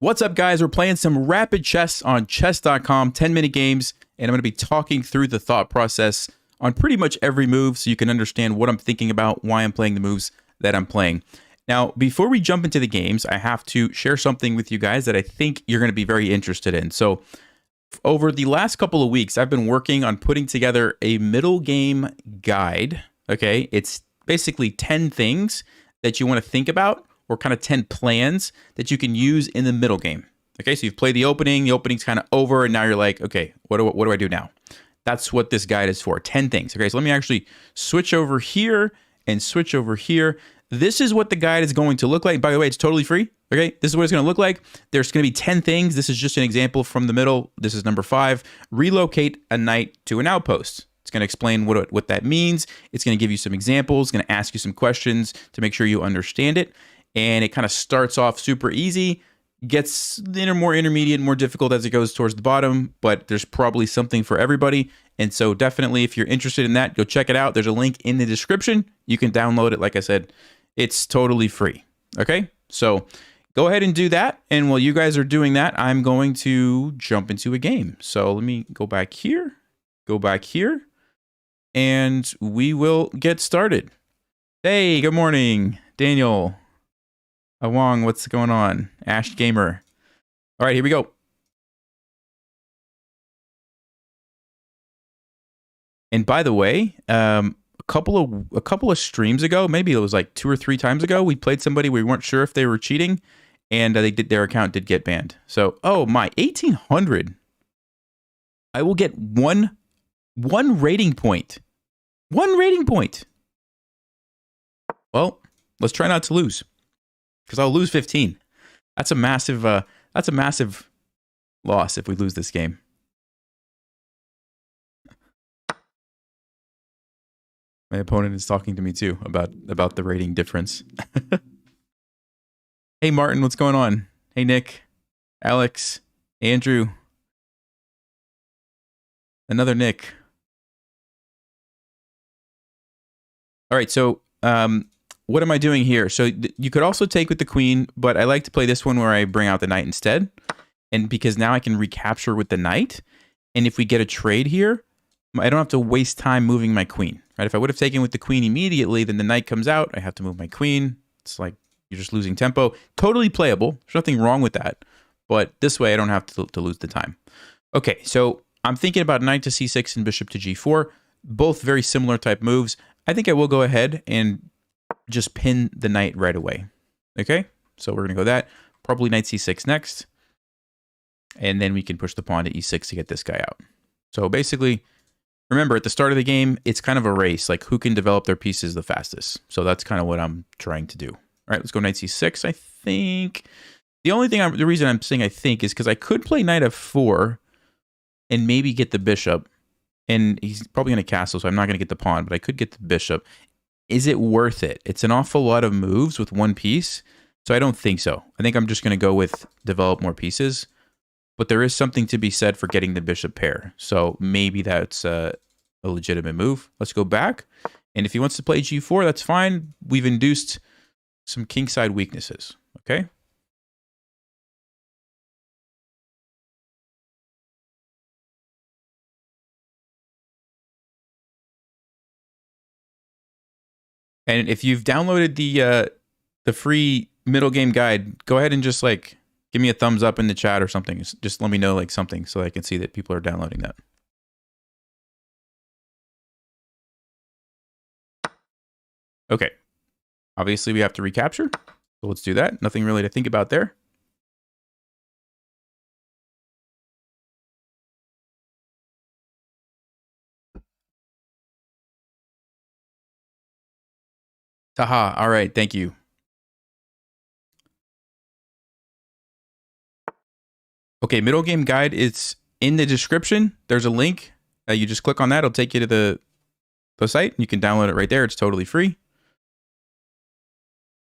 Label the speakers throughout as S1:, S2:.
S1: What's up, guys? We're playing some rapid chess on chess.com, 10-minute games, and I'm going to be talking through the thought process on pretty much every move so you can understand what I'm thinking about, why I'm playing the moves that I'm playing. Now, before we jump into the games, I have to share something with you guys that I think you're going to be very interested in. So, over the last couple of weeks, I've been working on putting together a middle game guide, okay? It's basically 10 things that you want to think about, or kind of 10 plans that you can use in the middle game. Okay, so you've played the opening's kind of over, and now you're like, okay, what do I do now? That's what this guide is for, 10 things. Okay, so let me actually switch over here and switch over here. This is what the guide is going to look like. By the way, it's totally free. Okay, this is what it's going to look like. There's going to be 10 things. This is just an example from the middle. This is number 5. Relocate a knight to an outpost. It's going to explain what that means. It's going to give you some examples. It's going to ask you some questions to make sure you understand it. And it kind of starts off super easy, gets more intermediate, more difficult as it goes towards the bottom, but there's probably something for everybody. And so definitely, if you're interested in that, go check it out. There's a link in the description. You can download it. Like I said, it's totally free. Okay, so go ahead and do that. And while you guys are doing that, I'm going to jump into a game. So let me go back here, and we will get started. Hey, good morning, Daniel. Wong, what's going on? Ash Gamer. All right, here we go. And by the way, a couple of streams ago, maybe it was like 2 or 3 times ago, we played somebody we weren't sure if they were cheating, and their account did get banned. So, oh my, 1800. I will get one rating point. 1 rating point. Well, let's try not to lose, because I'll lose 15. That's a massive loss if we lose this game. My opponent is talking to me too about the rating difference. Hey Martin, what's going on? Hey Nick, Alex, Andrew, another Nick. All right, so what am I doing here? So you could also take with the queen, but I like to play this one where I bring out the knight instead. And because now I can recapture with the knight. And if we get a trade here, I don't have to waste time moving my queen. Right? If I would have taken with the queen immediately, then the knight comes out. I have to move my queen. It's like you're just losing tempo. Totally playable. There's nothing wrong with that. But this way I don't have to lose the time. Okay, so I'm thinking about knight to c6 and bishop to g4. Both very similar type moves. I think I will go ahead and just pin the knight right away. Okay, so we're going to go that. Probably knight c6 next. And then we can push the pawn to e6 to get this guy out. So basically, remember, at the start of the game, it's kind of a race, like who can develop their pieces the fastest. So that's kind of what I'm trying to do. All right, let's go knight c6, I think. The reason I'm saying I think is because I could play knight f4 and maybe get the bishop. And he's probably going to castle, so I'm not going to get the pawn, but I could get the bishop. Is it worth it? It's an awful lot of moves with one piece, so I don't think so. I think I'm just going to go with develop more pieces, but there is something to be said for getting the bishop pair, so maybe that's a legitimate move. Let's go back, and if he wants to play g4, that's fine. We've induced some kingside weaknesses, okay? And if you've downloaded the free middle game guide, go ahead and just like give me a thumbs up in the chat or something. Just let me know like something so I can see that people are downloading that. Okay. Obviously we have to recapture. So let's do that. Nothing really to think about there. Taha. All right. Thank you. Okay, middle game guide, it's in the description. There's a link. You just click on that. It'll take you to the site. You can download it right there. It's totally free.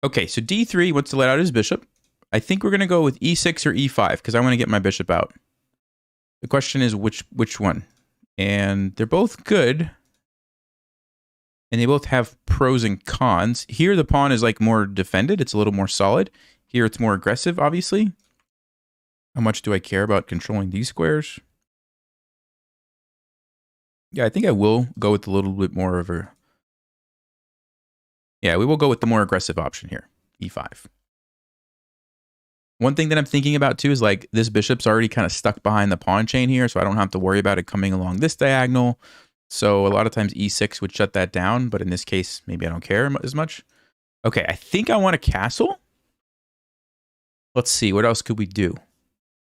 S1: Okay, so d3 wants to let out his bishop. I think we're going to go with e6 or e5 because I want to get my bishop out. The question is which one? And they're both good. And they both have pros and cons. Here, the pawn is like more defended. It's a little more solid. Here, it's more aggressive, obviously. How much do I care about controlling these squares? Yeah, I think I will go with a little bit more of a... Yeah, we will go with the more aggressive option here, e5. One thing that I'm thinking about too is like this bishop's already kind of stuck behind the pawn chain here, so I don't have to worry about it coming along this diagonal. So a lot of times e6 would shut that down, but in this case, maybe I don't care as much. Okay, I think I want a castle. Let's see, what else could we do?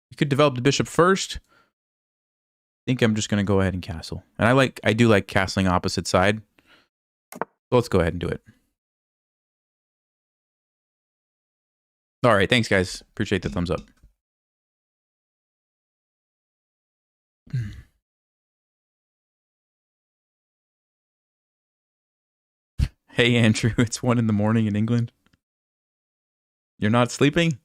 S1: We could develop the bishop first. I think I'm just going to go ahead and castle. And I do like castling opposite side. So let's go ahead and do it. All right, thanks guys. Appreciate the thumbs up. Hey Andrew, it's 1 in the morning in England. You're not sleeping?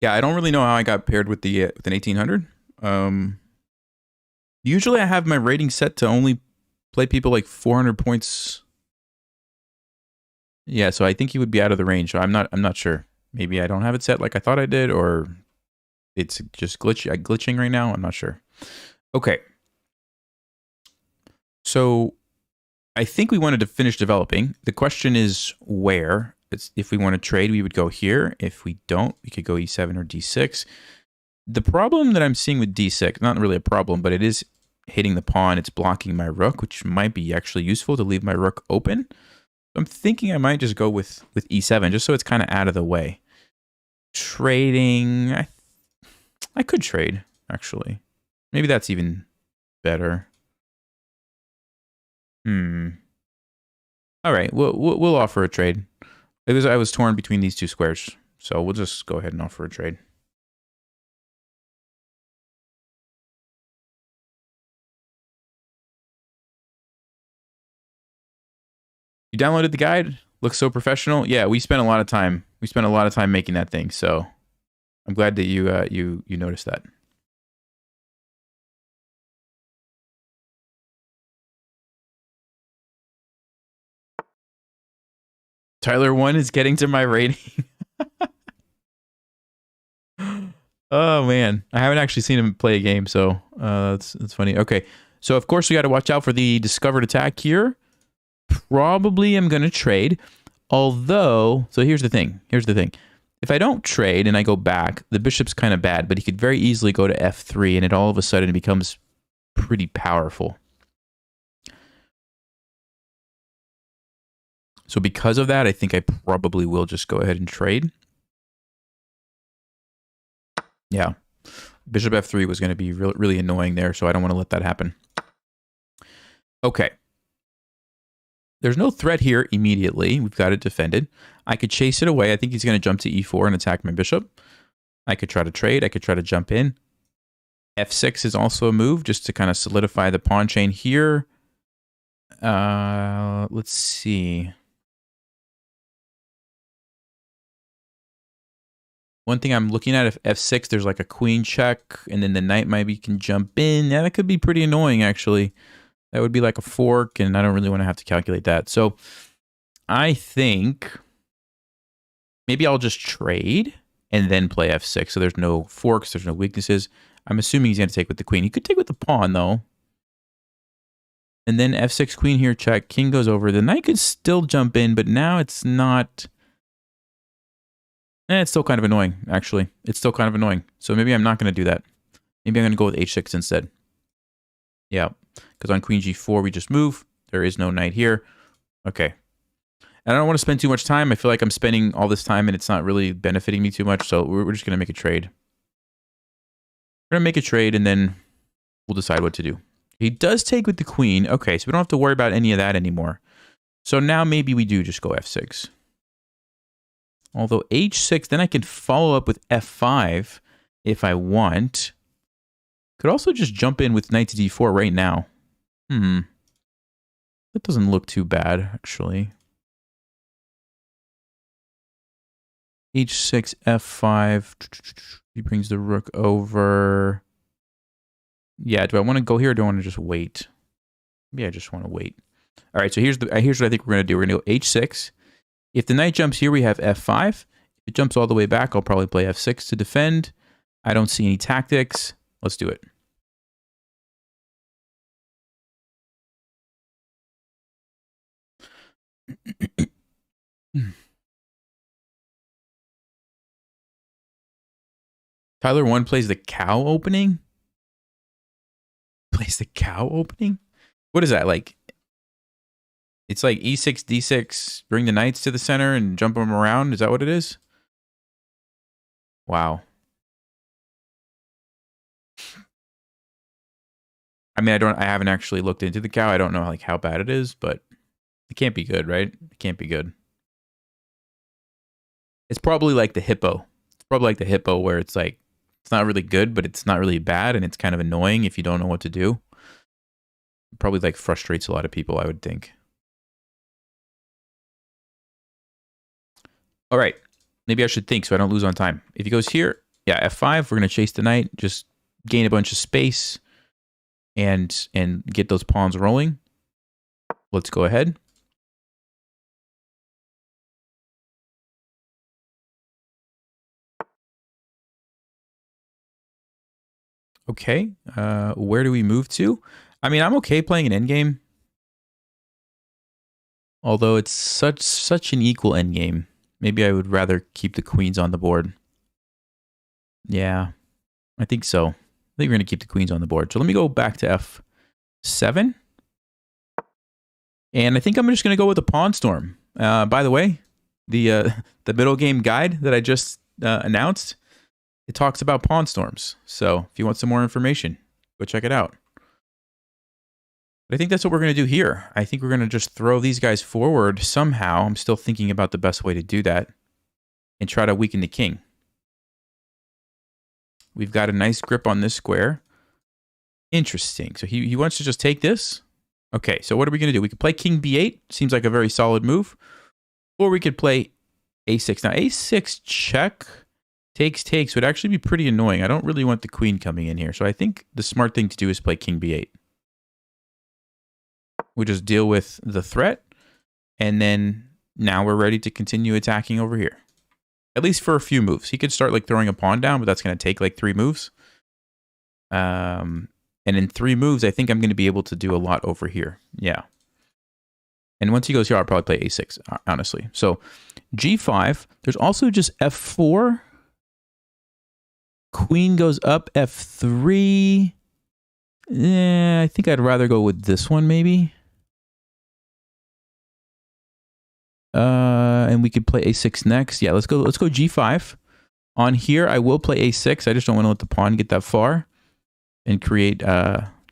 S1: Yeah, I don't really know how I got paired with the with an 1800. Usually I have my rating set to only play people like 400 points. Yeah, so I think he would be out of the range. So I'm not sure. Maybe I don't have it set like I thought I did, or it's just glitching right now. I'm not sure. Okay. So I think we wanted to finish developing. The question is where. If we want to trade, we would go here. If we don't, we could go e7 or d6. The problem that I'm seeing with d6, not really a problem, but it is hitting the pawn. It's blocking my rook, which might be actually useful to leave my rook open. I'm thinking I might just go with e7, just so it's kind of out of the way. Trading, I could trade, actually. Maybe that's even better. All right, we'll offer a trade. I was torn between these two squares, so we'll just go ahead and offer a trade. You downloaded the guide? Looks so professional. Yeah, we spent a lot of time. We spent a lot of time making that thing, so I'm glad that you noticed that. Tyler 1 is getting to my rating. Oh man, I haven't actually seen him play a game, so that's funny. Okay, so of course we got to watch out for the discovered attack here. Probably I'm gonna trade, although. So here's the thing. If I don't trade and I go back, the bishop's kind of bad, but he could very easily go to f3, and it all of a sudden becomes pretty powerful. So because of that, I think I probably will just go ahead and trade. Yeah. Bishop f3 was going to be really annoying there, so I don't want to let that happen. Okay. There's no threat here immediately. We've got it defended. I could chase it away. I think he's going to jump to e4 and attack my bishop. I could try to trade. I could try to jump in. f6 is also a move just to kind of solidify the pawn chain here. Let's see. One thing I'm looking at, if f6, there's like a queen check, and then the knight maybe can jump in. Yeah, that could be pretty annoying, actually. That would be like a fork, and I don't really want to have to calculate that. So I think maybe I'll just trade and then play f6. So there's no forks, there's no weaknesses. I'm assuming he's going to take with the queen. He could take with the pawn, though. And then f6 queen here, check. King goes over. The knight could still jump in, but now it's not... it's still kind of annoying, actually. It's still kind of annoying. So maybe I'm not going to do that. Maybe I'm going to go with h6 instead. Yeah, because on queen g4, we just move. There is no knight here. Okay. And I don't want to spend too much time. I feel like I'm spending all this time and it's not really benefiting me too much. So we're just going to make a trade. We're going to make a trade and then we'll decide what to do. He does take with the queen. Okay, so we don't have to worry about any of that anymore. So now maybe we do just go f6. Although h6, then I can follow up with f5 if I want. Could also just jump in with knight to d4 right now. That doesn't look too bad, actually. h6, f5. He brings the rook over. Yeah, do I want to go here or do I want to just wait? Maybe I just want to wait. All right, so here's what I think we're going to do. We're going to go h6. If the knight jumps here, we have f5. If it jumps all the way back, I'll probably play f6 to defend. I don't see any tactics. Let's do it. Tyler 1 plays the cow opening? Plays the cow opening? What is that, like? It's like e6, d6, bring the knights to the center and jump them around? Is that what it is? Wow. I mean, I haven't actually looked into the cow. I don't know like how bad it is, but it can't be good, right? It can't be good. It's probably like the hippo. It's probably like the hippo where it's like, it's not really good, but it's not really bad, and it's kind of annoying if you don't know what to do. It probably like frustrates a lot of people, I would think. All right. Maybe I should think so I don't lose on time. If he goes here, yeah, f5, we're going to chase the knight, just gain a bunch of space and get those pawns rolling. Let's go ahead. Okay, where do we move to? I mean, I'm okay playing an endgame. Although it's such an equal endgame. Maybe I would rather keep the queens on the board. Yeah, I think so. I think we're going to keep the queens on the board. So let me go back to f7. And I think I'm just going to go with a pawn storm. By the way, the middle game guide that I just announced, it talks about pawn storms. So if you want some more information, go check it out. But I think that's what we're going to do here. I think we're going to just throw these guys forward somehow. I'm still thinking about the best way to do that and try to weaken the king. We've got a nice grip on this square. Interesting. So he wants to just take this. Okay, so what are we going to do? We could play king b8. Seems like a very solid move. Or we could play a6. Now, a6 check, takes would actually be pretty annoying. I don't really want the queen coming in here. So I think the smart thing to do is play king b8. We just deal with the threat. And then now we're ready to continue attacking over here. At least for a few moves. He could start like throwing a pawn down, but that's going to take like 3 moves. And in 3 moves, I think I'm going to be able to do a lot over here. Yeah. And once he goes here, I'll probably play a6, honestly. So g5. There's also just f4. Queen goes up, f3. I think I'd rather go with this one, maybe. And we could play a6 next. Yeah, let's go g5. On here, I will play a6. I just don't want to let the pawn get that far and create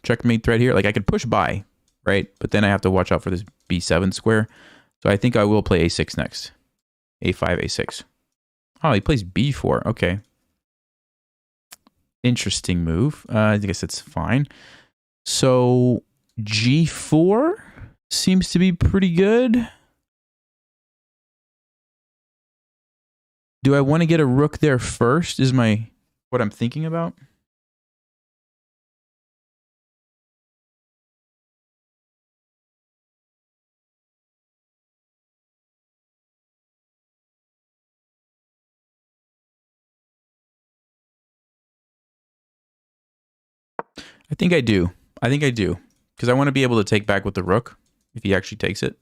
S1: checkmate threat here. Like I could push by, right? But then I have to watch out for this b7 square. So I think I will play a6 next. a5, a6. Oh, he plays b4. Okay. Interesting move. I guess that's fine. So g4 seems to be pretty good. Do I want to get a rook there first? Is what I'm thinking about? I think I do. Because I want to be able to take back with the rook if he actually takes it.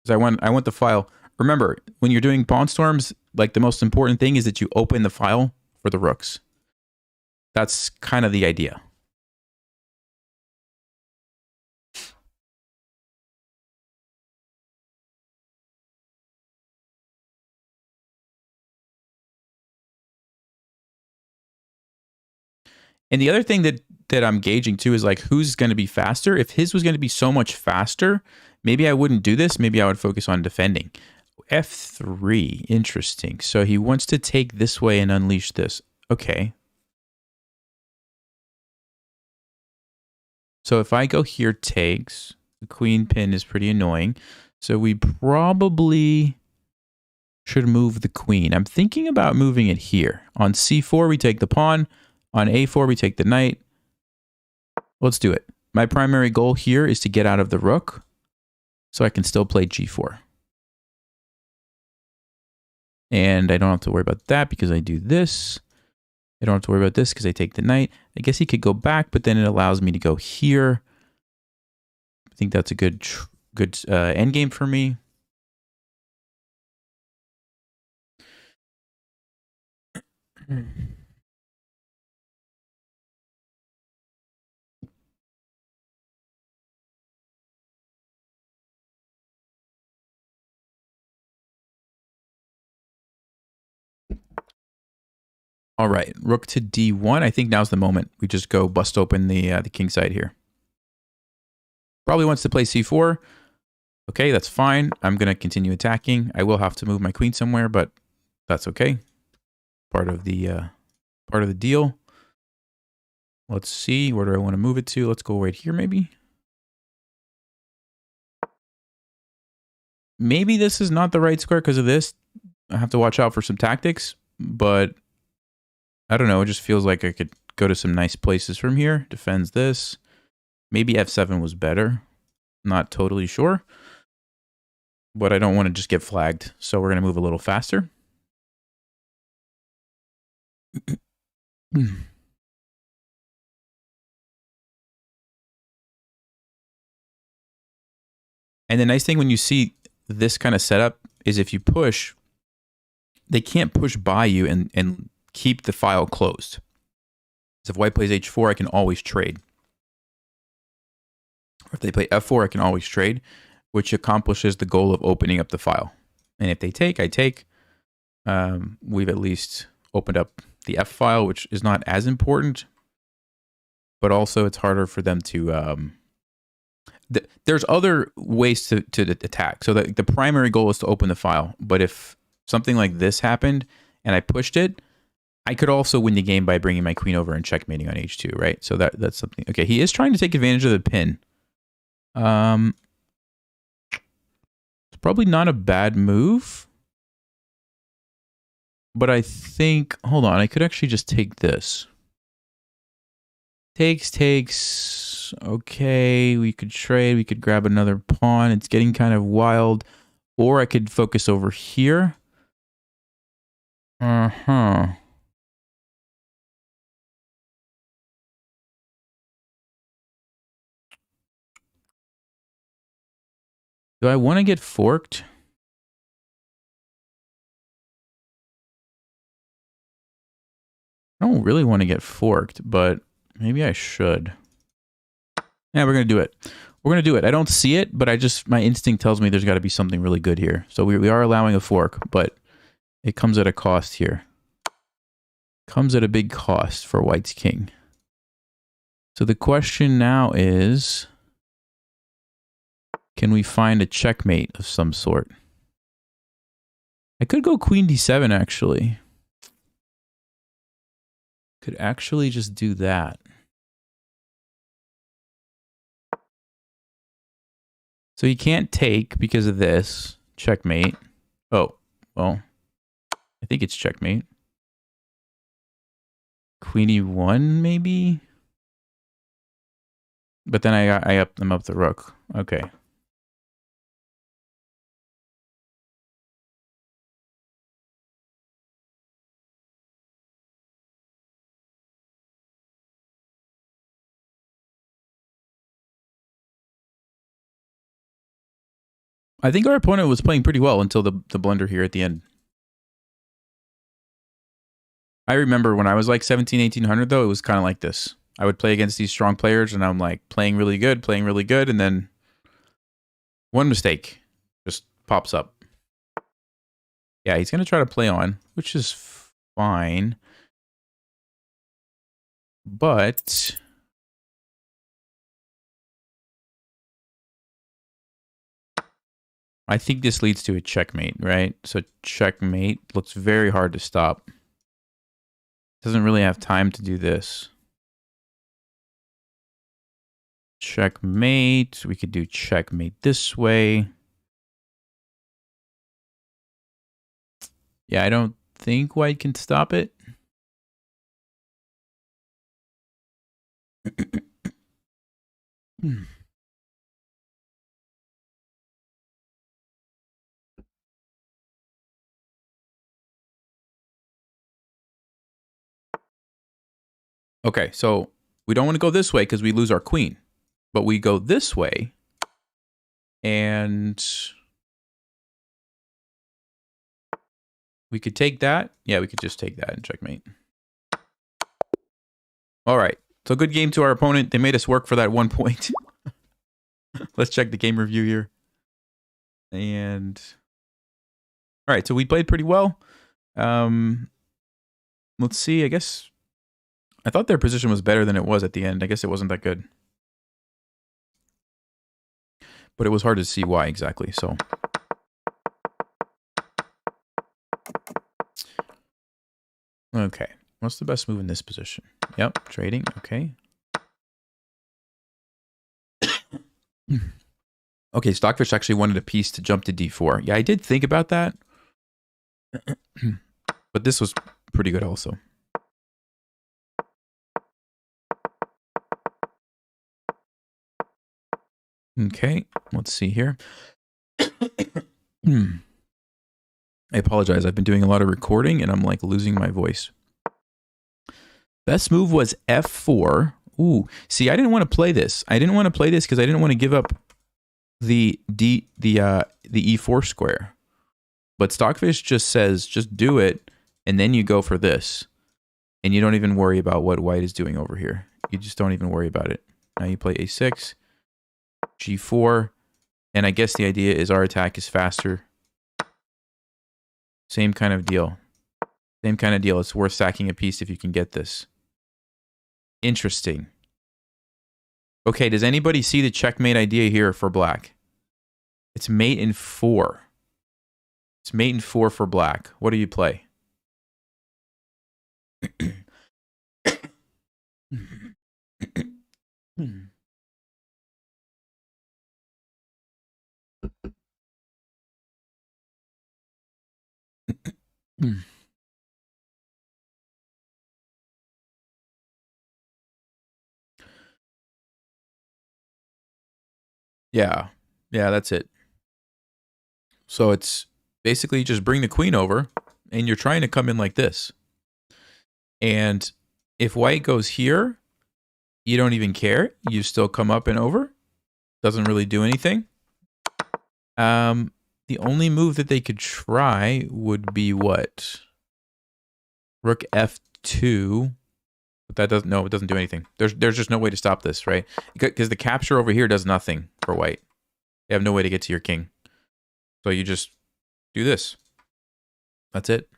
S1: Because I want the file. Remember, when you're doing pawn storms, like the most important thing is that you open the file for the rooks. That's kind of the idea. And the other thing that I'm gauging too is like who's going to be faster. If his was going to be so much faster, maybe I wouldn't do this. Maybe I would focus on defending. f3, interesting. So he wants to take this way and unleash this. Okay. So if I go here, takes, the queen pin is pretty annoying. So we probably should move the queen. I'm thinking about moving it here. On c4, we take the pawn. On a4, we take the knight. Let's do it. My primary goal here is to get out of the rook. So I can still play g4. And I don't have to worry about that because I do this. I don't have to worry about this because I take the knight. I guess he could go back, but then it allows me to go here. I think that's a good endgame for me. All right, rook to d1. I think now's the moment. We just go bust open the king side here. Probably wants to play c4. Okay, that's fine. I'm going to continue attacking. I will have to move my queen somewhere, but that's okay. Part of the deal. Let's see. Where do I want to move it to? Let's go right here, maybe. Maybe this is not the right square because of this. I have to watch out for some tactics, but I don't know. It just feels like I could go to some nice places from here. Defends this. Maybe f7 was better. Not totally sure. But I don't want to just get flagged. So we're going to move a little faster. And the nice thing when you see this kind of setup is if you push, they can't push by you and keep the file closed. So if white plays h4, I can always trade. Or if they play f4, I can always trade, which accomplishes the goal of opening up the file. And if they take, I take. We've at least opened up the f file, which is not as important, but also it's harder for them to... there's other ways to attack. So the primary goal is to open the file. But if something like this happened and I pushed it, I could also win the game by bringing my queen over and checkmating on h2, right? So that's something. Okay, he is trying to take advantage of the pin. It's probably not a bad move. But I think, hold on, I could actually just take this. Takes. Okay, we could trade. We could grab another pawn. It's getting kind of wild. Or I could focus over here. Uh-huh. Do I want to get forked? I don't really want to get forked, but maybe I should. Yeah, we're going to do it. We're going to do it. I don't see it, but my instinct tells me there's got to be something really good here. So we are allowing a fork, but it comes at a cost here. Comes at a big cost for white's king. So the question now is, can we find a checkmate of some sort? I could go queen d7, actually. Could actually just do that. So you can't take because of this. Checkmate. Oh, well, I think it's checkmate. Queen e1, maybe? But then I'm up the rook. Okay. I think our opponent was playing pretty well until the blunder here at the end. I remember when I was like 17, 1800 though, it was kind of like this. I would play against these strong players and I'm like playing really good, and then one mistake just pops up. Yeah, he's going to try to play on, which is fine. But I think this leads to a checkmate, right? So checkmate looks very hard to stop. Doesn't really have time to do this. Checkmate. We could do checkmate this way. Yeah, I don't think white can stop it. Okay, so we don't want to go this way because we lose our queen. But we go this way. And we could take that. Yeah, we could just take that and checkmate. All right. So good game to our opponent. They made us work for that 1 point. Let's check the game review here. And all right, so we played pretty well. Let's see. I guess I thought their position was better than it was at the end. I guess it wasn't that good. But it was hard to see why exactly. So okay. What's the best move in this position? Yep, trading. Okay. Okay, Stockfish actually wanted a piece to jump to d4. Yeah, I did think about that. But this was pretty good also. Okay, let's see here. I apologize. I've been doing a lot of recording and I'm like losing my voice. Best move was f4. Ooh, see, I didn't want to play this. I didn't want to play this because I didn't want to give up the e4 square. But Stockfish just says, just do it, and then you go for this. And you don't even worry about what white is doing over here. You just don't even worry about it. Now you play a6, g4, and I guess the idea is our attack is faster. Same kind of deal. Same kind of deal. It's worth sacking a piece if you can get this. Interesting. Okay, does anybody see the checkmate idea here for black? It's mate in 4. It's mate in 4 for black. What do you play? Yeah. Yeah, that's it. So it's basically just bring the queen over, and you're trying to come in like this. And if white goes here, you don't even care. You still come up and over. Doesn't really do anything. The only move that they could try would be what? Rook f2. But that doesn't, no, it doesn't do anything. There's just no way to stop this, right? Because the capture over here does nothing for white. You have no way to get to your king. So you just do this. That's it.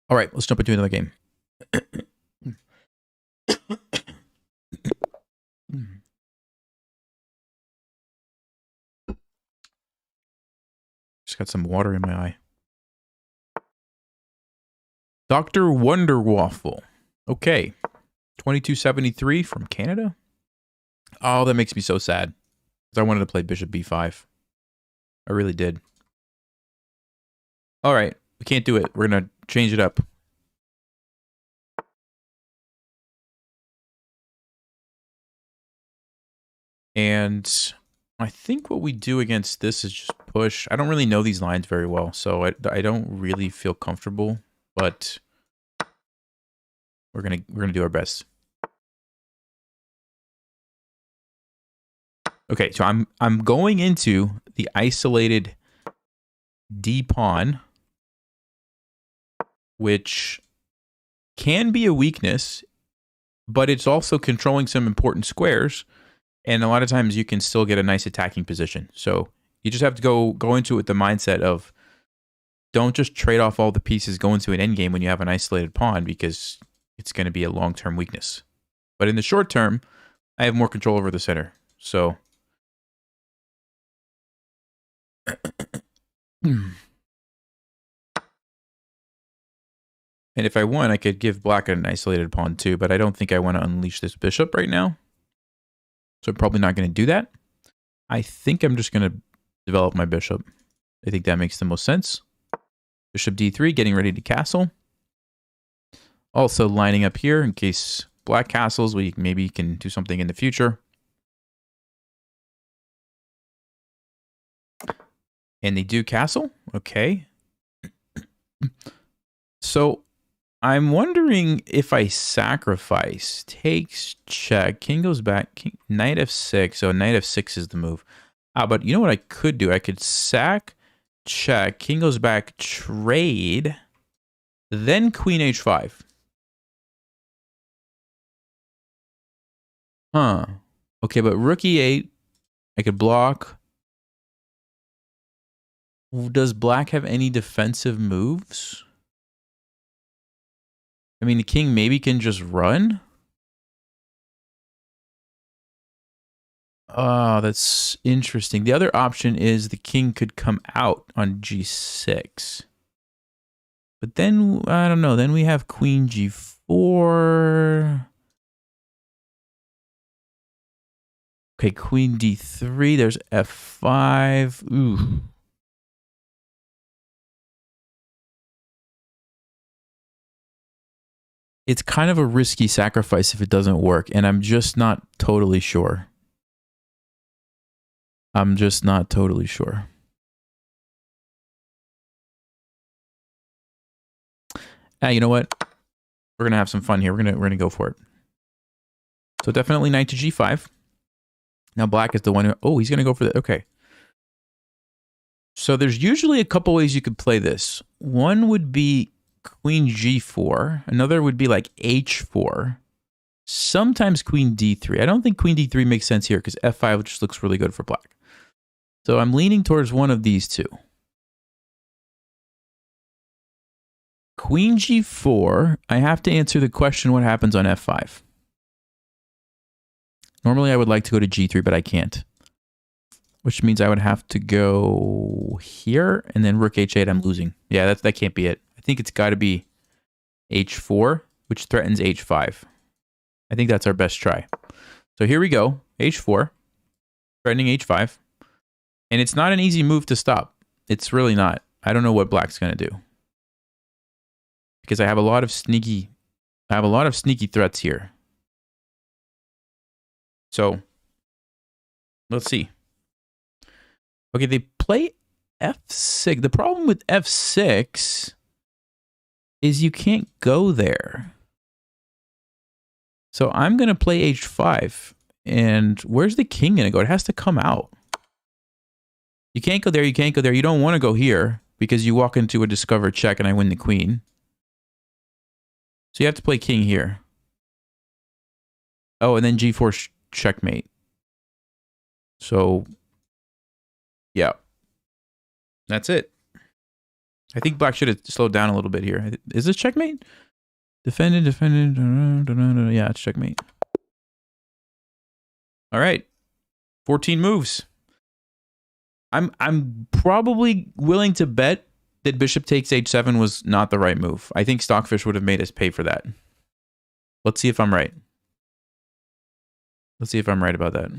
S1: All right, let's jump into another game. Just got some water in my eye. Dr. Wonderwaffle. Okay. 2273 from Canada. Oh, that makes me so sad. Because I wanted to play bishop b5. I really did. All right. We can't do it. We're going to change it up. And I think what we do against this is just push. I don't really know these lines very well, so I don't really feel comfortable, but we're gonna do our best. Okay, so I'm going into the isolated D pawn, which can be a weakness, but it's also controlling some important squares. And a lot of times you can still get a nice attacking position. So you just have to go into it with the mindset of don't just trade off all the pieces, go into an endgame when you have an isolated pawn, because it's going to be a long-term weakness. But in the short term, I have more control over the center. So and if I want, I could give black an isolated pawn too, but I don't think I want to unleash this bishop right now. So I'm probably not going to do that. I think I'm just going to develop my bishop. I think that makes the most sense. Bishop d3, getting ready to castle. Also lining up here in case black castles, we maybe can do something in the future. And they do castle. Okay. So I'm wondering if I sacrifice, takes, check, king goes back, king, knight f6. So knight f6 is the move. But you know what I could do? I could sack, check, king goes back, trade, then queen h5. Huh. Okay, but rook e8, I could block. Does black have any defensive moves? I mean, the king maybe can just run. Oh, that's interesting. The other option is the king could come out on g6. But then, I don't know. Then we have queen g4. Okay, queen d3. There's f5. Ooh. It's kind of a risky sacrifice if it doesn't work, and I'm just not totally sure. I'm just not totally sure. You know what? We're gonna have some fun here. We're gonna go for it. So definitely knight to g5. Now black is the one who, oh, he's gonna go for the, okay. So there's usually a couple ways you could play this. One would be queen g4. Another would be like h4. Sometimes queen d3. I don't think queen d3 makes sense here because f5 just looks really good for black. So I'm leaning towards one of these two. Queen g4, I have to answer the question, what happens on f5? Normally I would like to go to g3, but I can't. Which means I would have to go here, and then rook h8, I'm losing. Yeah, that can't be it. I think it's got to be h4, which threatens h5. I think that's our best try. So here we go, h4, threatening h5. And it's not an easy move to stop. It's really not. I don't know what black's going to do. Because I have a lot of sneaky threats here. So let's see. Okay, they play f6. The problem with f6 is you can't go there. So I'm going to play h5. And where's the king going to go? It has to come out. You can't go there. You can't go there. You don't want to go here because you walk into a discover check and I win the queen. So you have to play king here. Oh, and then g4 checkmate. So, yeah. That's it. I think black should have slowed down a little bit here. Is this checkmate? Defended. Yeah, it's checkmate. All right. 14 moves. I'm probably willing to bet that bishop takes h7 was not the right move. I think Stockfish would have made us pay for that. Let's see if I'm right. Let's see if I'm right about that.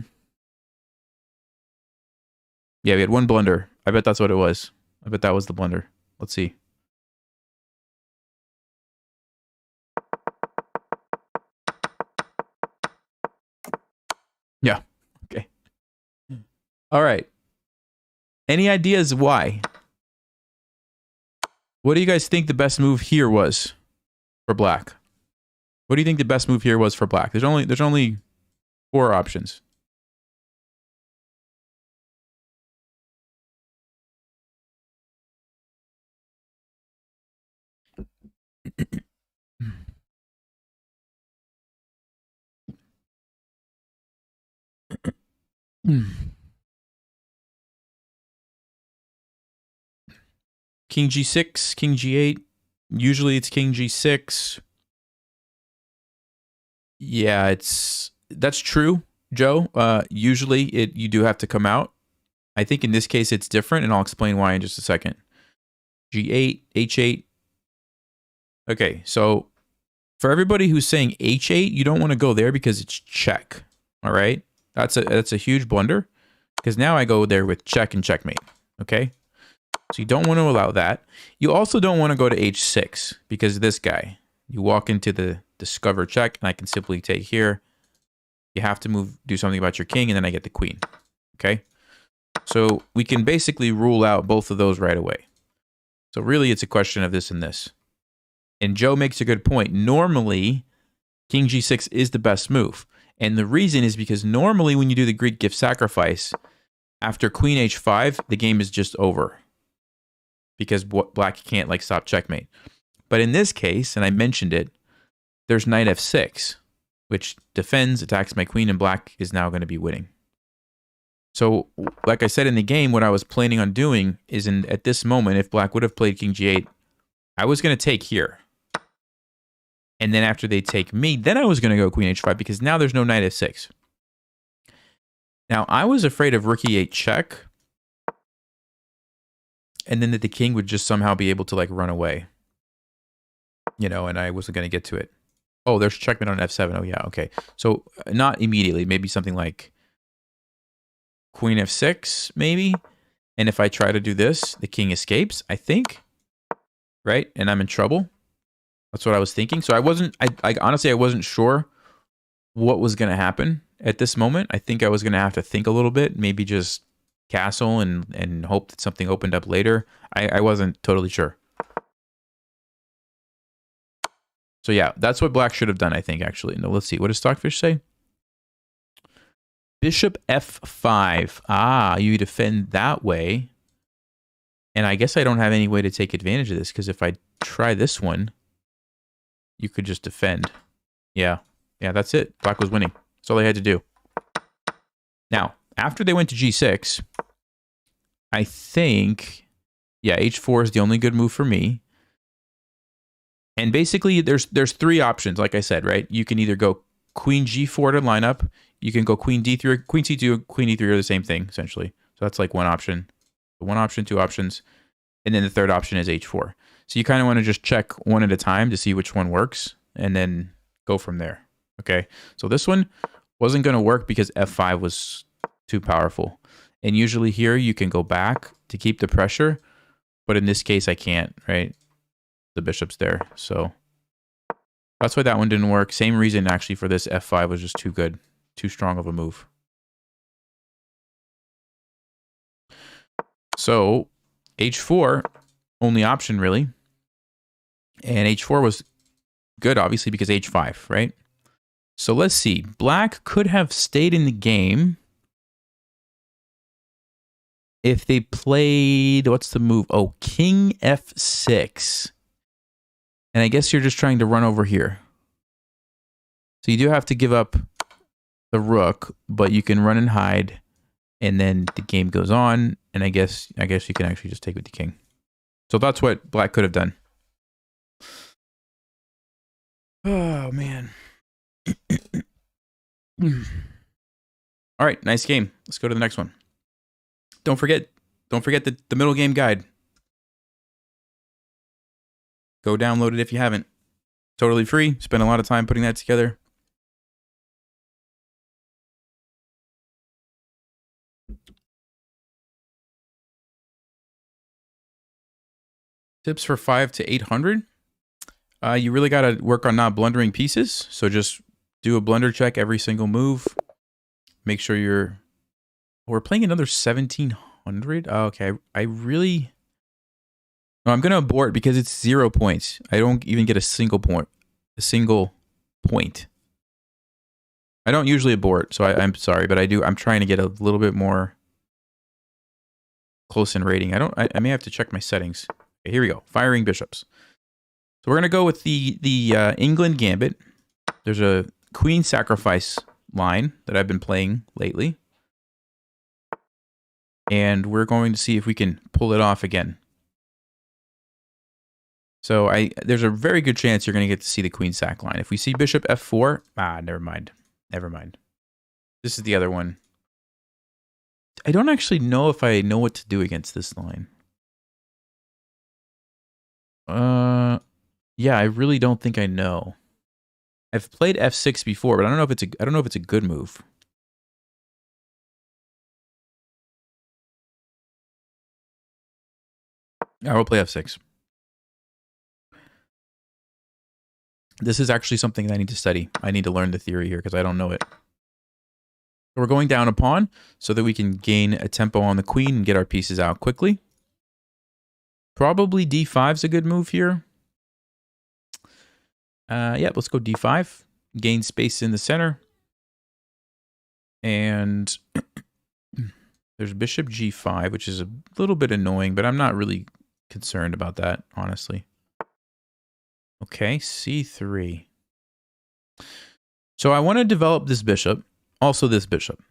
S1: Yeah, we had one blunder. I bet that's what it was. I bet that was the blunder. Let's see. Yeah. Okay. All right. Any ideas why? What do you guys think the best move here was for black? What do you think the best move here was for black? There's only 4 options. King g6, king g8. Usually it's king g6. Yeah, that's true, Joe. Usually you do have to come out. I think in this case it's different, and I'll explain why in just a second. G8, H8. Okay, so for everybody who's saying H8, you don't want to go there because it's check. All right, that's a huge blunder because now I go there with check and checkmate. Okay, so you don't want to allow that. You also don't want to go to H6 because this guy. You walk into the discover check, and I can simply take here. You have to do something about your king, and then I get the queen. Okay, so we can basically rule out both of those right away. So really, it's a question of this and this. And Joe makes a good point. Normally, King G6 is the best move. And the reason is because normally when you do the Greek gift sacrifice, after Queen H5, the game is just over. Because black can't like stop checkmate. But in this case, and I mentioned it, there's Knight F6, which defends, attacks my queen, and black is now going to be winning. So, like I said in the game, what I was planning on doing is at this moment, if black would have played King G8, I was going to take here. And then after they take me, then I was going to go Queen H5 because now there's no Knight F6. Now, I was afraid of Rook E8 check. And then that the king would just somehow be able to like run away. You know, and I wasn't going to get to it. Oh, there's checkmate on F7. Oh, yeah, okay. So, not immediately. Maybe something like Queen F6, maybe. And if I try to do this, the king escapes, I think. Right? And I'm in trouble. That's what I was thinking. So honestly, I wasn't sure what was going to happen at this moment. I think I was going to have to think a little bit, maybe just castle and hope that something opened up later. I wasn't totally sure. So yeah, that's what black should have done, I think, actually. No, let's see. What does Stockfish say? Bishop F5. Ah, you defend that way. And I guess I don't have any way to take advantage of this, because if I try this one, you could just defend. Yeah. Yeah, that's it. Black was winning. That's all they had to do. Now, after they went to G6, I think, yeah, H4 is the only good move for me. And basically, there's three options, like I said, right? You can either go Queen G4 to line up. You can go Queen D3, Queen C2, Queen E3 are the same thing, essentially. So that's like one option. One option, two options. And then the third option is H4. So you kind of want to just check one at a time to see which one works and then go from there. Okay. So this one wasn't going to work because F5 was too powerful. And usually here you can go back to keep the pressure. But in this case, I can't, right? The bishop's there. So that's why that one didn't work. Same reason actually for this F5 was just too good. Too strong of a move. So H4, only option really. And H4 was good, obviously, because H5, right? So let's see. Black could have stayed in the game if they played, what's the move? Oh, King F6. And I guess you're just trying to run over here. So you do have to give up the rook, but you can run and hide, and then the game goes on, and I guess you can actually just take with the king. So that's what black could have done. Oh, man. All right, nice game. Let's go to the next one. Don't forget the middle game guide. Go download it if you haven't. Totally free. Spend a lot of time putting that together. Tips for 5 to 800. You really got to work on not blundering pieces. So just do a blunder check every single move. Make sure you're... We're playing another 1700. Oh, okay, I really... No, I'm going to abort because it's 0 points. I don't even get a single point. I don't usually abort, so I'm sorry, but I do. I'm trying to get a little bit more close in rating. I may have to check my settings. Okay, here we go. Firing bishops. So we're going to go with the England Gambit. There's a queen sacrifice line that I've been playing lately. And we're going to see if we can pull it off again. So there's a very good chance you're going to get to see the queen sack line. If we see bishop f4, never mind. Never mind. This is the other one. I don't actually know if I know what to do against this line. Yeah, I really don't think I know. I've played f6 before, but I don't know if it's a good move. I will play f6. This is actually something that I need to study. I need to learn the theory here because I don't know it. So we're going down a pawn so that we can gain a tempo on the queen and get our pieces out quickly. Probably d5 is a good move here. Yeah, let's go d5. Gain space in the center. And there's bishop g5, which is a little bit annoying, but I'm not really concerned about that, honestly. Okay, c3. So I want to develop this bishop, also this bishop.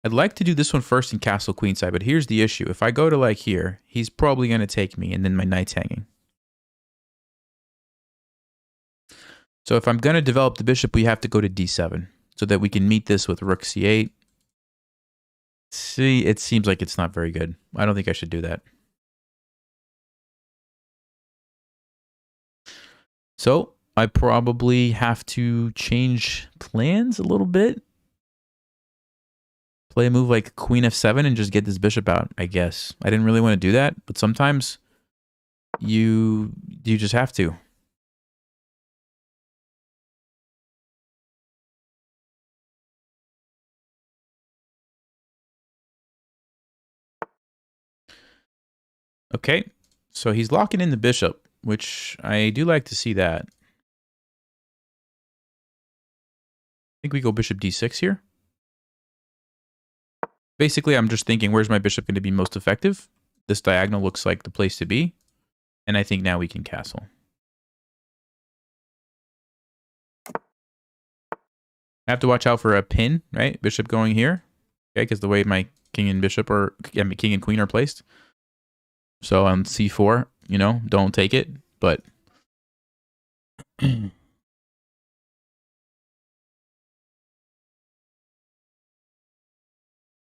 S1: I'd like to do this one first in castle queenside, but here's the issue. If I go to like here, he's probably going to take me, and then my knight's hanging. So if I'm going to develop the bishop, we have to go to d7 so that we can meet this with rook c8. See, it seems like it's not very good. I don't think I should do that. So I probably have to change plans a little bit. Play a move like queen f7 and just get this bishop out, I guess. I didn't really want to do that, but sometimes you just have to. Okay, so he's locking in the bishop, which I do like to see that. I think we go bishop d6 here. Basically, I'm just thinking, where's my bishop going to be most effective? This diagonal looks like the place to be. And I think now we can castle. I have to watch out for a pin, right? Bishop going here. Okay, because the way my king and bishop are, king and queen are placed. So on c4, you know, don't take it, but...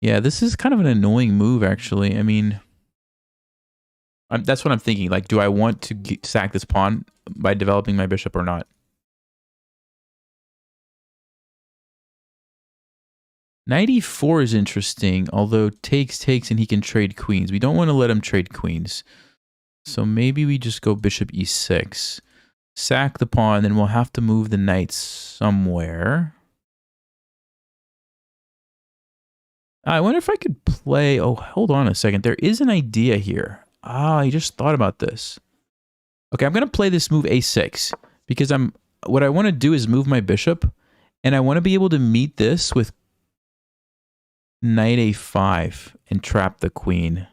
S1: Yeah, this is kind of an annoying move, actually. I mean, that's what I'm thinking. Like, do I want to sack this pawn by developing my bishop or not? Knight e4 is interesting, although takes, and he can trade queens. We don't want to let him trade queens. So maybe we just go bishop e6. Sack the pawn, then we'll have to move the knight somewhere. I wonder if I could play... Oh, hold on a second. There is an idea here. I just thought about this. Okay, I'm going to play this move a6 because what I want to do is move my bishop, and I want to be able to meet this with knight a5 and trap the queen.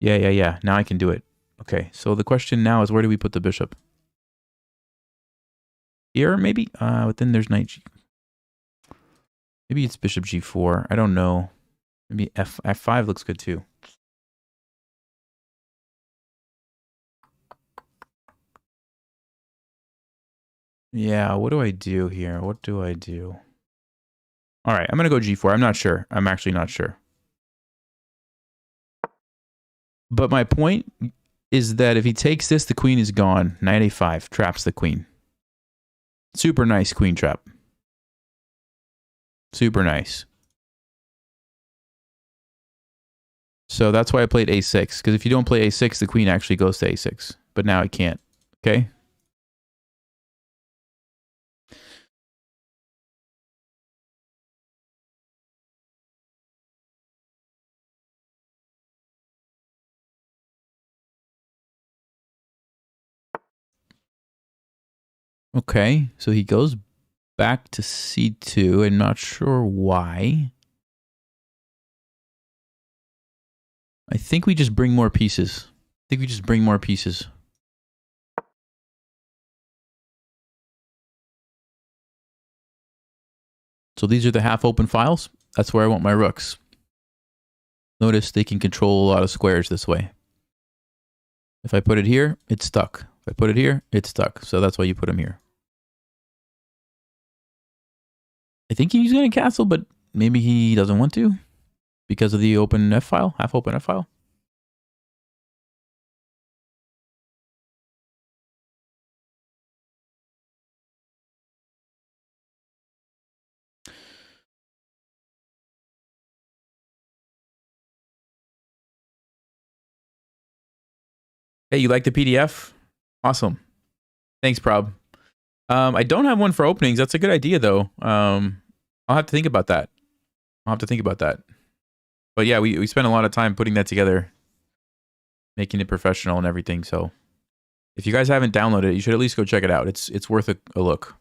S1: Yeah. Now I can do it. Okay, so the question now is, where do we put the bishop? Here, maybe? But then there's knight g... Maybe it's bishop g4. I don't know. Maybe f5 looks good too. Yeah, what do I do here? What do I do? All right, I'm going to go g4. I'm not sure. I'm actually not sure. But my point is that if he takes this, the queen is gone. Knight a5 traps the queen. Super nice queen trap. Super nice. So that's why I played a6. Because if you don't play a6, the queen actually goes to a6. But now I can't. Okay? Okay, so he goes back to c2. I'm not sure why. I think we just bring more pieces. So these are the half-open files. That's where I want my rooks. Notice they can control a lot of squares this way. If I put it here, it's stuck. If I put it here, it's stuck. So that's why you put them here. I think he's going to castle, but maybe he doesn't want to because of the open F file, half-open F file. Hey, you like the PDF? Awesome. Thanks, Prob. I don't have one for openings. That's a good idea, though. I'll have to think about that. But yeah, we spent a lot of time putting that together, making it professional and everything. So if you guys haven't downloaded it, you should at least go check it out. It's worth a look.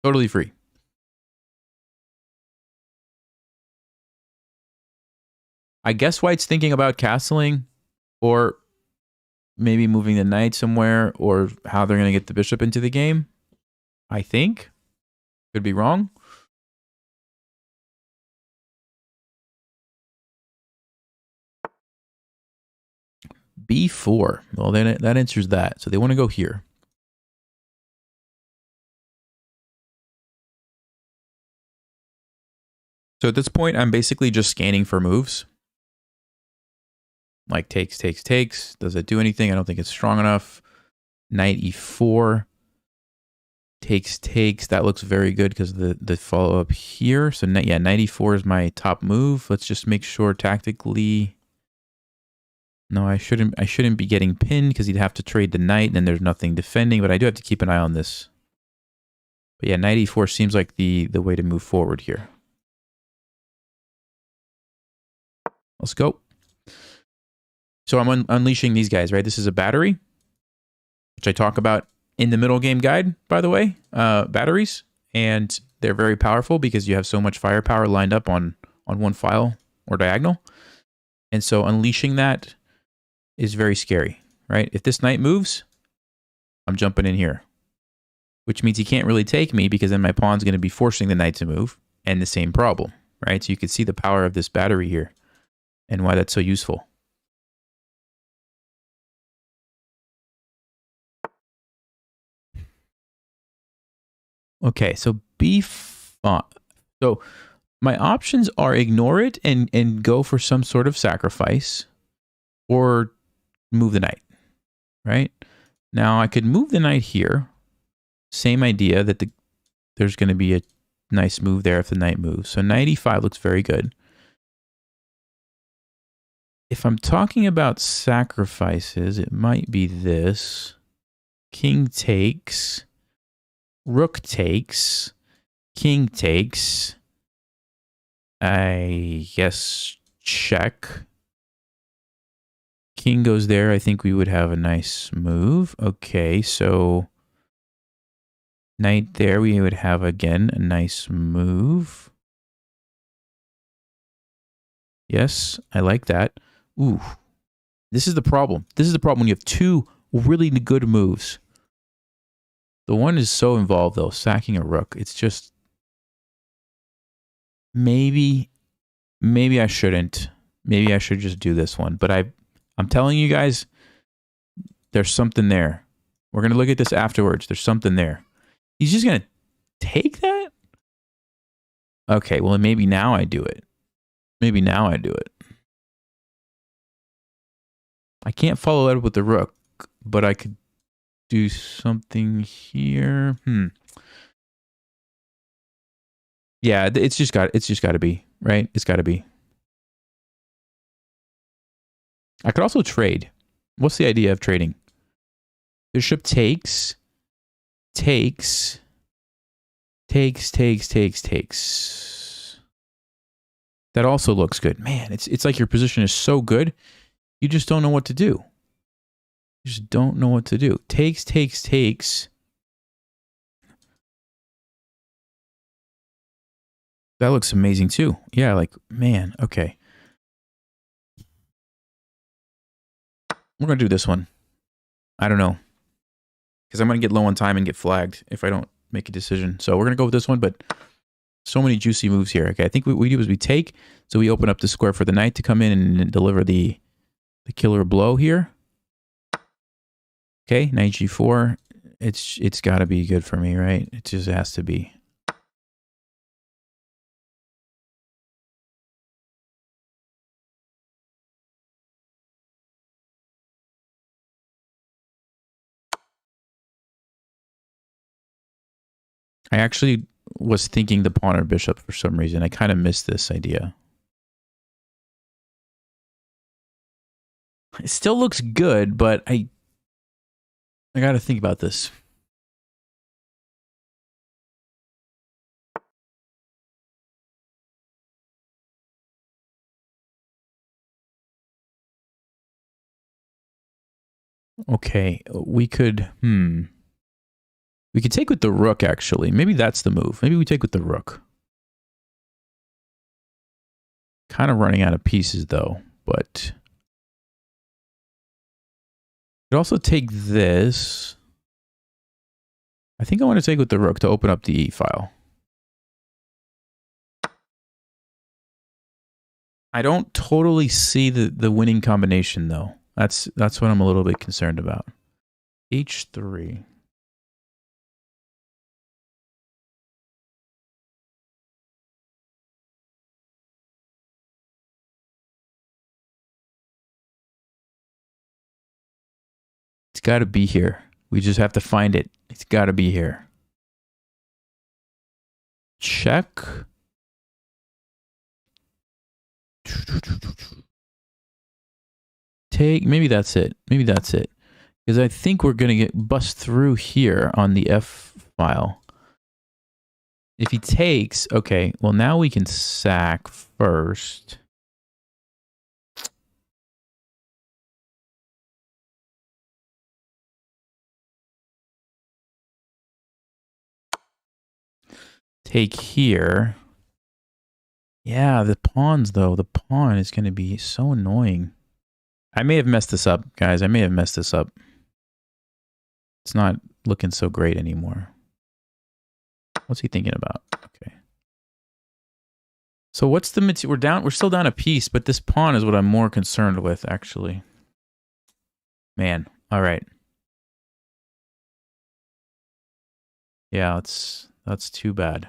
S1: Totally free. I guess White's thinking about castling or maybe moving the knight somewhere or how they're going to get the bishop into the game. I think. Could be wrong. B4. Well, then that answers that. So they want to go here. So at this point, I'm basically just scanning for moves. Like takes, takes, takes. Does it do anything? I don't think it's strong enough. Knight E4. Takes, takes. That looks very good because the follow-up here. So yeah, Knight E4 is my top move. Let's just make sure tactically. No, I shouldn't be getting pinned because he'd have to trade the knight and then there's nothing defending, but I do have to keep an eye on this. But yeah, Knight E4 seems like the way to move forward here. Let's go. So I'm unleashing these guys, right? This is a battery, which I talk about in the middle game guide, by the way, batteries. And they're very powerful because you have so much firepower lined up on one file or diagonal. And so unleashing that is very scary, right? If this knight moves, I'm jumping in here, which means he can't really take me because then my pawn's going to be forcing the knight to move and the same problem, right? So you can see the power of this battery here and why that's so useful. Okay, so B5. So my options are ignore it and go for some sort of sacrifice or move the knight, right? Now I could move the knight here. Same idea that there's going to be a nice move there if the knight moves. So knight E5 looks very good. If I'm talking about sacrifices, it might be this. King takes. Rook takes. King takes. I guess check. King goes there. I think we would have a nice move. Okay, so knight there. We would have, again, a nice move. Yes, I like that. Ooh, this is the problem. This is the problem when you have two really good moves. The one is so involved, though, sacking a rook. It's just... Maybe I shouldn't. Maybe I should just do this one. But I'm telling you guys, there's something there. We're going to look at this afterwards. There's something there. He's just going to take that? Okay, well, maybe now I do it. Maybe now I do it. I can't follow that up with the rook, but I could do something here. Yeah, it's just got to be, right? It's got to be. I could also trade. What's the idea of trading? Bishop takes. Takes. That also looks good. Man, it's like your position is so good, you just don't know what to do. You just don't know what to do. Takes. That looks amazing too. Yeah, like, man, okay. We're going to do this one. I don't know. Because I'm going to get low on time and get flagged if I don't make a decision. So we're going to go with this one, but so many juicy moves here. Okay, I think what we do is we take, so we open up the square for the knight to come in and deliver the killer blow here. Okay, knight g4. It's got to be good for me, right? It just has to be. I actually was thinking the pawn or bishop for some reason. I kind of missed this idea. It still looks good, but I got to think about this. Okay, we could, we could take with the rook, actually. Maybe that's the move. Maybe we take with the rook. Kind of running out of pieces, though, but... Could also take this. I think I want to take with the rook to open up the E file. I don't totally see the winning combination, though. That's what I'm a little bit concerned about. H3. It's got to be here. We just have to find it. It's got to be here. Check. Take. Maybe that's it. Maybe that's it. Because I think we're going to get bust through here on the F file. If he takes, okay, well, now we can sack first. Take here. Yeah, the pawns, though. The pawn is going to be so annoying. I may have messed this up, guys. I may have messed this up. It's not looking so great anymore. What's he thinking about? Okay. So what's the material? We're still down a piece, but this pawn is what I'm more concerned with, actually. Man. All right. Yeah, that's too bad.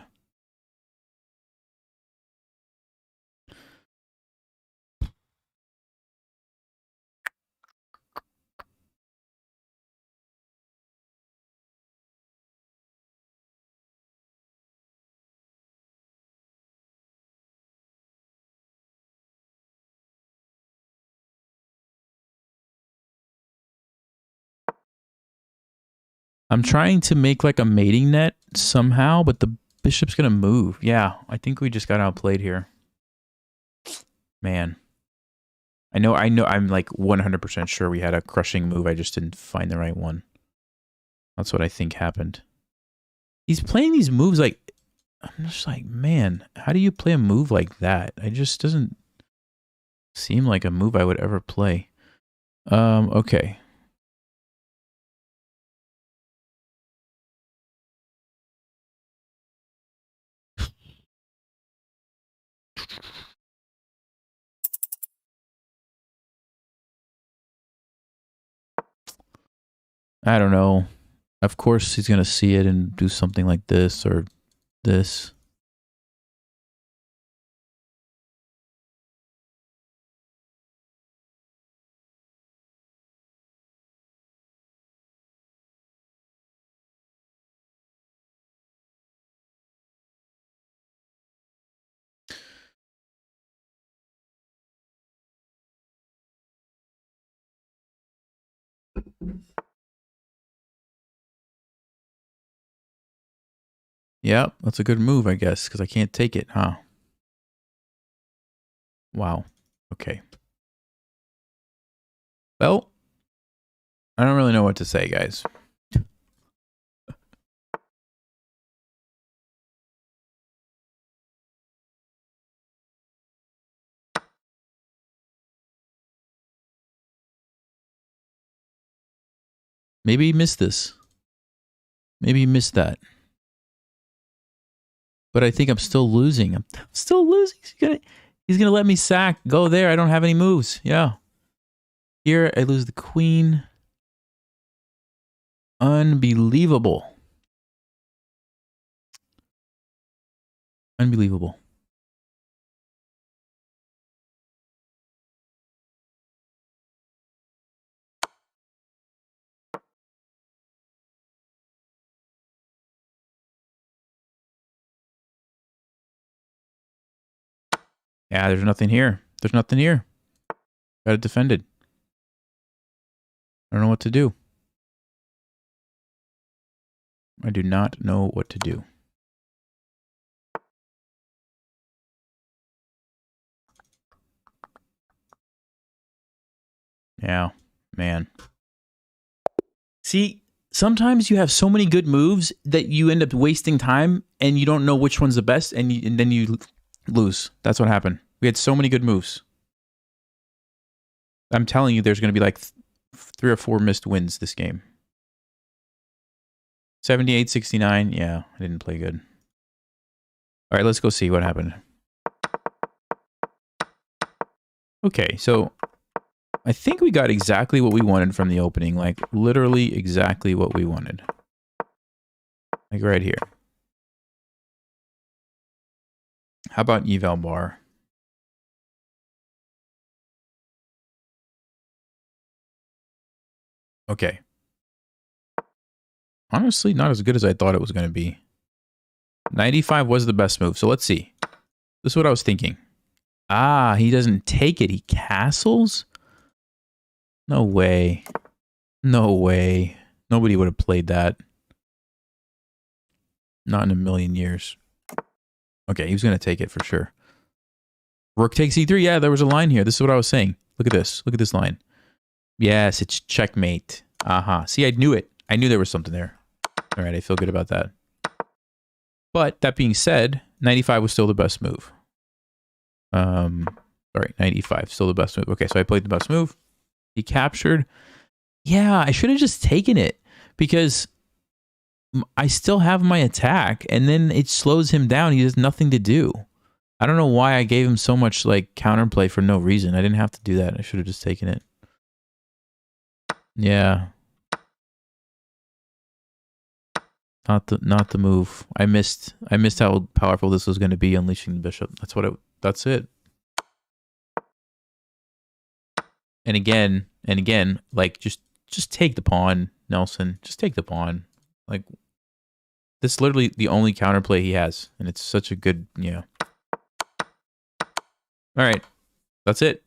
S1: I'm trying to make like a mating net somehow, but the bishop's going to move. Yeah, I think we just got outplayed here. Man. I know, I'm like 100% sure we had a crushing move. I just didn't find the right one. That's what I think happened. He's playing these moves like, I'm just like, man, how do you play a move like that? It just doesn't seem like a move I would ever play. Okay. I don't know. Of course he's going to see it and do something like this or this. Yeah, that's a good move, I guess, because I can't take it, huh? Wow. Okay. Well, I don't really know what to say, guys. Maybe he missed this. Maybe he missed that. But I think I'm still losing. I'm still losing. He's gonna let me sack. Go there. I don't have any moves. Yeah. Here I lose the queen. Unbelievable. Unbelievable. Yeah, there's nothing here. There's nothing here. Got it defended. I don't know what to do. I do not know what to do. Yeah, man. See, sometimes you have so many good moves that you end up wasting time and you don't know which one's the best, and then you lose. That's what happened. We had so many good moves. I'm telling you, there's going to be like 3 or 4 missed wins this game. 78-69. Yeah, I didn't play good. All right, let's go see what happened. Okay, so I think we got exactly what we wanted from the opening. Like, literally exactly what we wanted. Like, right here. How about eval bar? Okay. Honestly, not as good as I thought it was going to be. 95 was the best move, so let's see. This is what I was thinking. Ah, he doesn't take it. He castles? No way. No way. Nobody would have played that. Not in a million years. Okay, he was going to take it for sure. Rook takes e3. Yeah, there was a line here. This is what I was saying. Look at this. Look at this line. Yes, it's checkmate. Aha. See, I knew it. I knew there was something there. All right, I feel good about that. But that being said, 95 was still the best move. Sorry, 95, still the best move. Okay, so I played the best move. He captured. Yeah, I should have just taken it because I still have my attack, and then it slows him down. He has nothing to do. I don't know why I gave him so much like counterplay for no reason. I didn't have to do that. I should have just taken it. Yeah. Not the move. I missed how powerful this was going to be, unleashing the bishop. That's it. And again, like just take the pawn, Nelson. Just take the pawn. Like, this is literally the only counterplay he has, and it's such a good, yeah. All right. That's it.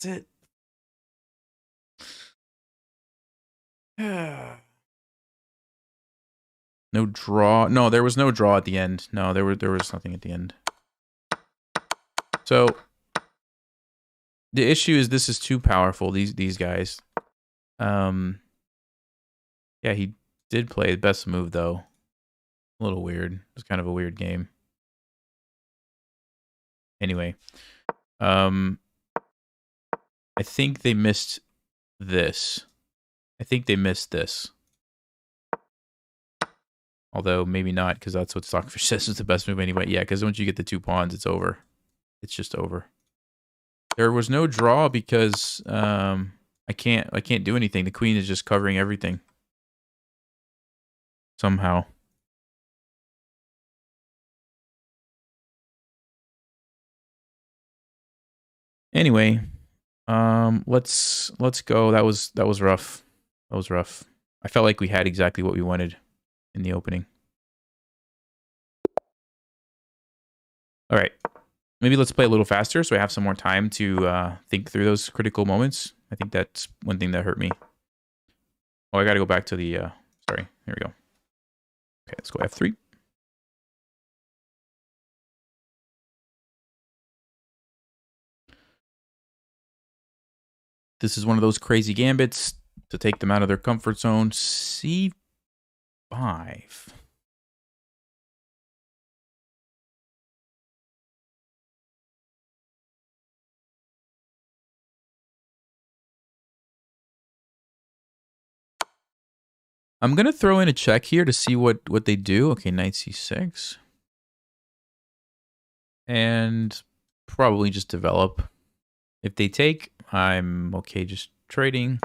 S1: That's it. No draw. No, there was no draw at the end. No, there was nothing at the end. So the issue is this is too powerful. These guys. Yeah, he did play the best move though. A little weird. It was kind of a weird game. Anyway, I think they missed this. I think they missed this. Although maybe not, because that's what Stockfish says is the best move anyway. Yeah, because once you get the 2 pawns, it's over. It's just over. There was no draw because I can't do anything. The queen is just covering everything. Somehow. Anyway, let's go. That was rough. That was rough. I felt like we had exactly what we wanted in the opening. All right. Maybe let's play a little faster so I have some more time to think through those critical moments. I think that's one thing that hurt me. Oh, I got to go back to the... sorry. Here we go. Okay, let's go F3. This is one of those crazy gambits to take them out of their comfort zone. C5. I'm going to throw in a check here to see what they do. Okay, knight c6. And probably just develop. If they take, I'm okay just trading.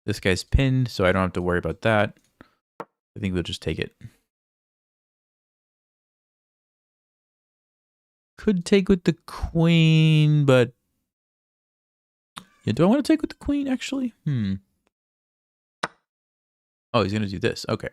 S1: This guy's pinned, so I don't have to worry about that. I think we'll just take it. Could take with the queen, but... Yeah, do I want to take with the queen, actually? Oh, he's going to do this. Okay.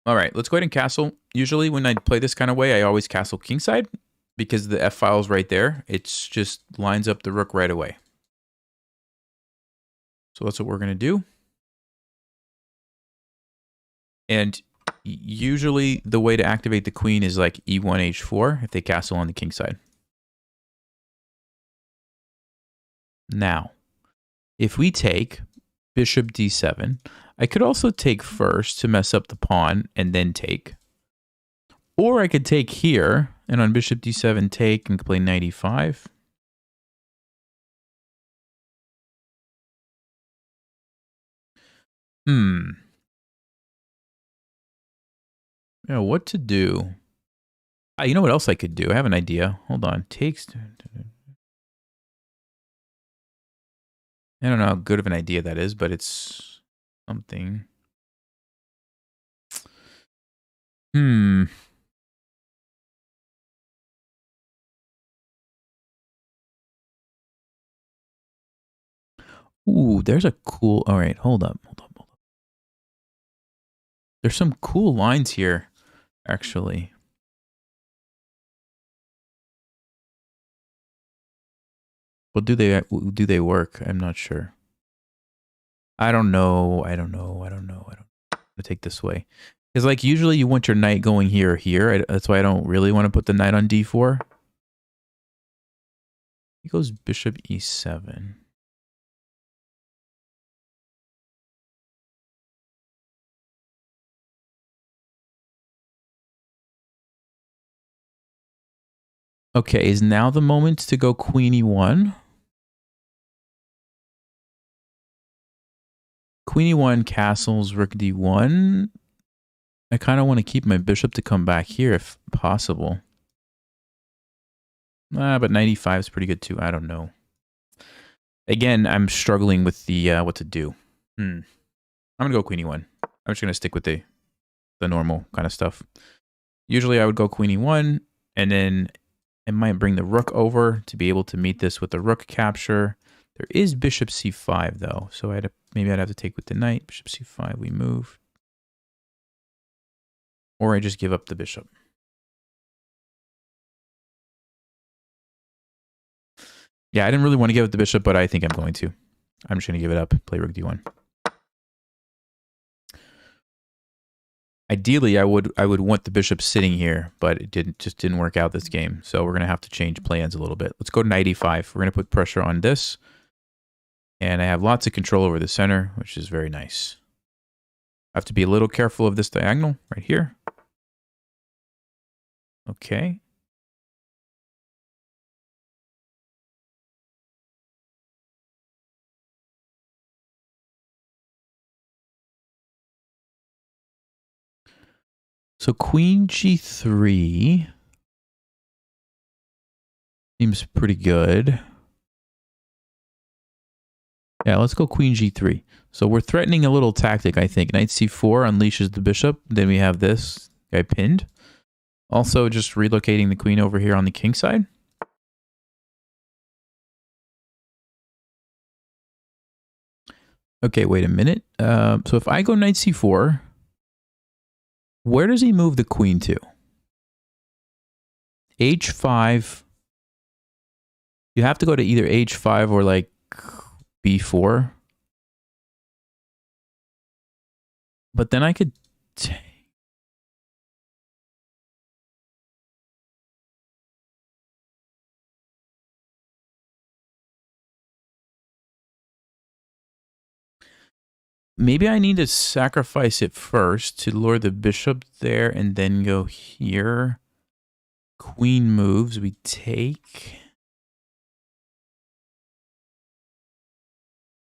S1: All right, let's go ahead and castle. Usually when I play this kind of way, I always castle kingside. because the F file's right there. It's just lines up the rook right away. So that's what we're going to do. And usually the way to activate the queen is like E1, H4 if they castle on the king side. Now, if we take bishop d7, I could also take first to mess up the pawn and then take. Or I could take here and on bishop d7 take and play knight e5. Yeah, what to do? You know what else I could do? I have an idea. Hold on. Takes. I don't know how good of an idea that is, but it's something. Ooh, there's a cool. All right, hold up. There's some cool lines here, actually. Well, do they work? I'm not sure. I don't know. I'm gonna take this way. Because like usually you want your knight going here or here. That's why I don't really want to put the knight on d4. He goes bishop e7. Okay, is now the moment to go queen e1? Queen e1 castles, rook d1. I kind of want to keep my bishop to come back here if possible. But knight e5 is pretty good too. I don't know. Again, I'm struggling with the what to do. I'm going to go queen e1. I'm just going to stick with the normal kind of stuff. Usually I would go queen e1, and then it might bring the rook over to be able to meet this with the rook capture. There is bishop c5 though, so maybe I'd have to take with the knight. Bishop c5, we move. Or I just give up the bishop. Yeah, I didn't really want to give up the bishop, but I think I'm going to. I'm just going to give it up, play rook d1. Ideally, I would want the bishop sitting here, but it just didn't work out this game. So we're going to have to change plans a little bit. Let's go to knight e5. We're going to put pressure on this. And I have lots of control over the center, which is very nice. I have to be a little careful of this diagonal right here. Okay. So queen g3 seems pretty good. Yeah, let's go queen g3. So we're threatening a little tactic, I think. Knight c4 unleashes the bishop. Then we have this guy pinned. Also, just relocating the queen over here on the king side. Okay, wait a minute. So if I go knight c4, where does he move the queen to? h5. You have to go to either h5 or like b4. But then I could maybe I need to sacrifice it first to lure the bishop there and then go here. Queen moves, we take.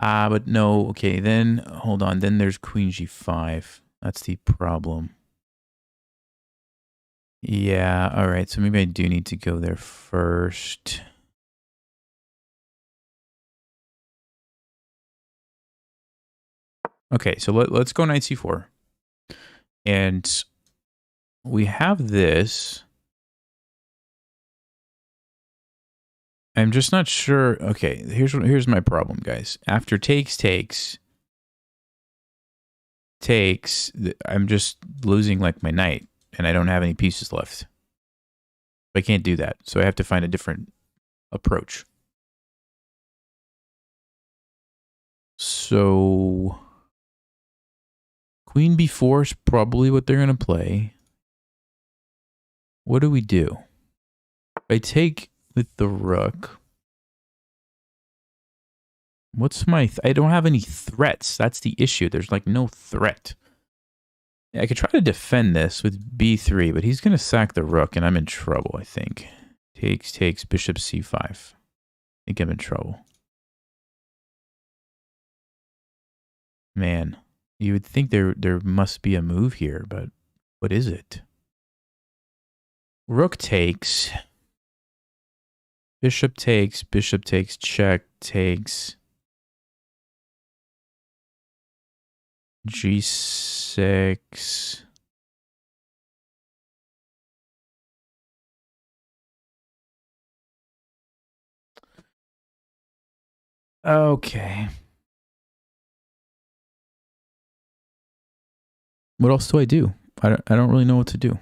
S1: But no, okay, then, hold on, then there's queen g5. That's the problem. Yeah, all right, so maybe I do need to go there first. Okay, so let's go knight c4. And we have this. I'm just not sure. Okay, here's my problem, guys. After takes, I'm just losing like my knight, and I don't have any pieces left. I can't do that, so I have to find a different approach. So queen b4 is probably what they're going to play. What do we do? I take with the rook. What's my... I don't have any threats. That's the issue. There's like no threat. I could try to defend this with b3, but he's going to sack the rook, and I'm in trouble, I think. Takes, bishop c5. I think I'm in trouble. Man, you would think there must be a move here, but what is it? Rook takes. Bishop takes, check, takes. G6. Okay. What else do I do? I don't really know what to do.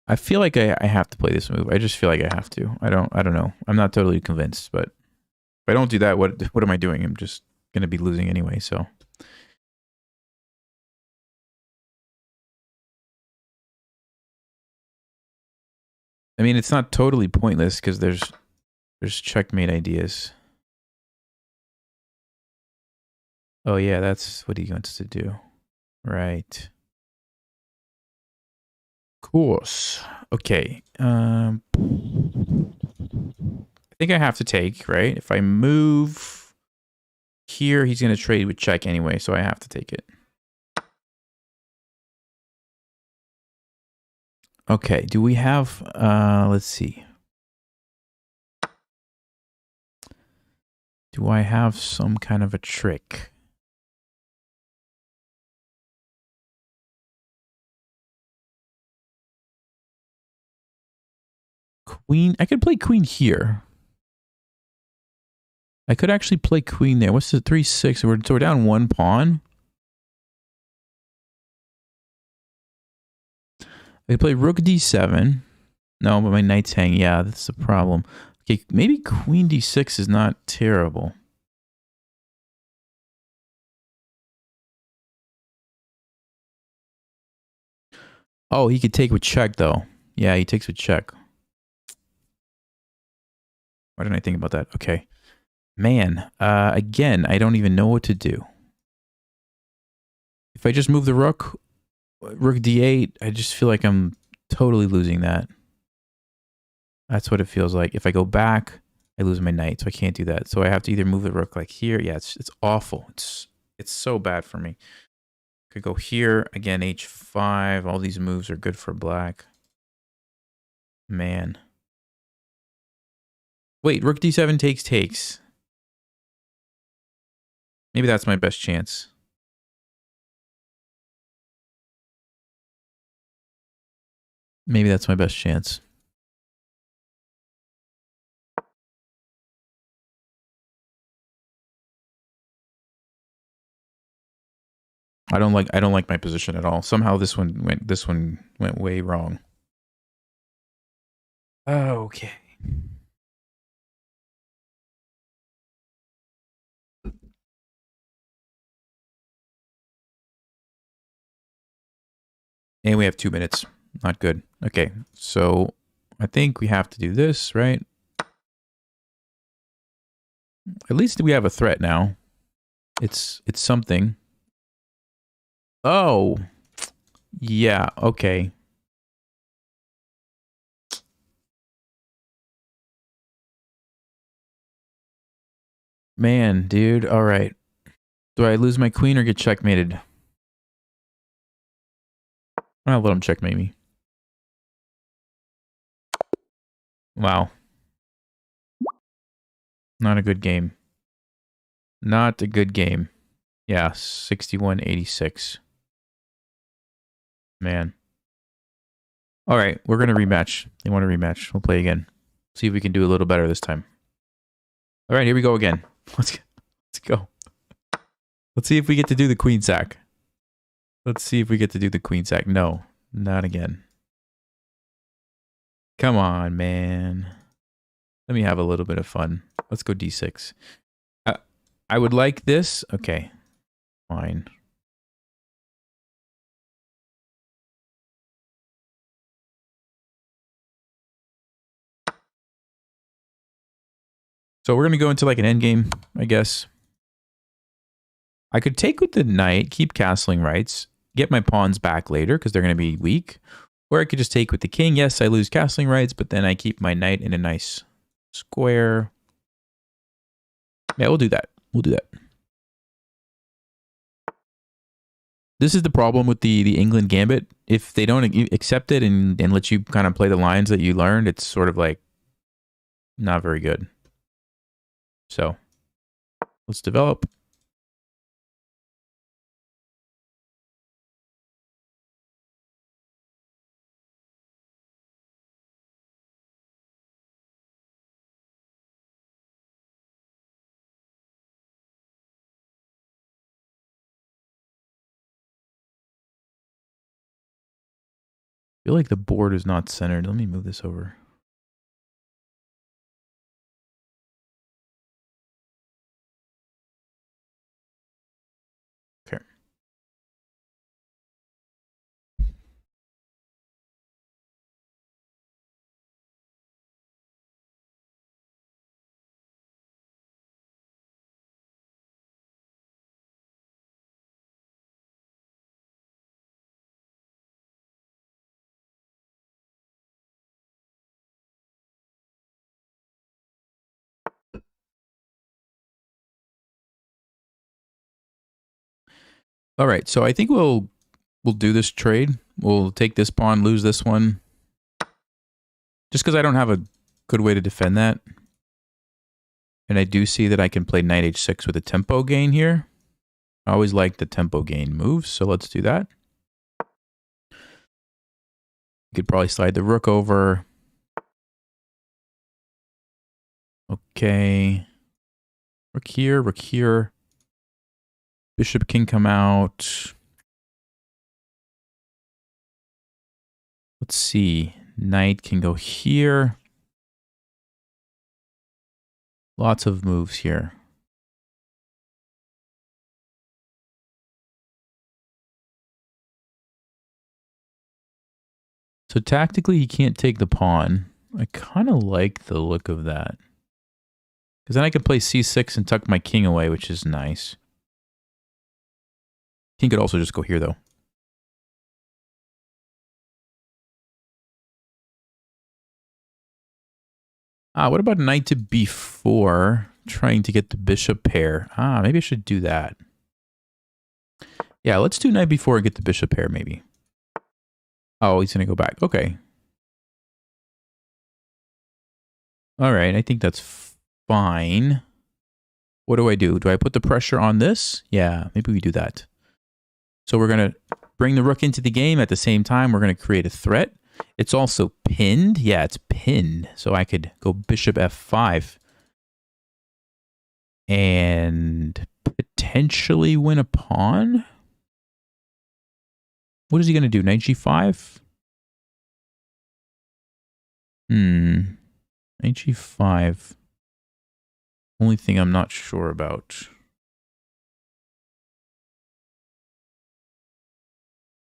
S1: I feel like I have to play this move. I just feel like I have to. I don't know. I'm not totally convinced, but if I don't do that, what am I doing? I'm just gonna be losing anyway, so. I mean, it's not totally pointless because there's checkmate ideas. Oh yeah, that's what he wants to do. Right. Course. Okay. I think I have to take, right? If I move here, he's going to trade with check anyway, so I have to take it. Okay, do we have, let's see. Do I have some kind of a trick? Queen, I could play queen here. I could actually play queen there. What's the 3-6? So we're down one pawn. I could play rook d7. No, but my knight's hanging. Yeah, that's the problem. Okay, maybe queen d6 is not terrible. Oh, he could take with check, though. Yeah, he takes with check. Why didn't I think about that? Okay. Man, again, I don't even know what to do. If I just move the rook d8, I just feel like I'm totally losing that. That's what it feels like. If I go back, I lose my knight, so I can't do that. So I have to either move the rook like here. Yeah, it's awful. It's so bad for me. Could go here, again, h5. All these moves are good for black. Man. Wait, rook d7 takes. Maybe that's my best chance. Maybe that's my best chance. I don't like my position at all. Somehow this one went way wrong. Okay. And we have 2 minutes. Not good. Okay, so I think we have to do this, right? At least we have a threat now. It's something. Oh. Yeah, okay. Man, dude, all right. Do I lose my queen or get checkmated? I'll let him checkmate me. Wow. Not a good game. Not a good game. Yeah, 61-86. Man. All right, we're going to rematch. They want to rematch. We'll play again. See if we can do a little better this time. All right, here we go again. Let's go. Let's see if we get to do the queen sack. Let's see if we get to do the queen sack. No, not again. Come on, man. Let me have a little bit of fun. Let's go d6. I would like this. Okay, fine. So we're going to go into like an endgame, I guess. I could take with the knight, keep castling rights, get my pawns back later because they're going to be weak. Or I could just take with the king. Yes, I lose castling rights, but then I keep my knight in a nice square. Yeah, we'll do that. We'll do that. This is the problem with the England Gambit. If they don't accept it and let you kind of play the lines that you learned, it's sort of like not very good. So let's develop. I feel like the board is not centered. Let me move this over. Okay. All right, so I think we'll do this trade. We'll take this pawn, lose this one. Just because I don't have a good way to defend that. And I do see that I can play knight h6 with a tempo gain here. I always like the tempo gain moves, so let's do that. You could probably slide the rook over. Okay. Rook here, rook here. Bishop can come out. Let's see. Knight can go here. Lots of moves here. So tactically, he can't take the pawn. I kind of like the look of that. Because then I can play c6 and tuck my king away, which is nice. King could also just go here, though. What about knight to b4? Trying to get the bishop pair. Maybe I should do that. Yeah, let's do knight b4 and get the bishop pair, maybe. Oh, he's going to go back. Okay. All right, I think that's fine. What do? Do I put the pressure on this? Yeah, maybe we do that. So we're going to bring the rook into the game. At the same time, we're going to create a threat. It's also pinned. Yeah, it's pinned. So I could go bishop f5 and potentially win a pawn. What is he going to do? Knight g5? Knight g5. Only thing I'm not sure about.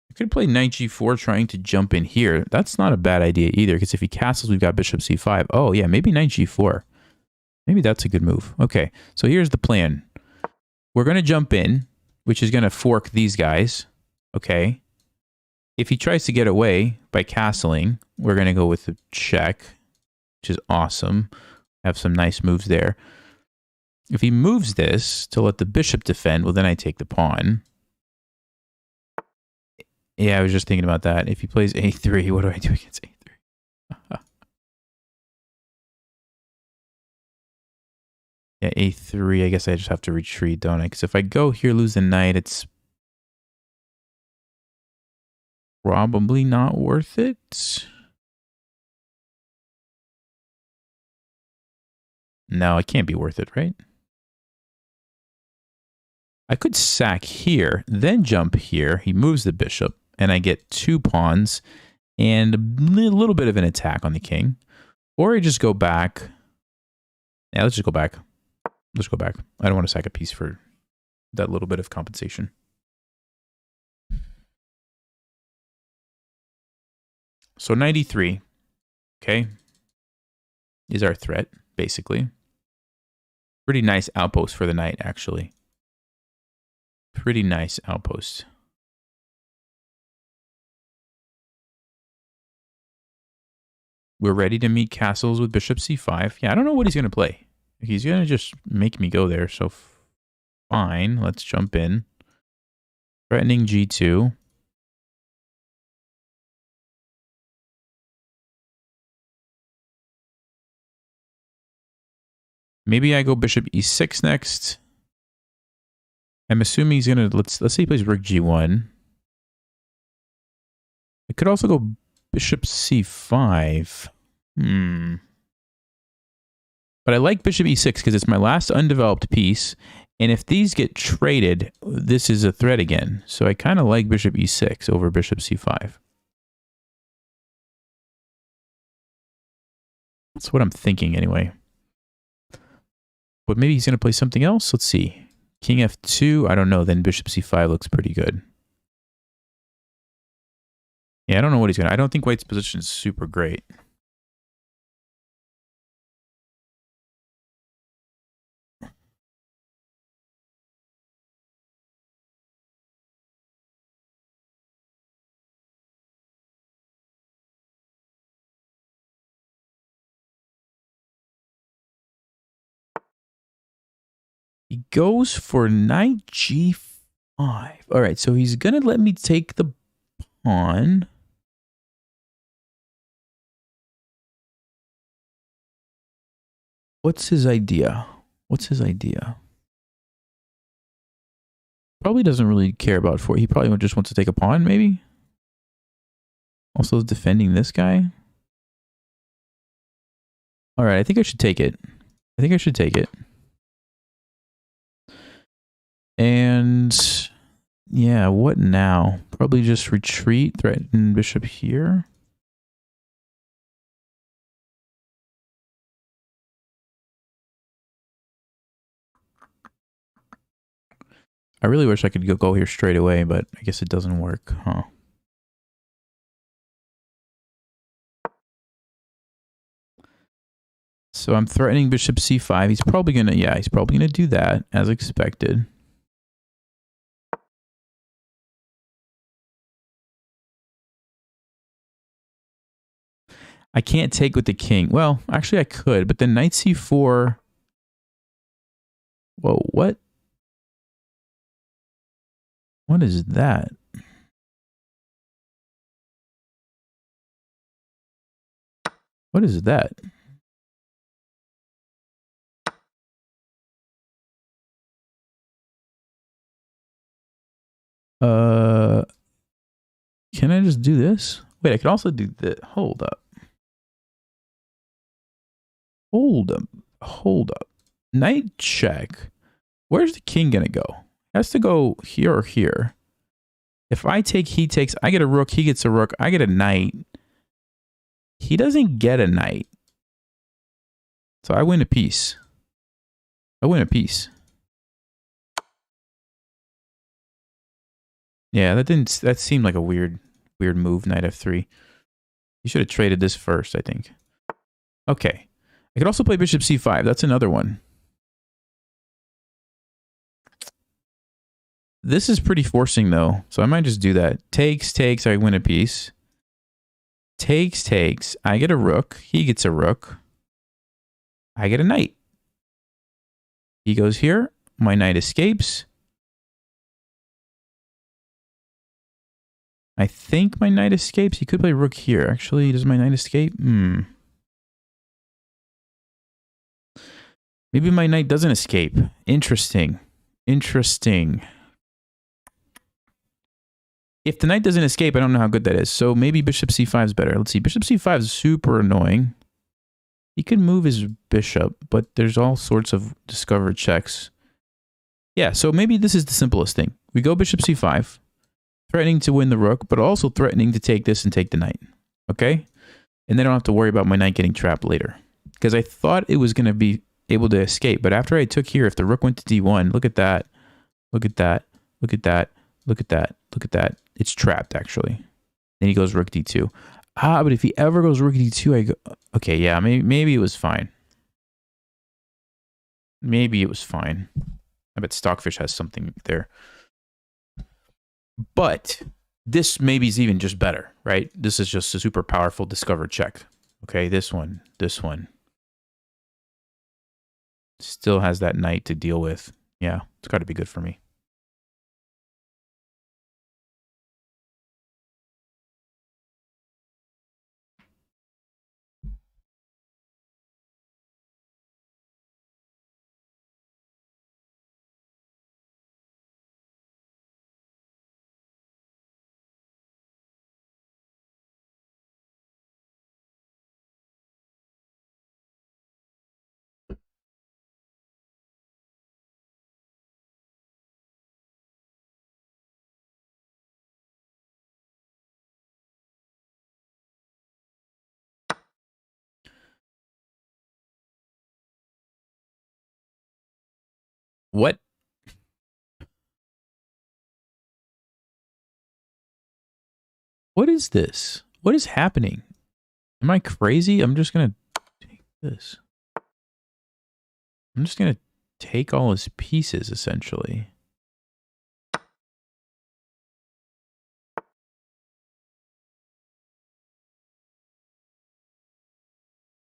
S1: I could play knight g4 trying to jump in here. That's not a bad idea either, because if he castles, we've got bishop c5. Oh, yeah, maybe knight g4. Maybe that's a good move. Okay, so here's the plan. We're going to jump in, which is going to fork these guys. Okay. If he tries to get away by castling, we're going to go with the check, which is awesome. Have some nice moves there. If he moves this to let the bishop defend, well, then I take the pawn. Yeah, I was just thinking about that. If he plays a3, what do I do against a3? Yeah, a3, I guess I just have to retreat, don't I? Because if I go here, lose the knight, it's probably not worth it. No, it can't be worth it, right? I could sack here, then jump here. He moves the bishop, and I get 2 pawns and a little bit of an attack on the king. Or I just go back. Yeah, let's just go back. Let's go back. I don't want to sack a piece for that little bit of compensation. So 93, okay, is our threat, basically. Pretty nice outpost for the knight, actually. Pretty nice outpost. We're ready to meet castles with bishop c5. Yeah, I don't know what he's going to play. He's going to just make me go there, so fine. Let's jump in. Threatening g2. Maybe I go bishop e6 next. I'm assuming he's going to... Let's say he plays rook g1. I could also go bishop c5. But I like bishop e6 because it's my last undeveloped piece. And if these get traded, this is a threat again. So I kind of like bishop e6 over bishop c5. That's what I'm thinking anyway. But maybe he's going to play something else. Let's see. King f2. I don't know. Then bishop c5 looks pretty good. Yeah, I don't know what he's going to... I don't think white's position is super great. He goes for knight g5. All right, so he's going to let me take the pawn. What's his idea? What's his idea? Probably doesn't really care about four. He probably just wants to take a pawn, maybe? Also defending this guy. All right, I think I should take it. I think I should take it. And yeah, what now? Probably just retreat, threaten bishop here. I really wish I could go here straight away, but I guess it doesn't work, huh? So I'm threatening bishop c5. He's probably gonna, yeah, he's probably gonna do that as expected. I can't take with the king. Well, actually I could, but then knight c4. Whoa, what? What is that? What is that? Can I just do this? Wait, I can also do the, hold up. Hold up. Hold up. Knight check. Where's the king gonna go? Has to go here or here. If I take, he takes, I get a rook, he gets a rook, I get a knight. He doesn't get a knight. So I win a piece. I win a piece. Yeah, that seemed like a weird move, knight f3. You should have traded this first, I think. Okay. I could also play bishop c5. That's another one. This is pretty forcing, though. So I might just do that. Takes, takes, I win a piece. Takes, takes. I get a rook. He gets a rook. I get a knight. He goes here. My knight escapes. I think my knight escapes. He could play rook here. Actually, does my knight escape? Maybe my knight doesn't escape. Interesting. Interesting. If the knight doesn't escape, I don't know how good that is. So maybe bishop c5 is better. Let's see. Bishop c5 is super annoying. He can move his bishop, but there's all sorts of discovered checks. Yeah, so maybe this is the simplest thing. We go bishop c5, threatening to win the rook, but also threatening to take this and take the knight. Okay? And then I don't have to worry about my knight getting trapped later. Because I thought it was going to be able to escape, but after I took here, if the rook went to d1, look at that. Look at that. Look at that. Look at that. Look at that. It's trapped, actually. Then he goes rook d2. Ah, but if he ever goes rook d2, I go... Okay, yeah, maybe it was fine. Maybe it was fine. I bet Stockfish has something there. But this maybe is even just better, right? This is just a super powerful discovered check. Okay, this one. Still has that knight to deal with. Yeah, it's got to be good for me. What? What is this? What is happening? Am I crazy? I'm just going to take this. I'm just going to take all his pieces, essentially.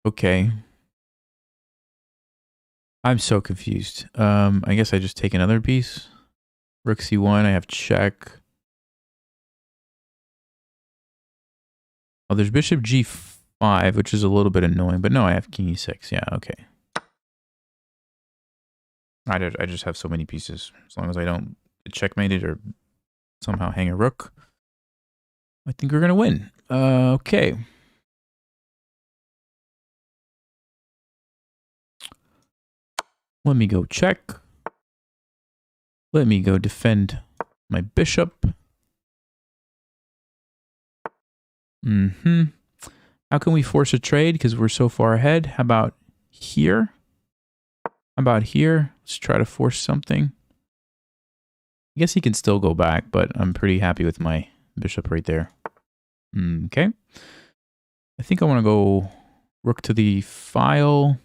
S1: Okay. I'm so confused. I guess I just take another piece. Rook c1, I have check. Oh, there's bishop g5, which is a little bit annoying, but no, I have king e6. Yeah, okay. I just have so many pieces. As long as I don't checkmate it or somehow hang a rook, I think we're going to win. Okay. Let me go check. Let me go defend my bishop. How can we force a trade? Because we're so far ahead. How about here? How about here? Let's try to force something. I guess he can still go back, but I'm pretty happy with my bishop right there. Okay. I think I want to go rook to the file.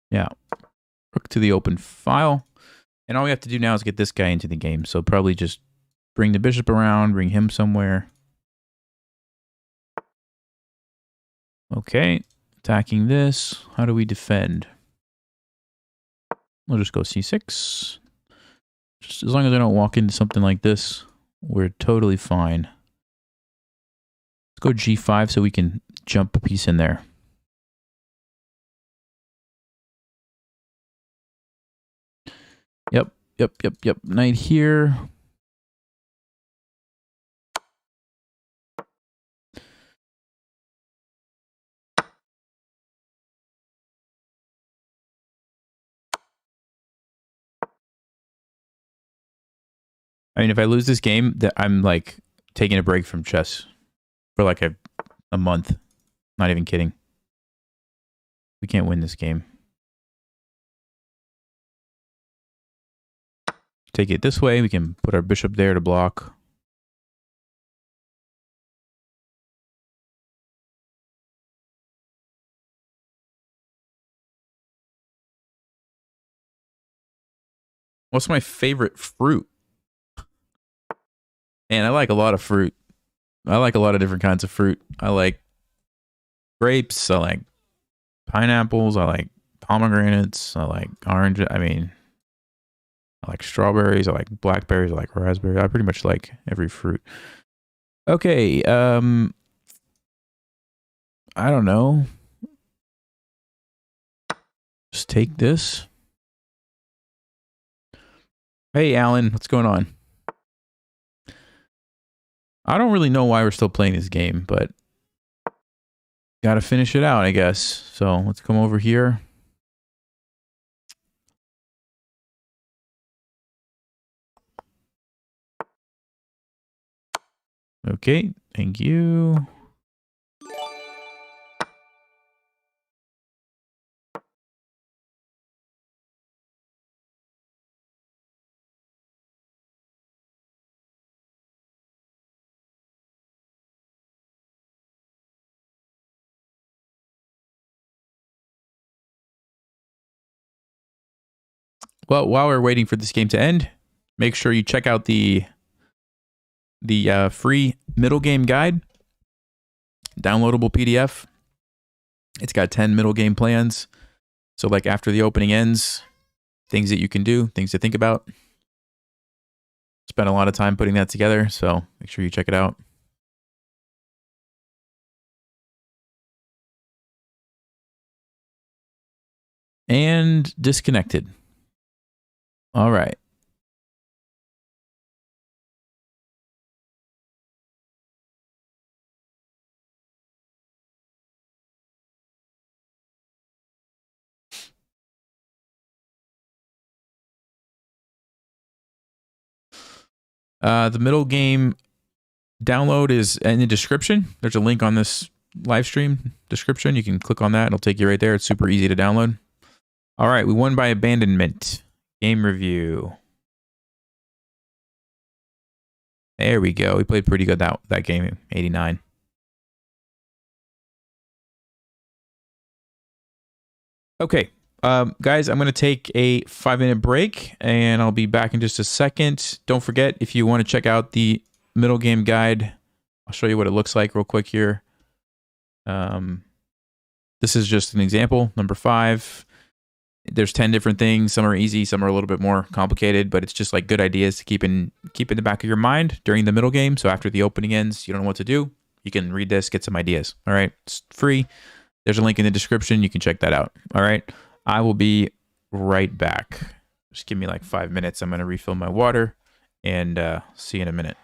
S1: Yeah. Rook to the open file. And all we have to do now is get this guy into the game. So probably just bring the bishop around, bring him somewhere. Okay. Attacking this. How do we defend? We'll just go c6. Just as long as I don't walk into something like this, we're totally fine. Let's go g5 so we can jump a piece in there. Yep. Knight here. I mean, if I lose this game, I'm like taking a break from chess for like a month. Not even kidding. We can't win this game. Take it this way. We can put our bishop there to block. What's my favorite fruit? Man, I like a lot of fruit. I like a lot of different kinds of fruit. I like grapes. I like pineapples. I like pomegranates. I like orange. I mean, I like strawberries. I like blackberries. I like raspberries. I pretty much like every fruit. Okay. I don't know. Just take this. Hey, Alan. What's going on? I don't really know why we're still playing this game, but got to finish it out, I guess. So let's come over here. Okay, thank you. Well, while we're waiting for this game to end, make sure you check out the free middle game guide, downloadable PDF. It's got 10 middle game plans. So like after the opening ends, things that you can do, things to think about. Spent a lot of time putting that together, so make sure you check it out. And disconnected. All right. The middle game download is in the description. There's a link on this live stream description. You can click on that. It'll take you right there. It's super easy to download. All right. We won by abandonment. Game review. There we go. We played pretty good that game, 89. Okay. Guys, I'm going to take a 5-minute break and I'll be back in just a second. Don't forget, if you want to check out the middle game guide, I'll show you what it looks like real quick here. This is just an example, number 5. There's 10 different things. Some are easy, some are a little bit more complicated, but it's just like good ideas to keep in the back of your mind during the middle game. So after the opening ends, you don't know what to do. You can read this, get some ideas. All right, it's free. There's a link in the description. You can check that out. All right, I will be right back. Just give me like 5 minutes. I'm going to refill my water and see you in a minute.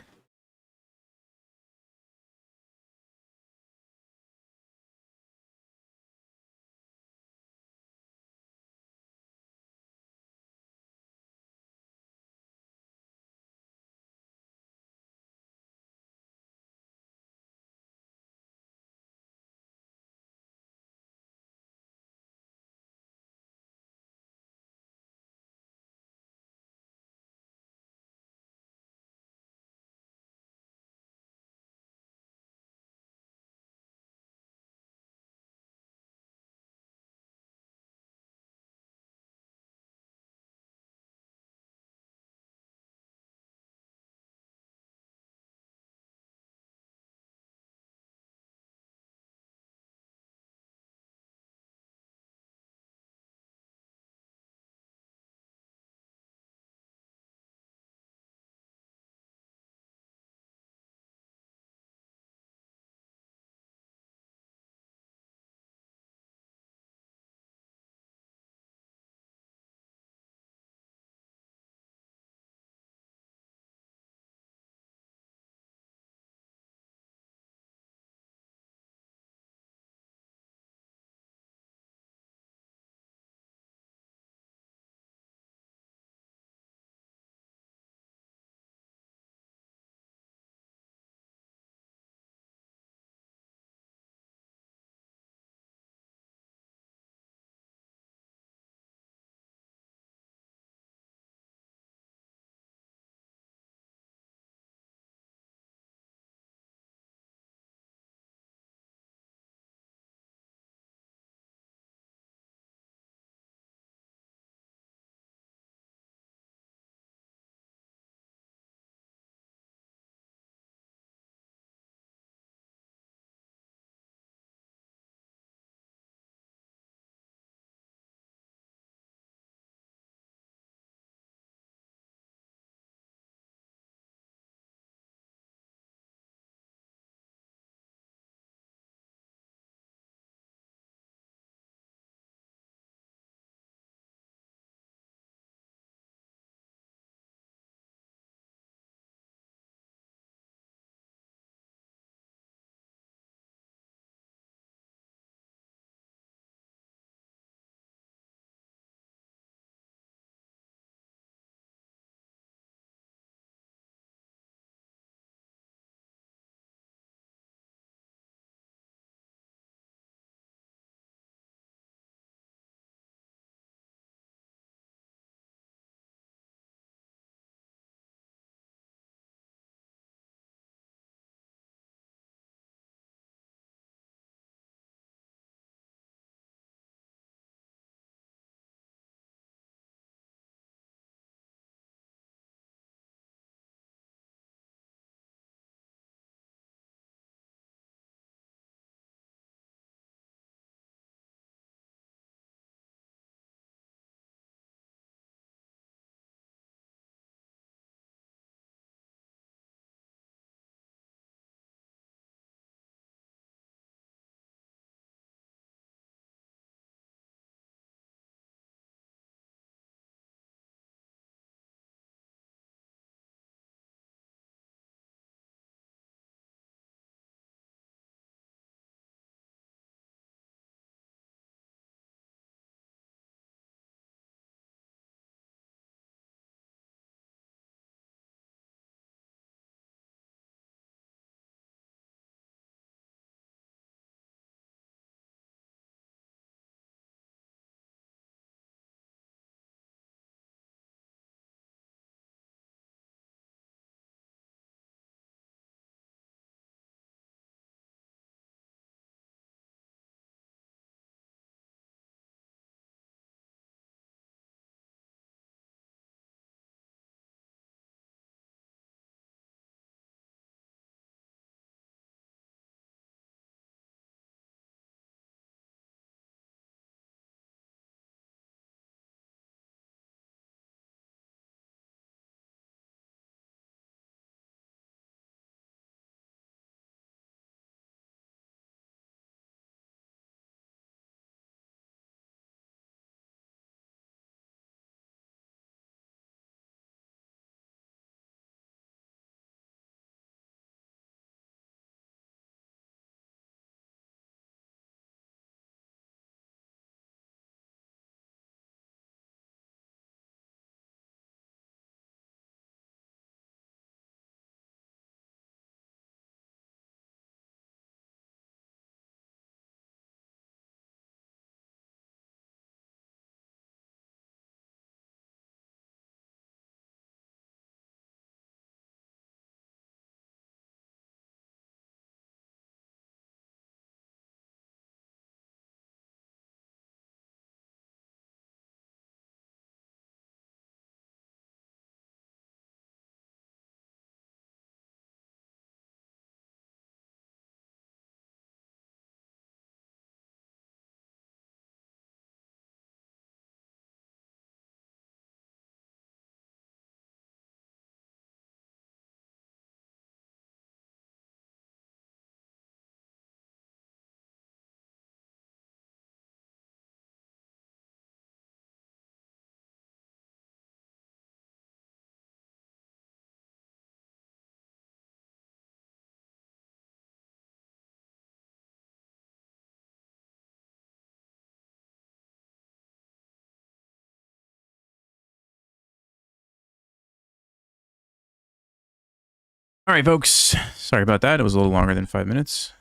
S1: All right, folks. Sorry about that. It was a little longer than 5 minutes.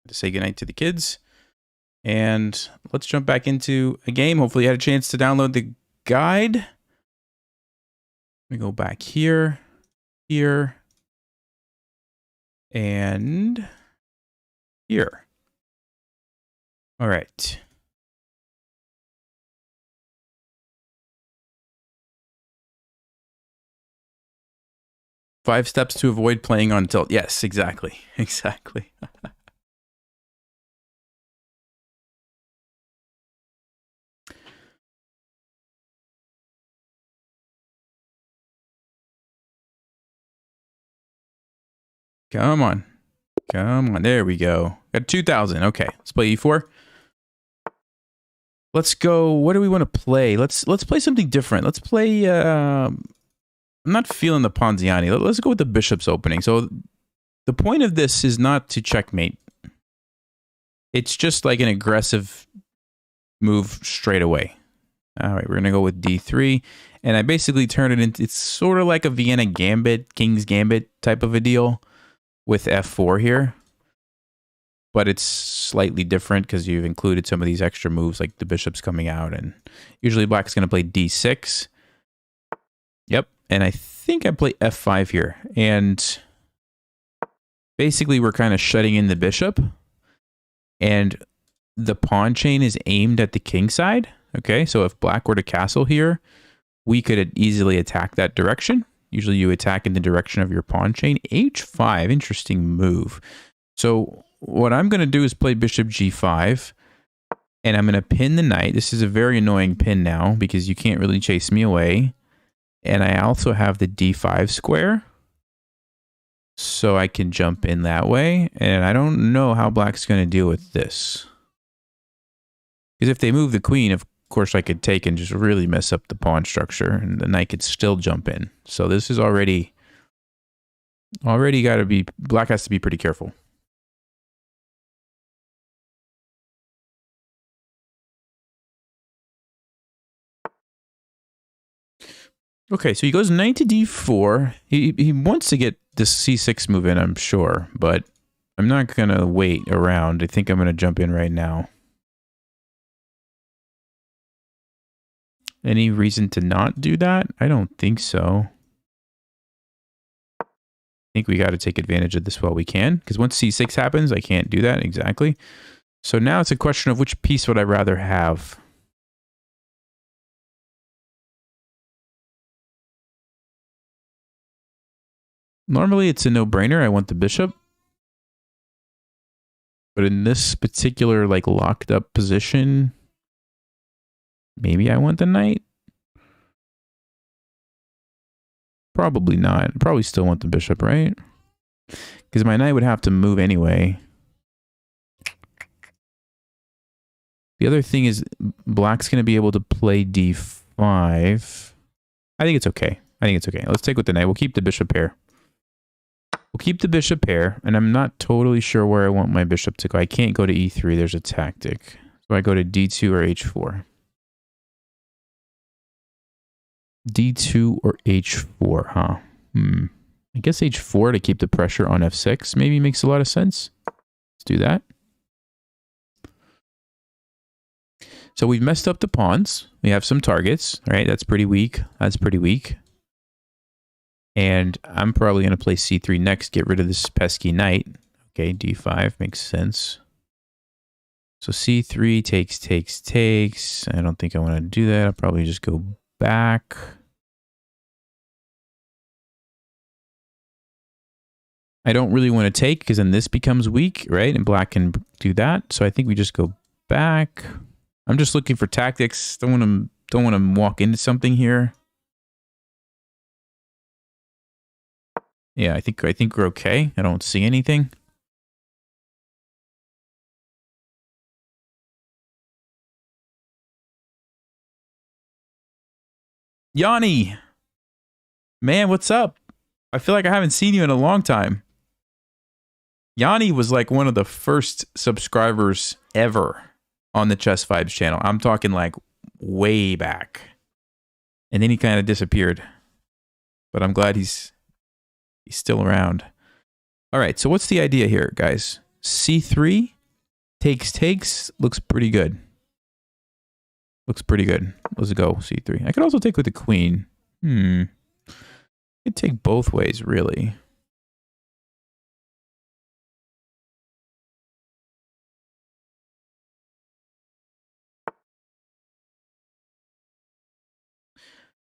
S1: To say goodnight to the kids. And let's jump back into a game. Hopefully you had a chance to download the guide. Let me go back here, here, and here. All right. Five steps to avoid playing on tilt. Yes, exactly. Exactly. Come on. Come on. There we go. Got 2,000. Okay. Let's play E4. Let's go. What do we want to play? Let's play something different. Let's play I'm not feeling the Ponziani. Let's go with the bishop's opening. So the point of this is not to checkmate. It's just like an aggressive move straight away. All right, we're going to go with D3. And I basically turn it into, it's sort of like a Vienna Gambit, King's Gambit type of a deal with F4 here. But it's slightly different because you've included some of these extra moves like the bishop's coming out. And usually black's going to play D6. Yep. And I think I play F5 here. And basically we're kind of shutting in the bishop. And the pawn chain is aimed at the king side. Okay, so if black were to castle here, we could easily attack that direction. Usually you attack in the direction of your pawn chain. H5, interesting move. So what I'm going to do is play bishop G5, and I'm going to pin the knight. This is a very annoying pin now because you can't really chase me away. And I also have the D5 square, so I can jump in that way. And I don't know how black's going to deal with this. Because if they move the queen, of course I could take and just really mess up the pawn structure, and the knight could still jump in. So this is already got to be, black has to be pretty careful. Okay, so he goes knight to D4. He wants to get this C6 move in, I'm sure, but I'm not going to wait around. I think I'm going to jump in right now. Any reason to not do that? I don't think so. I think we got to take advantage of this while we can, because once C6 happens, I can't do that exactly. So now it's a question of which piece would I rather have. Normally it's a no-brainer. I want the bishop. But in this particular like locked up position, maybe I want the knight. Probably not. Probably still want the bishop, right? Because my knight would have to move anyway. The other thing is black's going to be able to play D5. I think it's okay. I think it's okay. Let's take with the knight. We'll keep the bishop pair. We'll keep the bishop pair, and I'm not totally sure where I want my bishop to go. I can't go to E3. There's a tactic. So I go to D2 or H4. D2 or H4, huh? I guess H4 to keep the pressure on F6 maybe makes a lot of sense. Let's do that. So we've messed up the pawns. We have some targets, right? That's pretty weak. That's pretty weak. And I'm probably going to play C3 next, get rid of this pesky knight. Okay, D5 makes sense. So C3 takes. I don't think I want to do that. I'll probably just go back. I don't really want to take because then this becomes weak, right? And black can do that. So I think we just go back. I'm just looking for tactics. Don't want to walk into something here. Yeah, I think we're okay. I don't see anything. Yanni! Man, what's up? I feel like I haven't seen you in a long time. Yanni was like one of the first subscribers ever on the Chess Vibes channel. I'm talking like way back. And then he kind of disappeared. But I'm glad he's He's still around. All right, so what's the idea here, guys? C3 takes looks pretty good. Looks pretty good. Let's go C3. I could also take with the queen. I could take both ways, really.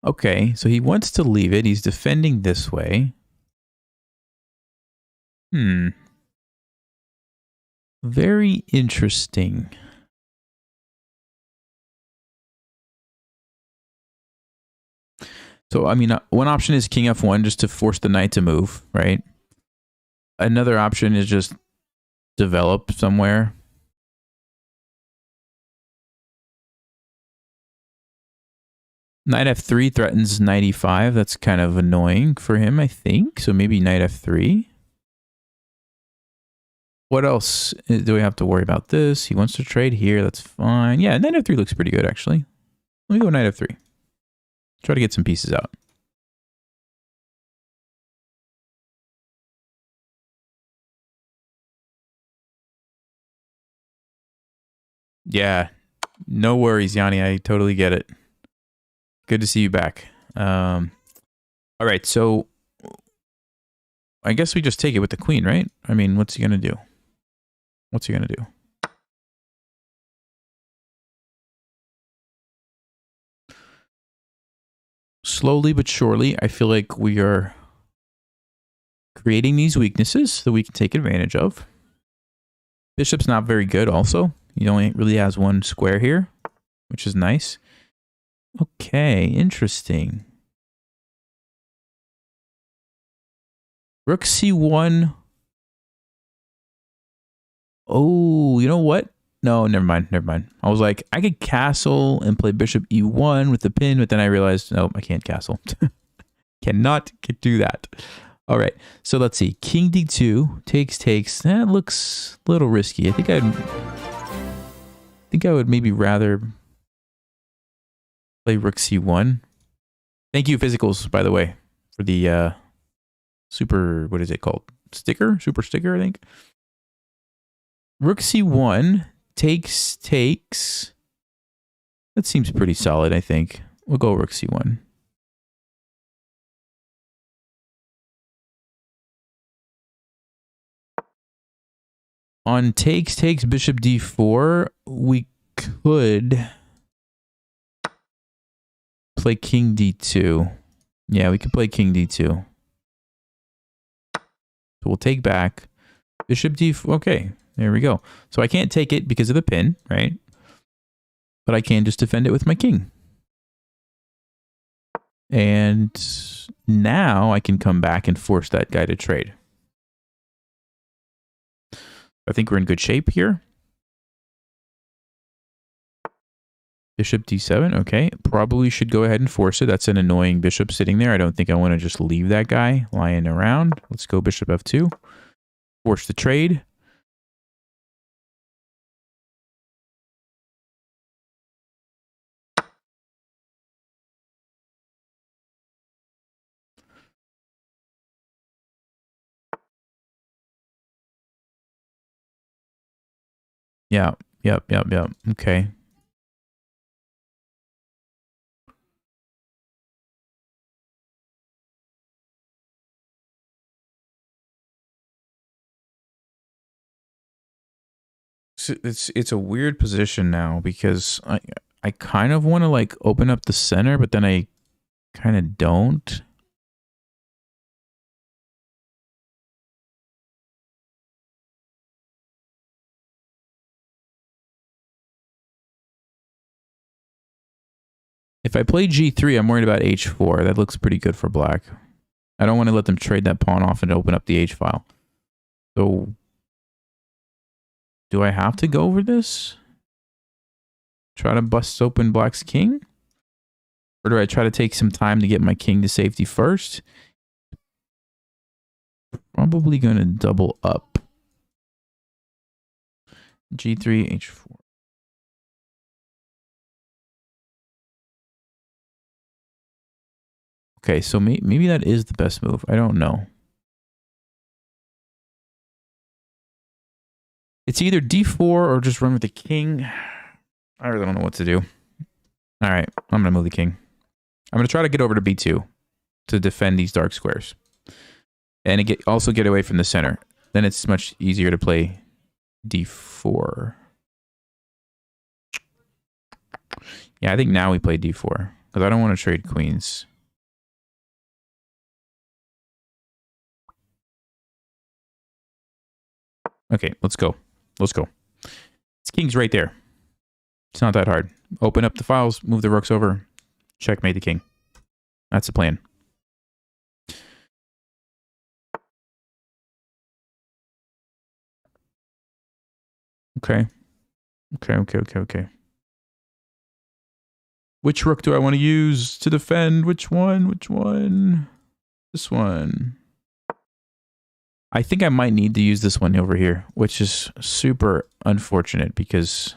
S1: Okay, so he wants to leave it. He's defending this way. Very interesting. So, I mean, one option is king f1 just to force the knight to move, right? Another option is just develop somewhere. Knight f3 threatens knight e5. That's kind of annoying for him, I think. So maybe knight f3. What else do we have to worry about this? He wants to trade here. That's fine. Yeah, knight f3 looks pretty good, actually. Let me go knight f3. Try to get some pieces out. Yeah, no worries, Yanni. I totally get it. Good to see you back. All right, so I guess we just take it with the queen, right? I mean, what's he going to do? What's he going to do? Slowly but surely, I feel like we are creating these weaknesses that we can take advantage of. Bishop's not very good also. He only really has one square here, which is nice. Okay, interesting. Rook c1. Oh, you know what? No, never mind, never mind. I was like, I could castle and play bishop e1 with the pin, but then I realized, nope, I can't castle. Cannot do that. All right, so let's see. King d2, takes. That looks a little risky. I think I would maybe rather play rook c1. Thank you, Physicals, by the way, for the super, what is it called? Super sticker, I think. Rook c1, takes. That seems pretty solid, I think. We'll go rook c1. On takes bishop d4, we could play king d2. Yeah, we could play king d2. So we'll take back. Bishop d4. Okay, there we go. So I can't take it because of the pin, right? But I can just defend it with my king. And now I can come back and force that guy to trade. I think we're in good shape here. Bishop d7, okay. Probably should go ahead and force it. That's an annoying bishop sitting there. I don't think I want to just leave that guy lying around. Let's go bishop f2. Force the trade. Yeah, yep. Okay. So it's a weird position now because I kind of want to like open up the center, but then I kind of don't. If I play g3, I'm worried about h4. That looks pretty good for black. I don't want to let them trade that pawn off and open up the h file. So do I have to go over this? Try to bust open black's king? Or do I try to take some time to get my king to safety first? Probably going to double up. g3, h4. Okay, so maybe that is the best move. I don't know. It's either d4 or just run with the king. I really don't know what to do. All right, I'm going to move the king. I'm going to try to get over to b2 to defend these dark squares. And also get away from the center. Then it's much easier to play d4. Yeah, I think now we play d4. Because I don't want to trade queens. Okay, let's go. Let's go. This king's right there. It's not that hard. Open up the files, move the rooks over, checkmate the king. That's the plan. Okay. Okay. Which rook do I want to use to defend? Which one? This one. I think I might need to use this one over here, which is super unfortunate because...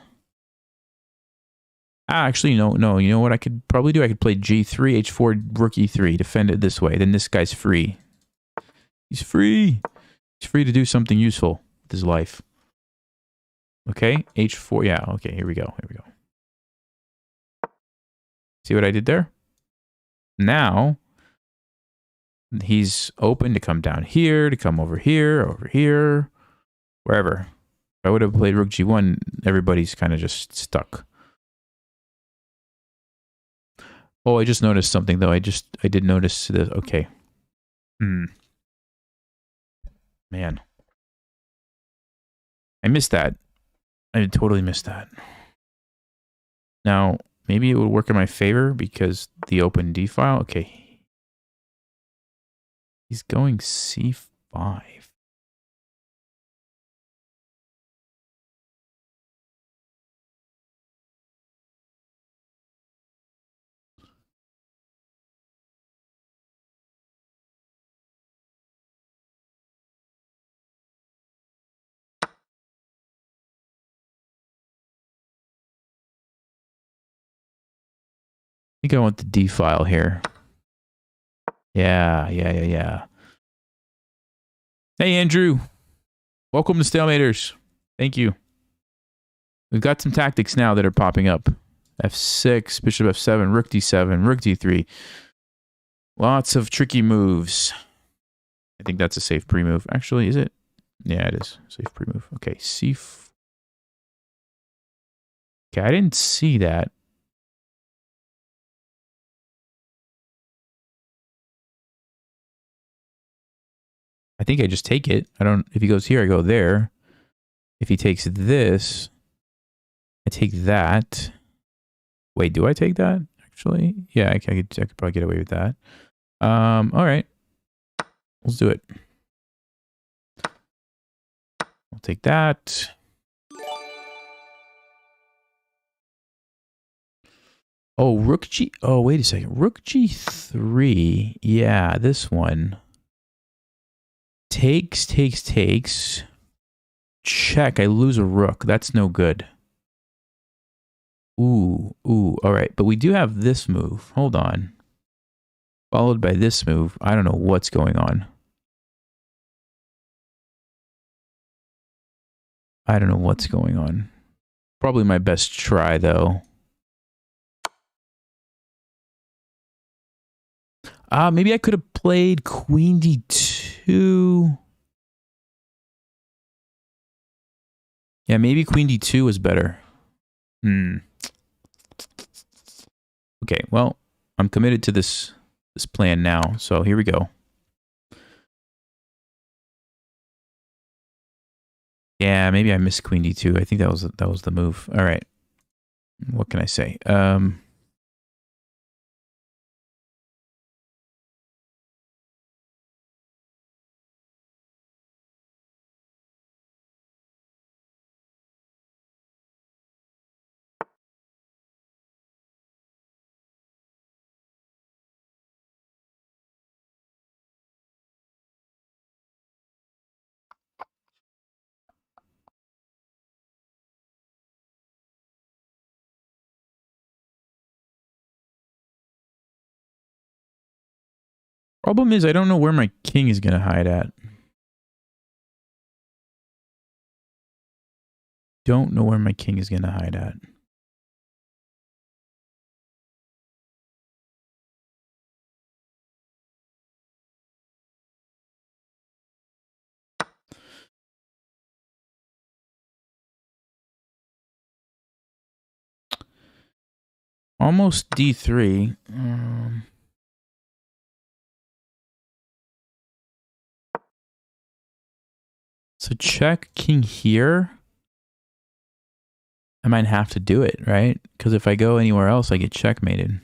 S1: actually, no. You know what I could probably do? I could play g3, h4, rook e3, defend it this way. Then this guy's free. He's free. He's free to do something useful with his life. Okay, h4. Yeah, okay, here we go. See what I did there? Now, he's open to come down here, to come over here, wherever. If I would have played rook g1, everybody's kind of just stuck. Oh, I just noticed something, though. I did notice this. Okay. Man. I missed that. I totally missed that. Now, maybe it would work in my favor because the open D file. Okay. He's going C5. I think I want the D file here. Yeah. Hey, Andrew. Welcome to Stalematers. Thank you. We've got some tactics now that are popping up. F6, bishop F7, rook D7, rook D3. Lots of tricky moves. I think that's a safe pre-move. Actually, is it? Yeah, it is. Safe pre-move. Okay, C4. Okay, I didn't see that. I think I just take it. If he goes here, I go there. If he takes this, I take that. Wait, do I take that? Actually, yeah, I could probably get away with that. All right. Let's do it. I'll take that. Oh, rook G. Oh, wait a second. Rook G3. Yeah, this one. Takes. Check. I lose a rook. That's no good. Ooh. All right. But we do have this move. Hold on. Followed by this move. I don't know what's going on. Probably my best try, though. Maybe I could have played queen d2. Yeah, maybe queen d2 was better. Okay, well, I'm committed to this plan now, so here we go. Yeah, maybe I missed queen d2. I think that was the move. All right. What can I say? Problem is, I don't know where my king is going to hide at. don't know where my king is going to hide at. Almost d3. So check king here. I might have to do it, right? Because if I go anywhere else, I get checkmated.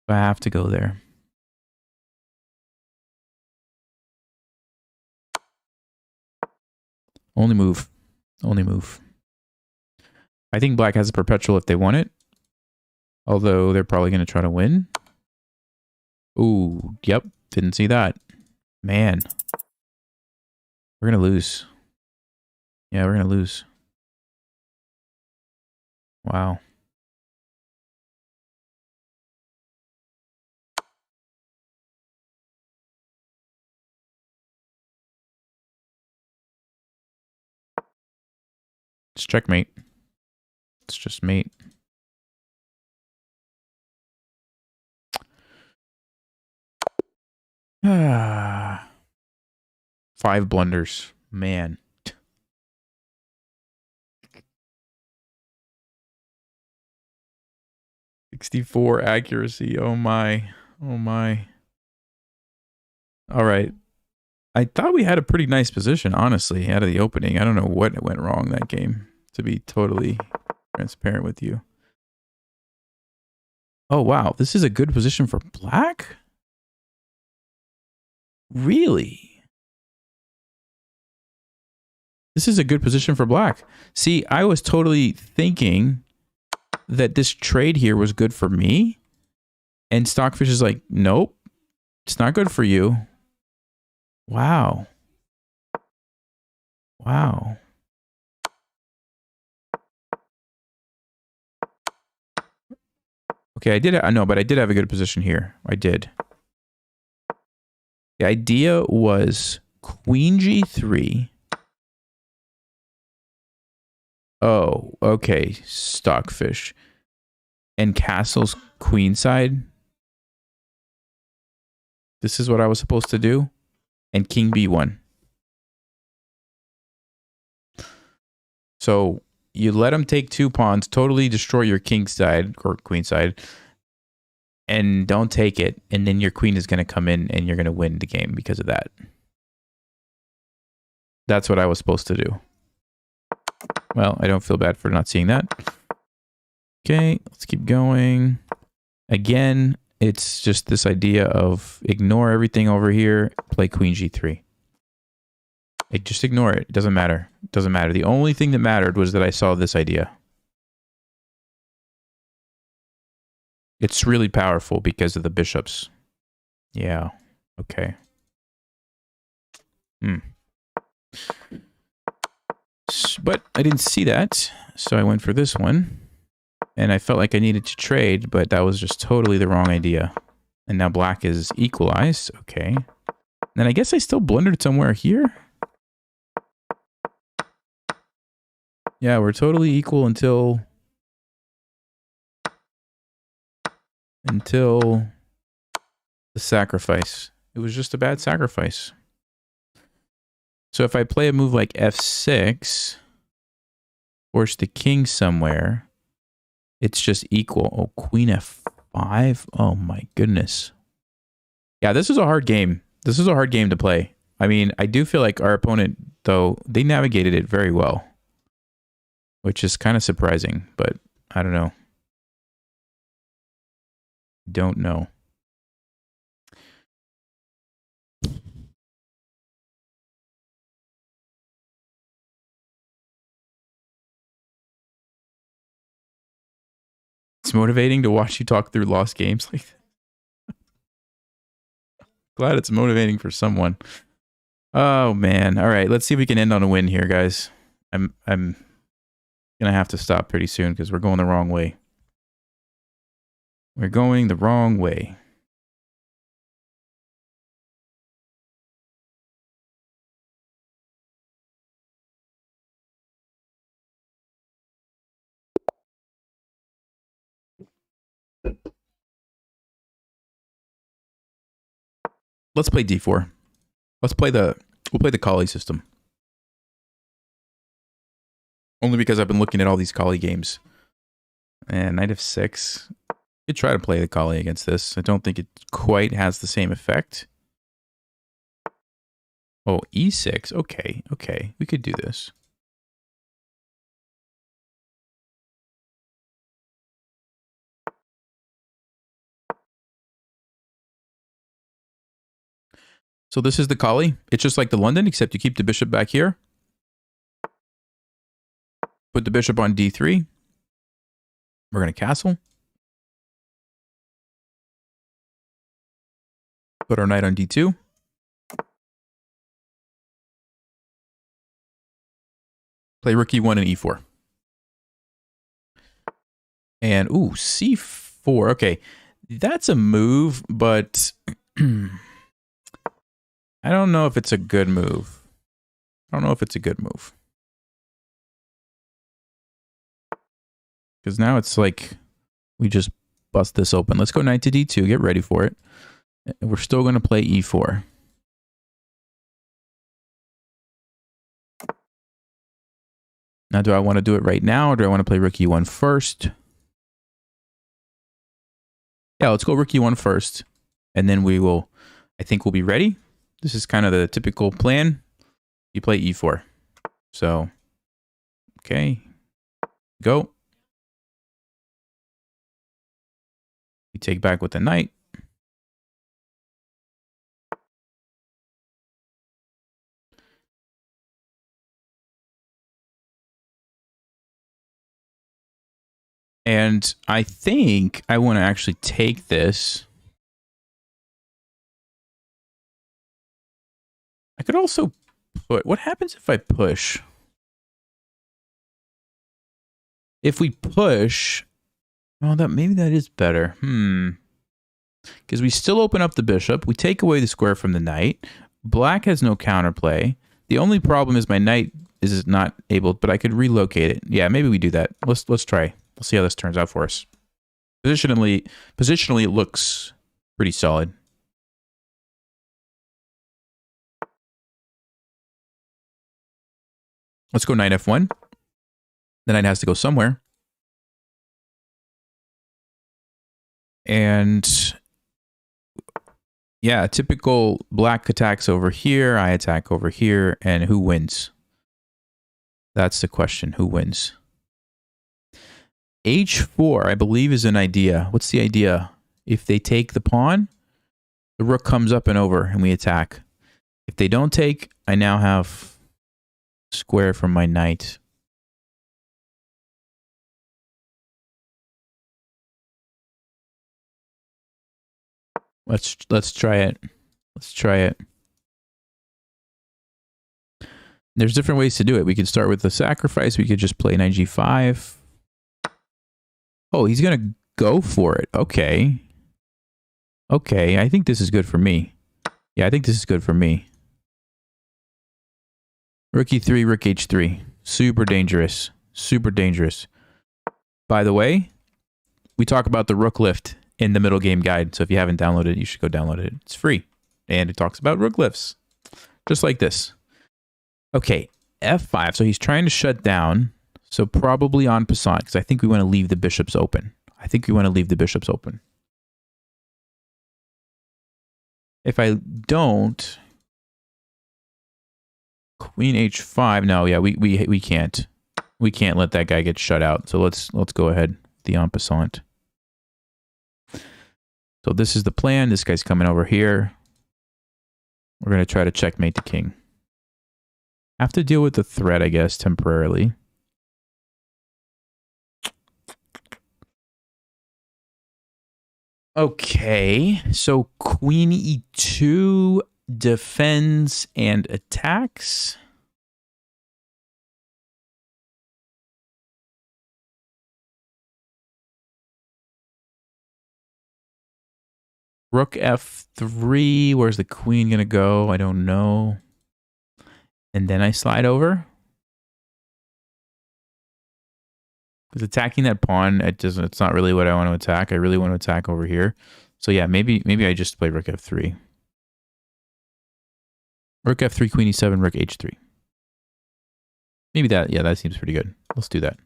S1: I have to go there. Only move. Only move. I think black has a perpetual if they want it. Although they're probably going to try to win. Ooh, yep. Didn't see that. Man. We're going to lose. Yeah, we're going to lose. Wow. It's checkmate. It's just mate. Ah. 5 blunders. Man. 64 accuracy. Oh my. Oh my. All right. I thought we had a pretty nice position, honestly, out of the opening. I don't know what went wrong that game, to be totally transparent with you. Oh, wow. This is a good position for black? Really? This is a good position for black. See, I was totally thinking that this trade here was good for me. And Stockfish is like, nope, it's not good for you. Wow. Wow. Okay, I know, but I did have a good position here. I did. The idea was queen g3. Oh, okay. Stockfish. And castle's queenside. This is what I was supposed to do. And king b1. So you let him take 2 pawns, totally destroy your king side or queen side, and don't take it. And then your queen is going to come in and you're going to win the game because of that. That's what I was supposed to do. Well, I don't feel bad for not seeing that. Okay, let's keep going. Again, it's just this idea of ignore everything over here, play queen g3. Just ignore it. It doesn't matter. It doesn't matter. The only thing that mattered was that I saw this idea. It's really powerful because of the bishops. Yeah. Okay. But I didn't see that, so I went for this one. And I felt like I needed to trade, but that was just totally the wrong idea. And now black is equalized. Okay. Then I guess I still blundered somewhere here. Yeah, we're totally equal until the sacrifice. It was just a bad sacrifice. So if I play a move like f6, force the king somewhere, it's just equal. Oh, queen f5? Oh my goodness. Yeah, this is a hard game. This is a hard game to play. I mean, I do feel like our opponent, though, they navigated it very well. Which is kind of surprising, but I don't know. Don't know. It's motivating to watch you talk through lost games like that. Glad it's motivating for someone. Oh man. All right, let's see if we can end on a win here, guys. I'm gonna have to stop pretty soon because we're going the wrong way. We're going the wrong way. Let's play d4. We'll play the collie system. Only because I've been looking at all these collie games. And knight f6. Could try to play the collie against this. I don't think it quite has the same effect. Oh, e6. Okay, okay. We could do this. So this is the collie. It's just like the London, except you keep the bishop back here. Put the bishop on d3. We're going to castle. Put our knight on d2. Play rook e1 and e4. And, ooh, c4. Okay, that's a move, but I don't know if it's a good move. I don't know if it's a good move. Because now it's like we just bust this open. Let's go knight to d2. Get ready for it. We're still going to play e4. Now, do I want to do it right now, or do I want to play rook e1 first? Yeah, let's go rook e1 first. And then we will, I think we'll be ready. This is kind of the typical plan. You play e4. So, okay. Go. We take back with the knight. And I think I want to actually take this. I could also put, what happens if I push? If we push, well, maybe that is better. Because we still open up the bishop. We take away the square from the knight. Black has no counterplay. The only problem is my knight is not able, but I could relocate it. Yeah, maybe we do that. Let's try. We'll see how this turns out for us. Positionally, it looks pretty solid. Let's go knight f1. The knight has to go somewhere. And yeah, typical black attacks over here. I attack over here. And who wins? That's the question. Who wins? h4, I believe, is an idea. What's the idea? If they take the pawn, the rook comes up and over and we attack. If they don't take, I now have square from my knight. Let's try it. Let's try it. There's different ways to do it. We could start with the sacrifice. We could just play knight g5. Oh, he's going to go for it. Okay. Okay, I think this is good for me. Yeah, I think this is good for me. Rook e3, rook h3. Super dangerous. Super dangerous. By the way, we talk about the rook lift in the middle game guide. So if you haven't downloaded it, you should go download it. It's free. And it talks about rook lifts. Just like this. Okay, f5. So he's trying to shut down. So probably en passant, because I think we want to leave the bishops open. I think we want to leave the bishops open. If I don't, queen h5. No, yeah, we can't. We can't let that guy get shut out. So let's go ahead. The en passant. So this is the plan. This guy's coming over here. We're going to try to checkmate the king. Have to deal with the threat, I guess, temporarily. Okay, so queen e2 defends and attacks. Rook f3, where's the queen gonna go? I don't know. And then I slide over. Because attacking that pawn, it's not really what I want to attack. I really want to attack over here. So yeah, maybe I just play rook f3. Rook f3, queen e7, rook h3. Maybe that, yeah, that seems pretty good. Let's do that.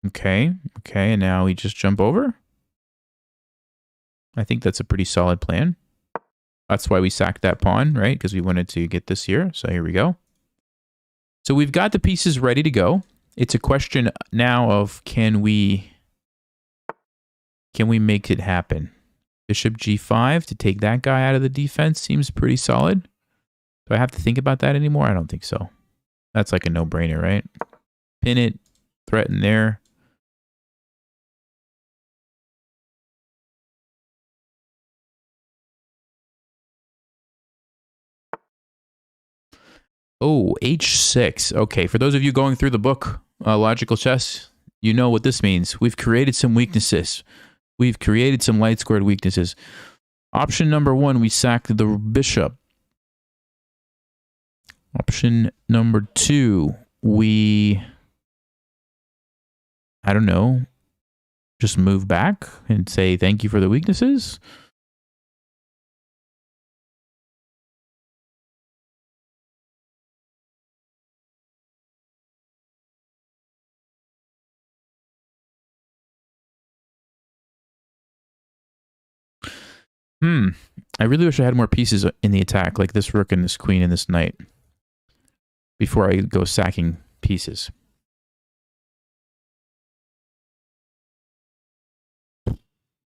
S1: Okay, okay, and now we just jump over. I think that's a pretty solid plan. That's why we sacked that pawn, right? Because we wanted to get this here. So here we go. So we've got the pieces ready to go. It's a question now of can we make it happen? Bishop g5 to take that guy out of the defense seems pretty solid. Do I have to think about that anymore? I don't think so. That's like a no-brainer, right? Pin it, threaten there. Oh, h6. Okay, for those of you going through the book, Logical Chess, you know what this means. We've created some weaknesses. We've created some light squared weaknesses. Option number 1, we sack the bishop. Option number 2, we, I don't know, just move back and say thank you for the weaknesses. I really wish I had more pieces in the attack, like this rook and this queen and this knight, before I go sacking pieces.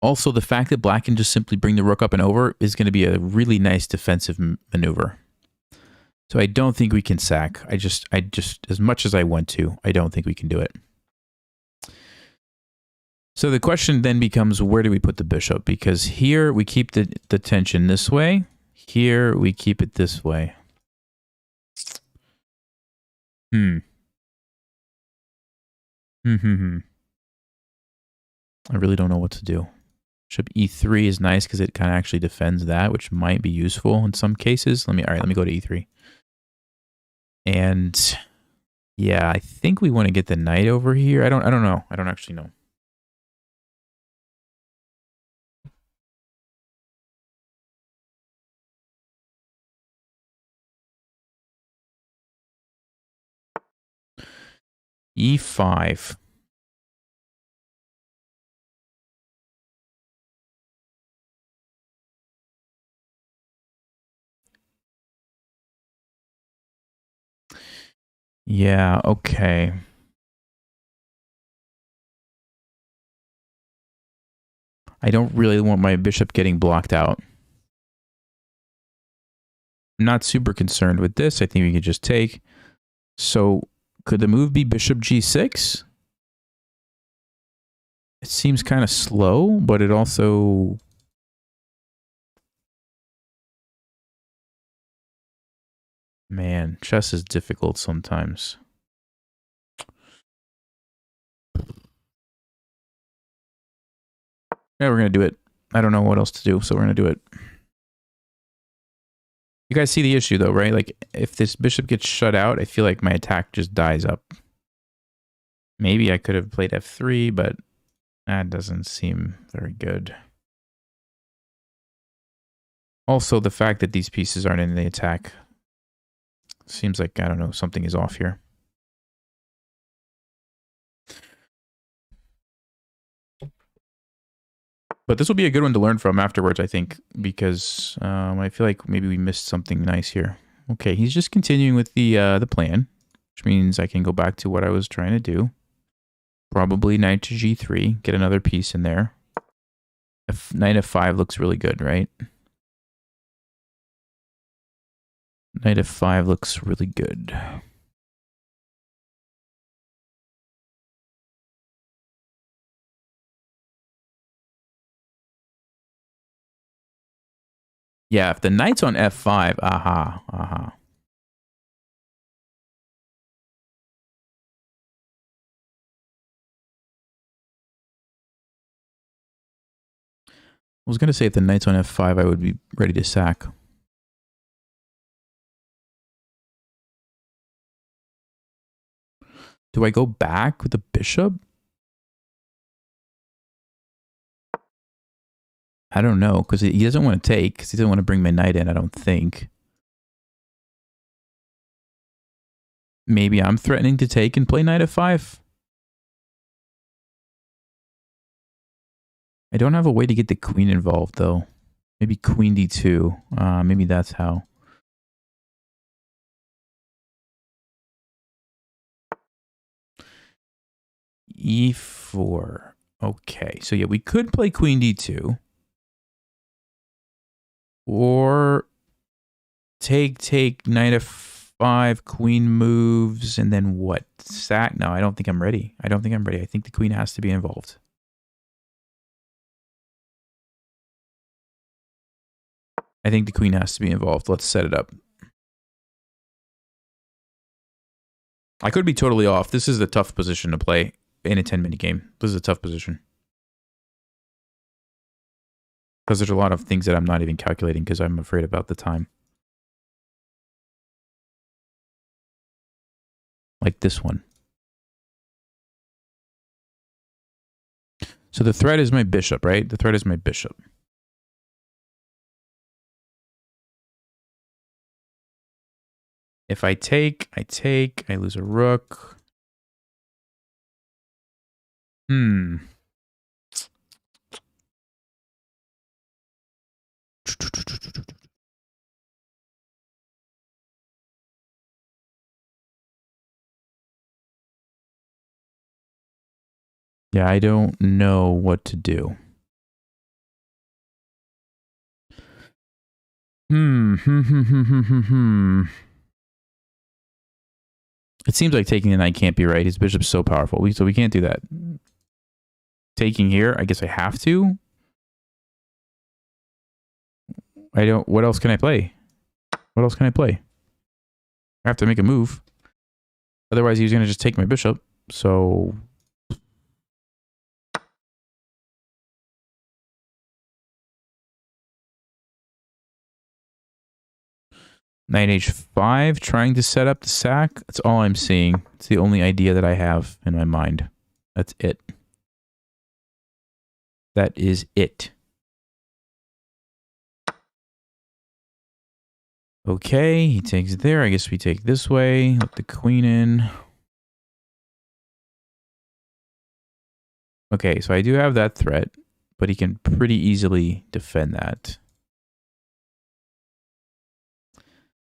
S1: Also, the fact that black can just simply bring the rook up and over is going to be a really nice defensive maneuver. So I don't think we can sack. I just, as much as I want to, I don't think we can do it. So the question then becomes, where do we put the bishop? Because here we keep the tension this way. Here we keep it this way. I really don't know what to do. Bishop e3 is nice because it kind of actually defends that, which might be useful in some cases. All right, let me go to e3. And yeah, I think we want to get the knight over here. I don't know. I don't actually know. e5. Yeah, okay. I don't really want my bishop getting blocked out. I'm not super concerned with this. I think we could just take. So could the move be bishop g6? It seems kind of slow, but it also... Man, chess is difficult sometimes. Yeah, we're going to do it. I don't know what else to do, so we're going to do it. You guys see the issue, though, right? Like, if this bishop gets shut out, I feel like my attack just dies up. Maybe I could have played f3, but that doesn't seem very good. Also, the fact that these pieces aren't in the attack seems like, I don't know, something is off here. But this will be a good one to learn from afterwards, I think, because I feel like maybe we missed something nice here. Okay, he's just continuing with the plan, which means I can go back to what I was trying to do. Probably knight to g3, get another piece in there. Knight f5 looks really good, right? Knight f5 looks really good. Yeah, if the knight's on f5, aha. I was going to say if the knight's on f5, I would be ready to sack. Do I go back with the bishop? I don't know, because he doesn't want to take, because he doesn't want to bring my knight in, I don't think. Maybe I'm threatening to take and play knight f5. I don't have a way to get the queen involved, though. Maybe queen d2. Maybe that's how. e4. Okay, so yeah, we could play queen d2. Or take, knight f5, queen moves, and then what? Sack? No, I don't think I'm ready. I don't think I'm ready. I think the queen has to be involved. I think the queen has to be involved. Let's set it up. I could be totally off. This is a tough position to play in a 10-minute game. This is a tough position. Because there's a lot of things that I'm not even calculating because I'm afraid about the time. Like this one. So the threat is my bishop, right? The threat is my bishop. If I take, I lose a rook. Yeah, I don't know what to do. It seems like taking the knight can't be right. His bishop's so powerful. So we can't do that. Taking here, I guess I have to. I don't... What else can I play? What else can I play? I have to make a move. Otherwise, he's going to just take my bishop. So... Knight h5, trying to set up the sack. That's all I'm seeing. It's the only idea that I have in my mind. That's it. That is it. Okay, he takes there. I guess we take this way. Let the queen in. Okay, so I do have that threat, but he can pretty easily defend that.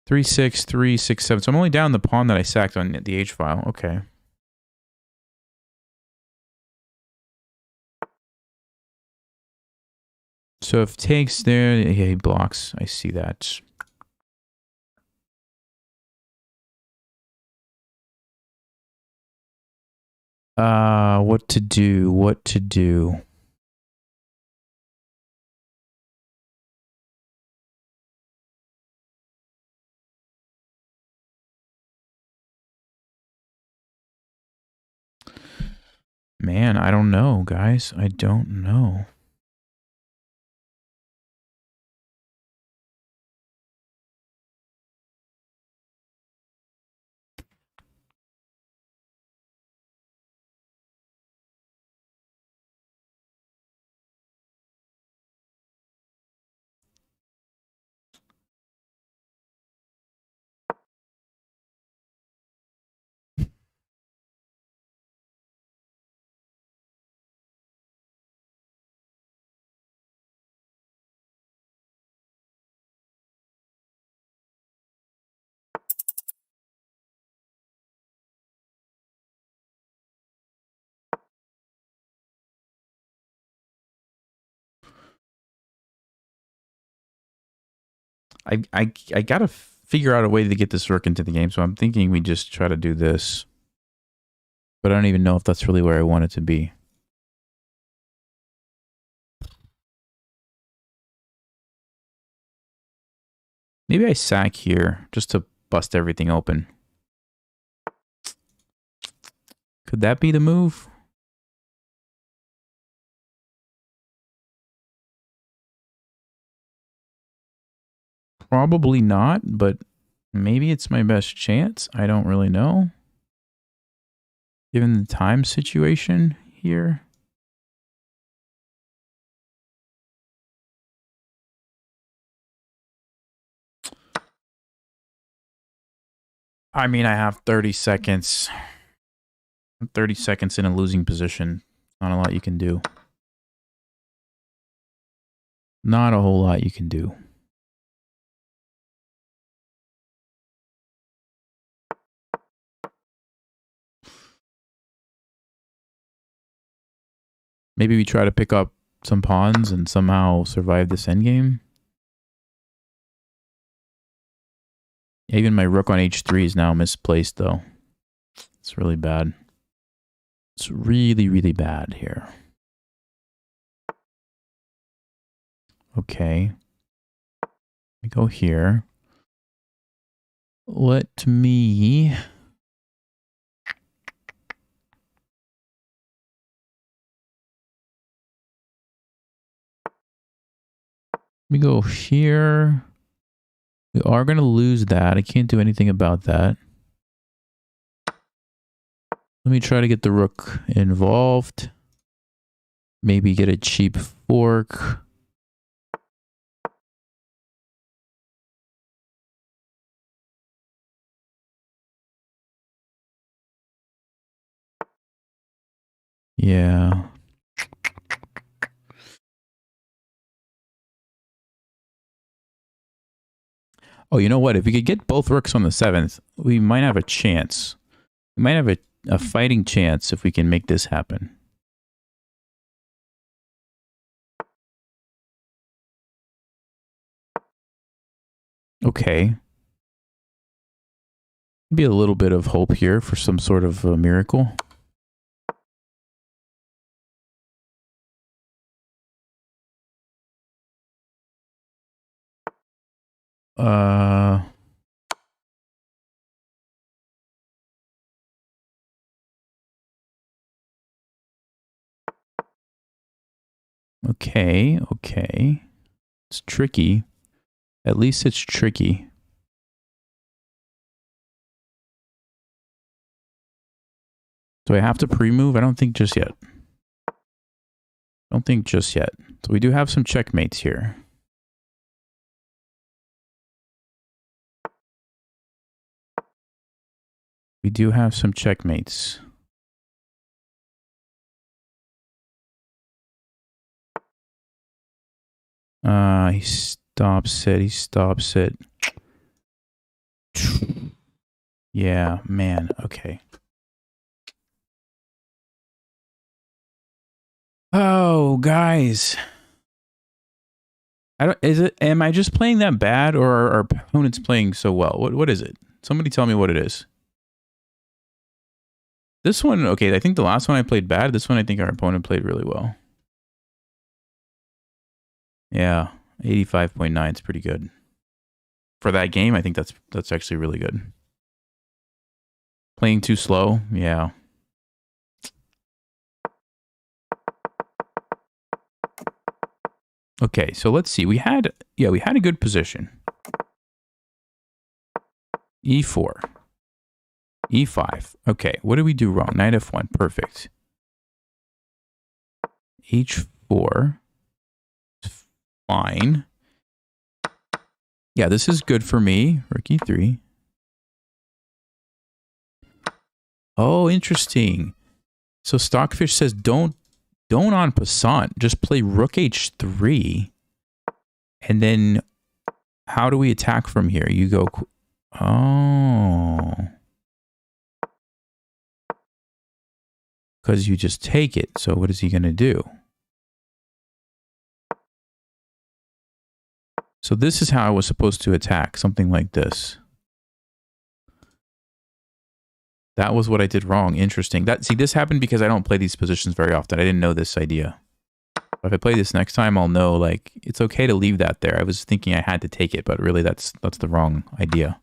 S1: 3-6, 3-6-7. So I'm only down the pawn that I sacked on the H file. Okay. So if takes there, yeah, he blocks. I see that. What to do? What to do? Man, I don't know, guys. I don't know. I gotta figure out a way to get this rook into the game, so I'm thinking we just try to do this. But I don't even know if that's really where I want it to be. Maybe I sack here just to bust everything open. Could that be the move? Probably not, but maybe it's my best chance. I don't really know. Given the time situation here. I mean, I have 30 seconds. 30 seconds in a losing position. Not a lot you can do. Not a whole lot you can do. Maybe we try to pick up some pawns and somehow survive this endgame. Even my rook on h3 is now misplaced, though. It's really bad. It's really, really bad here. Okay. We go here. Let me... Let me go here. We are going to lose that. I can't do anything about that. Let me try to get the rook involved. Maybe get a cheap fork. Yeah. Oh, you know what? If we could get both rooks on the 7th, we might have a chance. We might have a fighting chance if we can make this happen. Okay. Maybe a little bit of hope here for some sort of miracle. Okay, okay. It's tricky. At least it's tricky. Do I have to pre-move? I don't think just yet. Don't think just yet. So we do have some checkmates here. We do have some checkmates. He stops it. He stops it. Yeah, man. Okay. Oh, guys. Am I just playing that bad, or are our opponents playing so well? What is it? Somebody tell me what it is. This one, okay, I think the last one I played bad. This one I think our opponent played really well. Yeah, 85.9 is pretty good. For that game, I think that's actually really good. Playing too slow? Yeah. Okay, so let's see. We had a good position. E4. E5. Okay, what did we do wrong? Knight F1. Perfect. H4. Fine. Yeah, this is good for me. Rook E3. Oh, interesting. So Stockfish says don't en passant. Just play Rook H3. And then how do we attack from here? You go... Oh. Because you just take it. So what is he going to do? So this is how I was supposed to attack. Something like this. That was what I did wrong. Interesting. See, this happened because I don't play these positions very often. I didn't know this idea. If I play this next time, I'll know, like, it's okay to leave that there. I was thinking I had to take it, but really that's the wrong idea.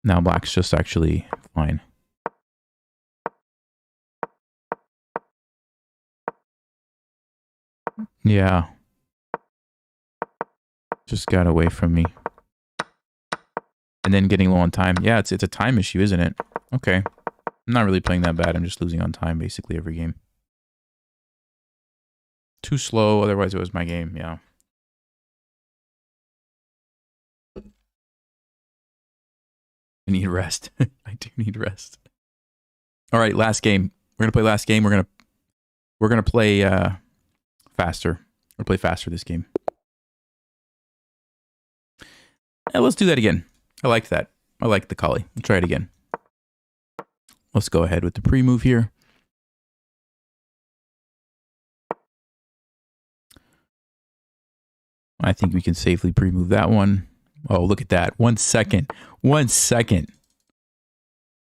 S1: Now black's just actually fine. Yeah. Just got away from me. And then getting low on time. Yeah, it's a time issue, isn't it? Okay. I'm not really playing that bad. I'm just losing on time basically every game. Too slow, otherwise it was my game, yeah. I need rest. I do need rest. All right, last game. We're gonna play last game. We're gonna play faster. We're gonna play faster this game. Let's do that again. I like that. I like the collie. We'll try it again. Let's go ahead with the pre-move here. I think we can safely pre-move that one. Oh, look at that. 1 second. 1 second.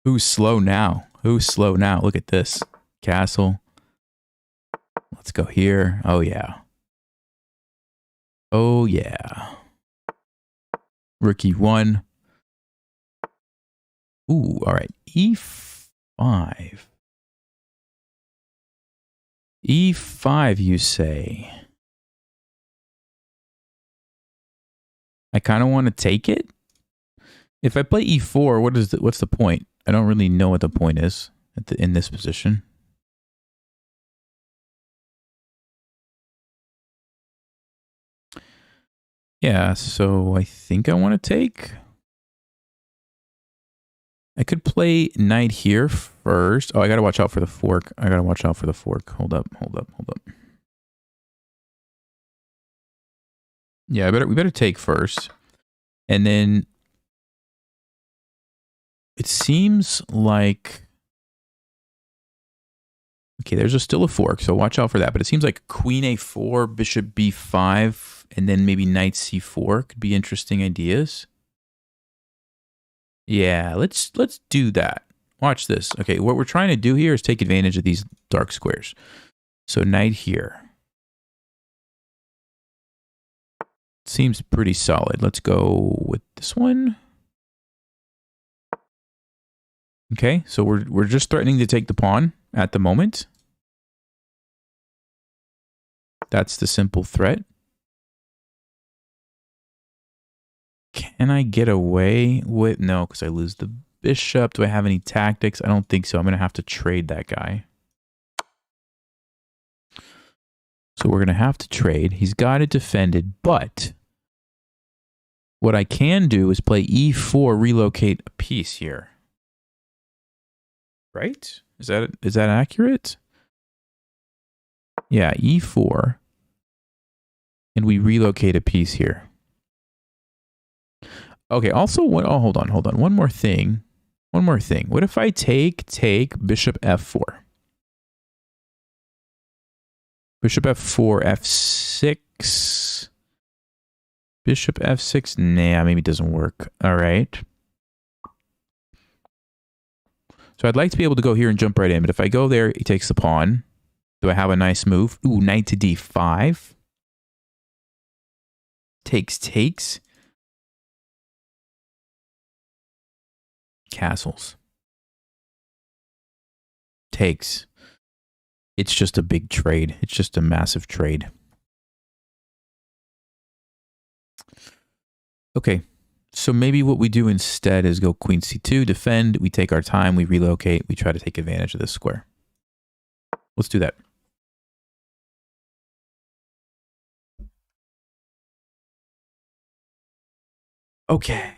S1: Who's slow now? Who's slow now? Look at this. Castle. Let's go here. Oh, yeah. Oh, yeah. Rookie 1. Ooh, all right. E5. E5, you say? I kind of want to take it. If I play E4, what's the point? I don't really know what the point is in this position. Yeah, so I think I want to take. I could play knight here first. Oh, I got to watch out for the fork. I got to watch out for the fork. Hold up. Yeah, we better take first. And then it seems like, okay, there's still a fork, so watch out for that. But it seems like queen a4, bishop b5, and then maybe knight c4 could be interesting ideas. Yeah, let's do that. Watch this. Okay, what we're trying to do here is take advantage of these dark squares. So knight here. Seems pretty solid. Let's go with this one. Okay, so we're just threatening to take the pawn at the moment. That's the simple threat. Can I get away with... No, because I lose the bishop. Do I have any tactics? I don't think so. I'm going to have to trade that guy. So we're going to have to trade. He's got it defended, but what I can do is play e4, relocate a piece here. Right? Is that accurate? Yeah, e4. And we relocate a piece here. Okay, also, hold on. One more thing. What if I take bishop f4? Bishop f4, f6. Bishop f6. Nah, maybe it doesn't work. All right. So I'd like to be able to go here and jump right in, but if I go there, he takes the pawn. Do I have a nice move? Ooh, knight to d5. Takes. Castles. Takes. It's just a big trade. It's just a massive trade. Okay. So maybe what we do instead is go queen c2, defend, we take our time, we relocate, we try to take advantage of this square. Let's do that. Okay.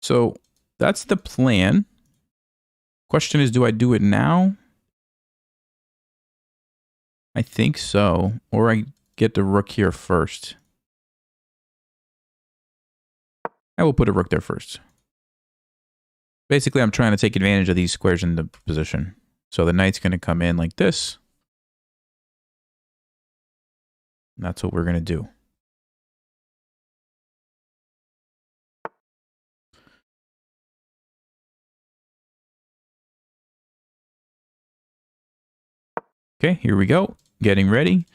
S1: So that's the plan. Question is, do I do it now? I think so. Or I get the rook here first. I will put a rook there first. Basically, I'm trying to take advantage of these squares in the position. So the knight's going to come in like this. And that's what we're going to do. Okay, here we go. Getting ready.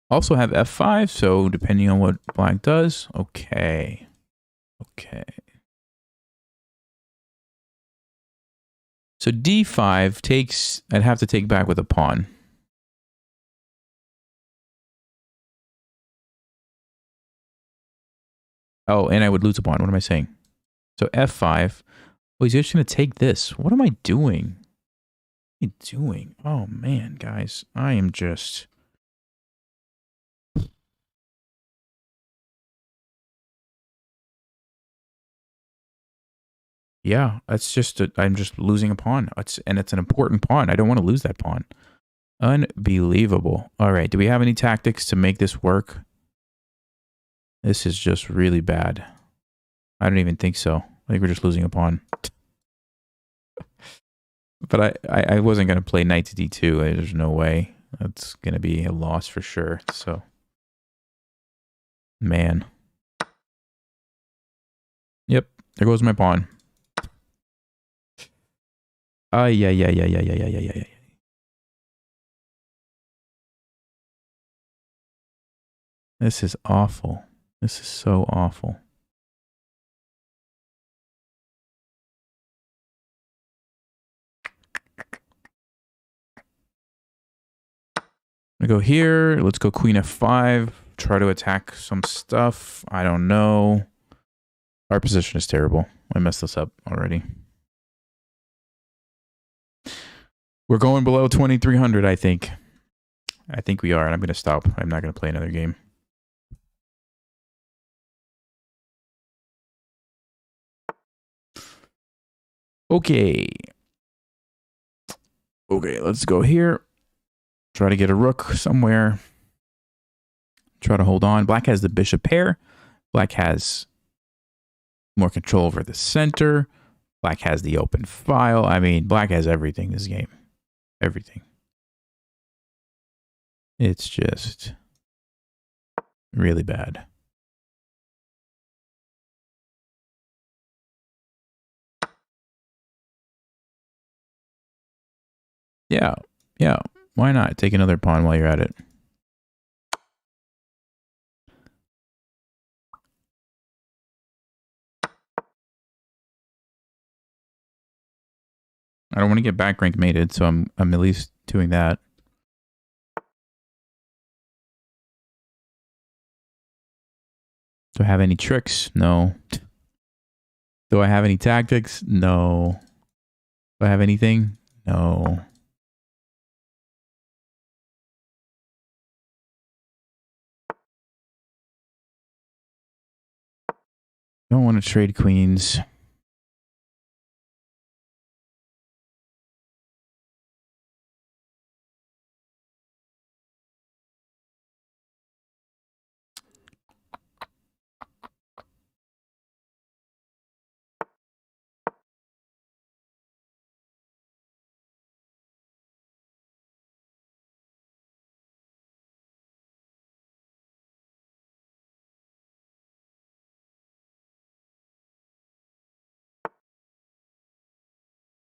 S1: Also have f5, so depending on what black does. Okay. So d5 takes... I'd have to take back with a pawn. Oh, and I would lose a pawn. What am I saying? So f5. Oh, he's just going to take this. What am I doing? you doing? Oh, man, guys. I am just... Yeah, that's just... I'm just losing a pawn. And it's an important pawn. I don't want to lose that pawn. Unbelievable. All right, do we have any tactics to make this work? This is just really bad. I don't even think so. I think we're just losing a pawn. But I wasn't going to play knight to d2. There's no way. That's going to be a loss for sure. So, man. Yep, there goes my pawn. Yeah. This is awful. This is so awful. I go here. Let's go queen f5. Try to attack some stuff. I don't know. Our position is terrible. I messed this up already. We're going below 2,300, I think. I think we are, and I'm going to stop. I'm not going to play another game. Okay. Okay, let's go here. Try to get a rook somewhere. Try to hold on. Black has the bishop pair. Black has more control over the center. Black has the open file. I mean, black has everything this game. Everything. It's just really bad. Yeah. Why not take another pawn while you're at it? I don't want to get back rank mated, so I'm at least doing that. Do I have any tricks? No. Do I have any tactics? No. Do I have anything? No. Don't want to trade queens.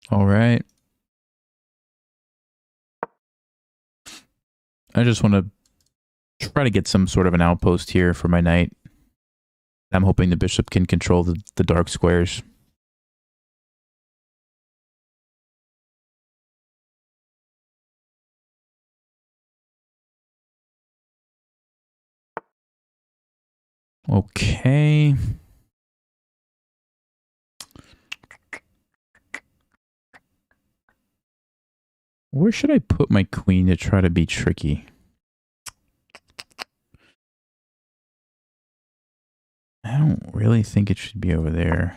S1: All right. I just want to try to get some sort of an outpost here for my knight. I'm hoping the bishop can control the dark squares. Okay. Where should I put my queen to try to be tricky? I don't really think it should be over there.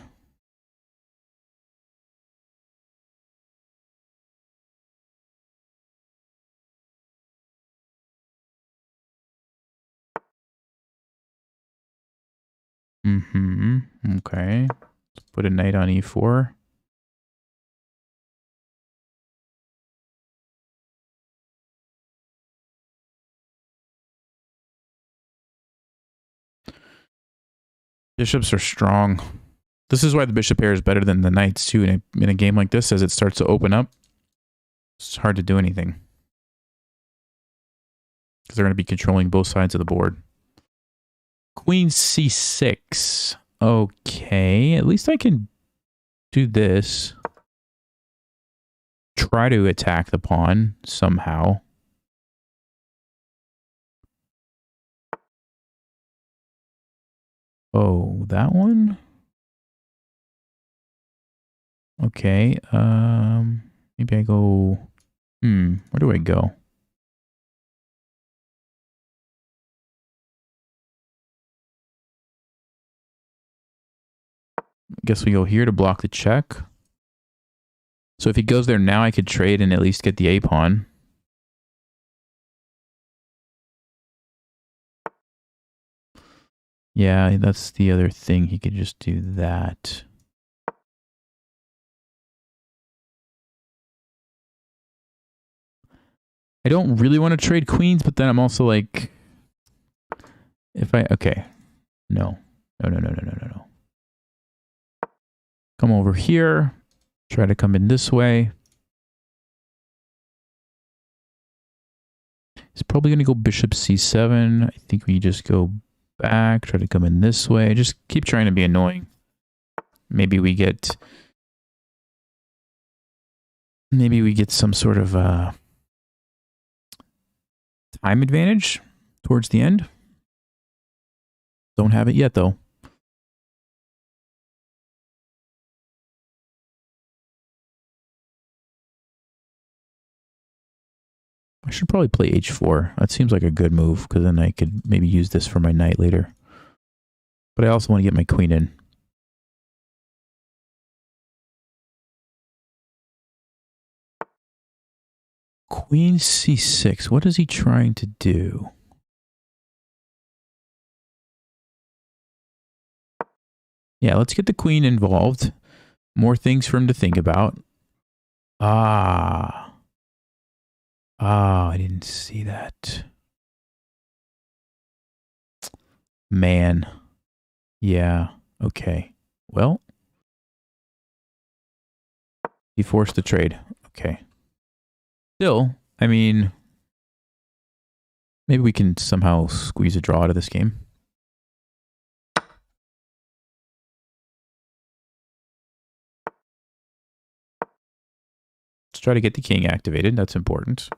S1: Okay. Let's put a knight on e4. Bishops are strong. This is why the bishop pair is better than the knights too in a game like this. As it starts to open up, it's hard to do anything. Because they're going to be controlling both sides of the board. Queen c6. Okay, at least I can do this. Try to attack the pawn somehow. Oh, that one? Okay, maybe I go Where do I go? I guess we go here to block the check. So if he goes there now, I could trade and at least get the A pawn. Yeah, that's the other thing. He could just do that. I don't really want to trade queens, but then I'm also like, if I, okay. No. No. Come over here. Try to come in this way. He's probably going to go bishop c7. I think we just go back, try to come in this way. Just keep trying to be annoying. Maybe we get some sort of time advantage towards the end. Don't have it yet, though. I should probably play h4. That seems like a good move, because then I could maybe use this for my knight later. But I also want to get my queen in. Queen c6. What is he trying to do? Yeah, let's get the queen involved. More things for him to think about. Ah, I didn't see that. Man. Yeah, okay. Well, he forced the trade. Okay. Still, I mean, maybe we can somehow squeeze a draw out of this game. Let's try to get the king activated. That's important.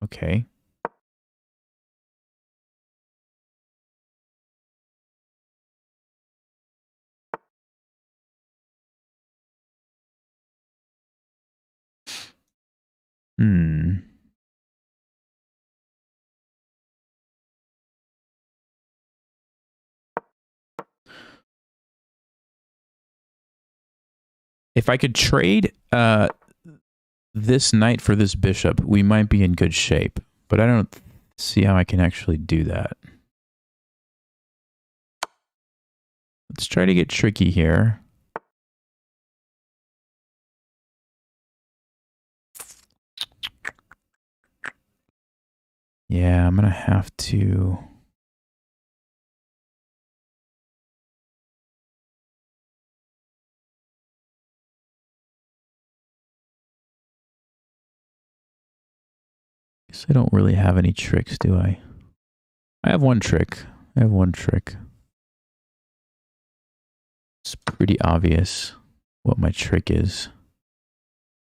S1: Okay. If I could trade this knight for this bishop, we might be in good shape. But I don't see how I can actually do that. Let's try to get tricky here. Yeah, I'm going to have to... Guess I don't really have any tricks, do I? I have one trick. It's pretty obvious what my trick is.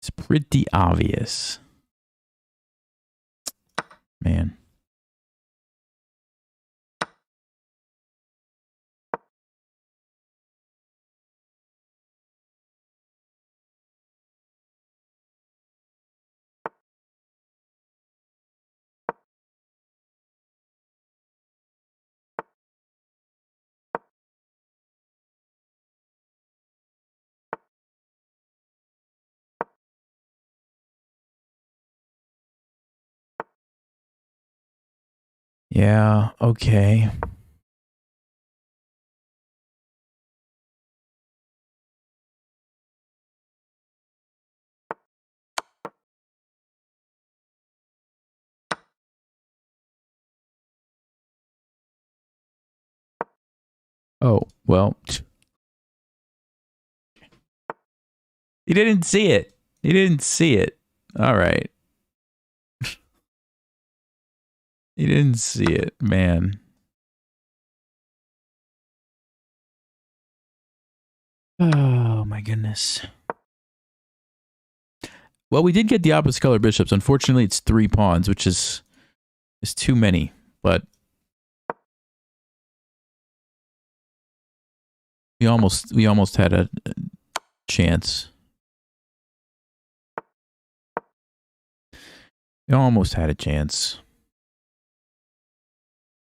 S1: It's pretty obvious. Man. Yeah, okay. Oh, well. He didn't see it. He didn't see it. All right. He didn't see it, man. Oh, my goodness. Well, we did get the opposite color bishops. Unfortunately, it's 3 pawns, which is too many. But we almost had a chance. It almost had a chance.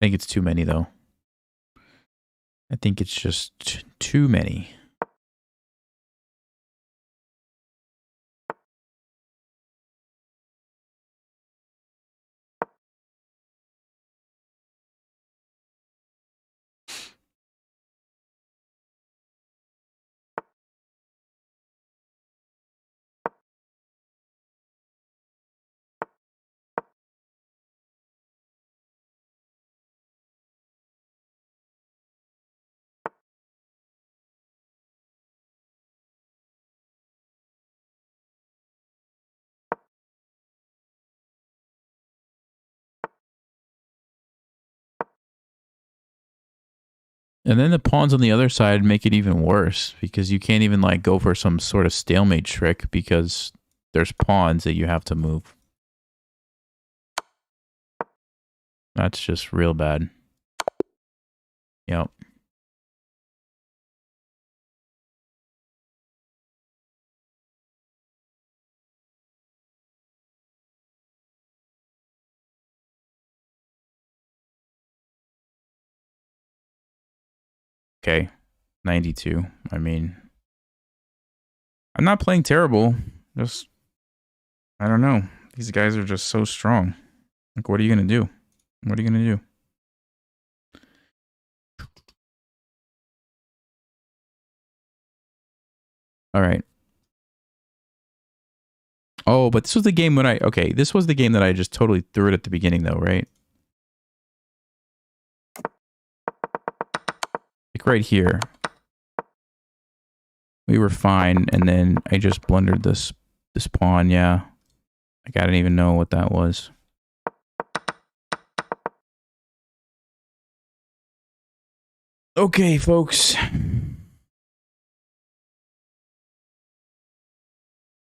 S1: I think it's too many, though. I think it's just too many. And then the pawns on the other side make it even worse because you can't even like go for some sort of stalemate trick because there's pawns that you have to move. That's just real bad. Yep. Okay. 92. I mean, I'm not playing terrible. Just, I don't know. These guys are just so strong. Like, what are you going to do? What are you going to do? All right. Oh, but this was the game when okay, this was the game that I just totally threw it at the beginning though, right? Like right here. We were fine, and then I just blundered this pawn, yeah. Like I didn't even know what that was. Okay, folks.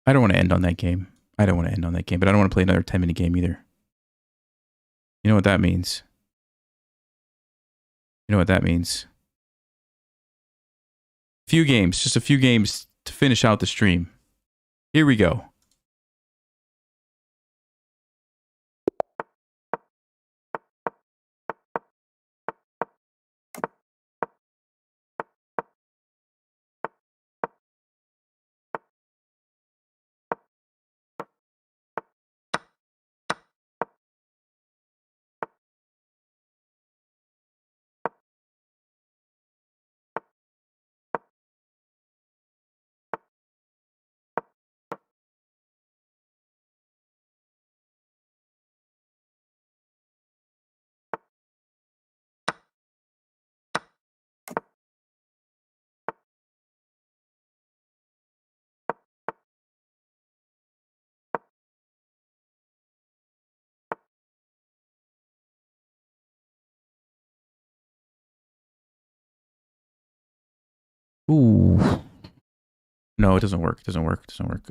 S1: I don't want to end on that game. I don't want to end on that game, but I don't want to play another 10-minute game either. You know what that means? You know what that means? Few games, just a few games to finish out the stream. Here we go. Ooh. No, it doesn't work. It doesn't work. It doesn't work.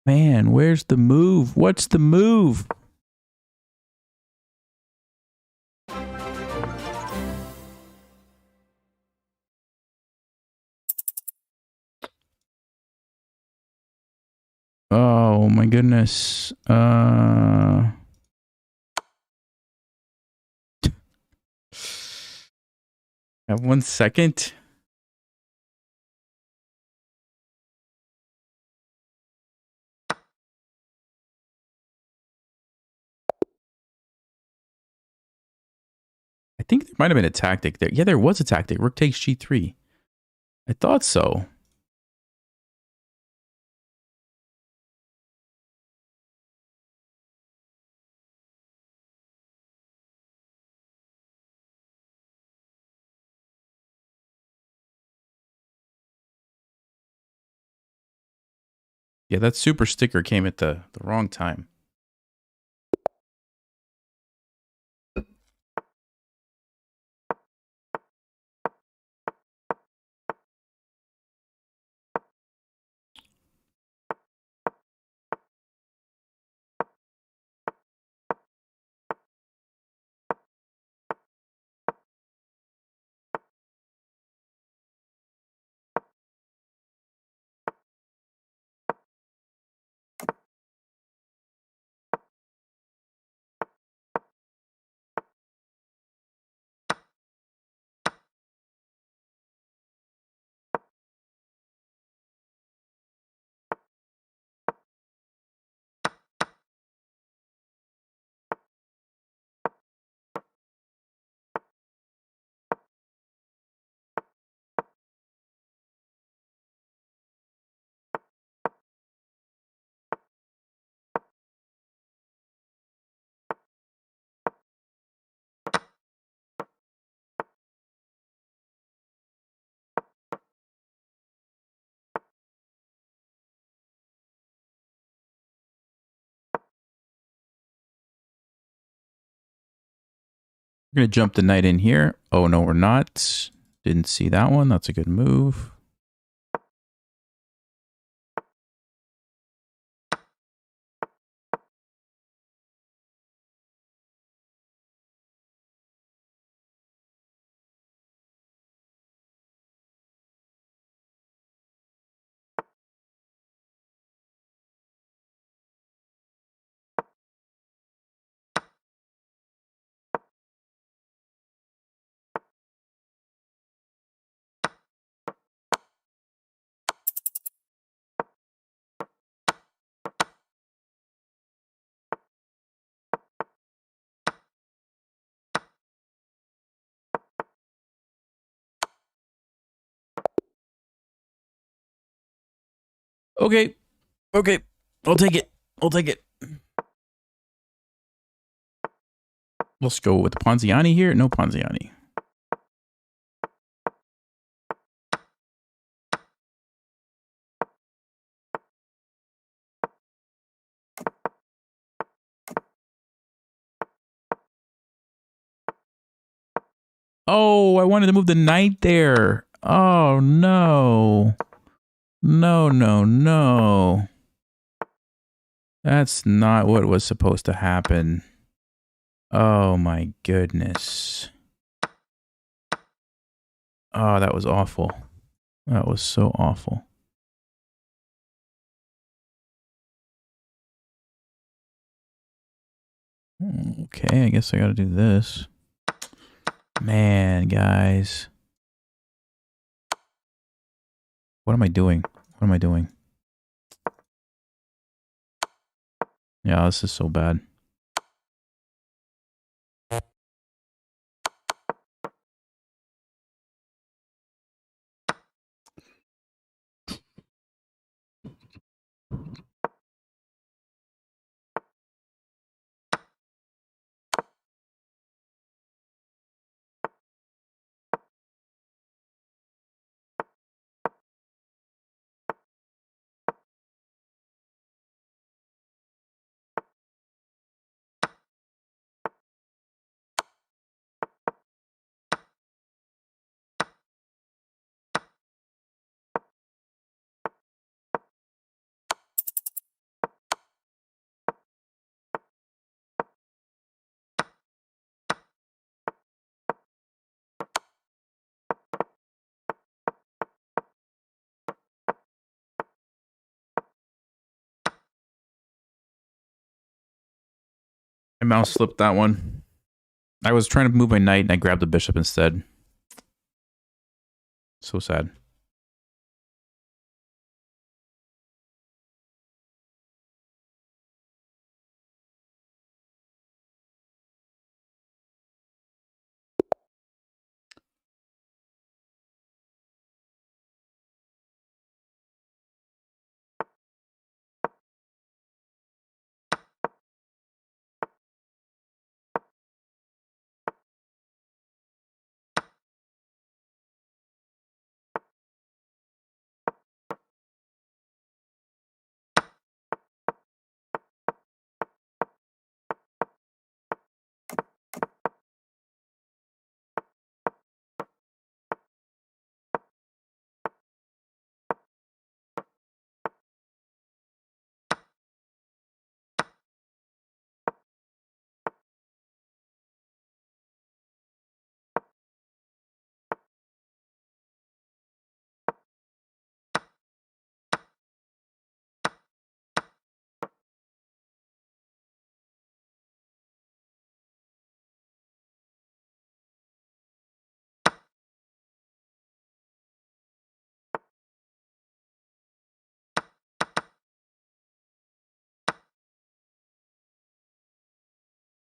S1: Man, where's the move? What's the move? Oh my goodness. Have 1 second. I think there might have been a tactic there. Yeah, there was a tactic. Rook takes g3. I thought so. Yeah, that super sticker came at the wrong time. We're going to jump the knight in here. Oh, no, we're not. Didn't see that one. That's a good move. Okay. Okay. I'll take it. I'll take it. Let's go with the Ponziani here. No Ponziani. Oh, I wanted to move the knight there. Oh, no. No, no, no. That's not what was supposed to happen. Oh, my goodness. Oh, that was awful. That was so awful. Okay, I guess I gotta do this. Man, guys. What am I doing? What am I doing? Yeah, this is so bad. My mouse slipped that one. I was trying to move my knight and I grabbed the bishop instead. So sad.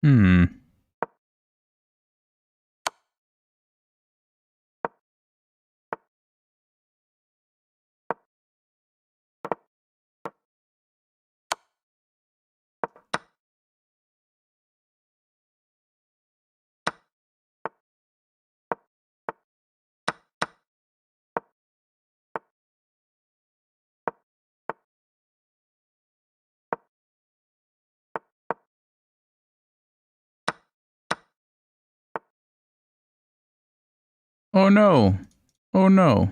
S1: Hmm. Oh no. Oh no.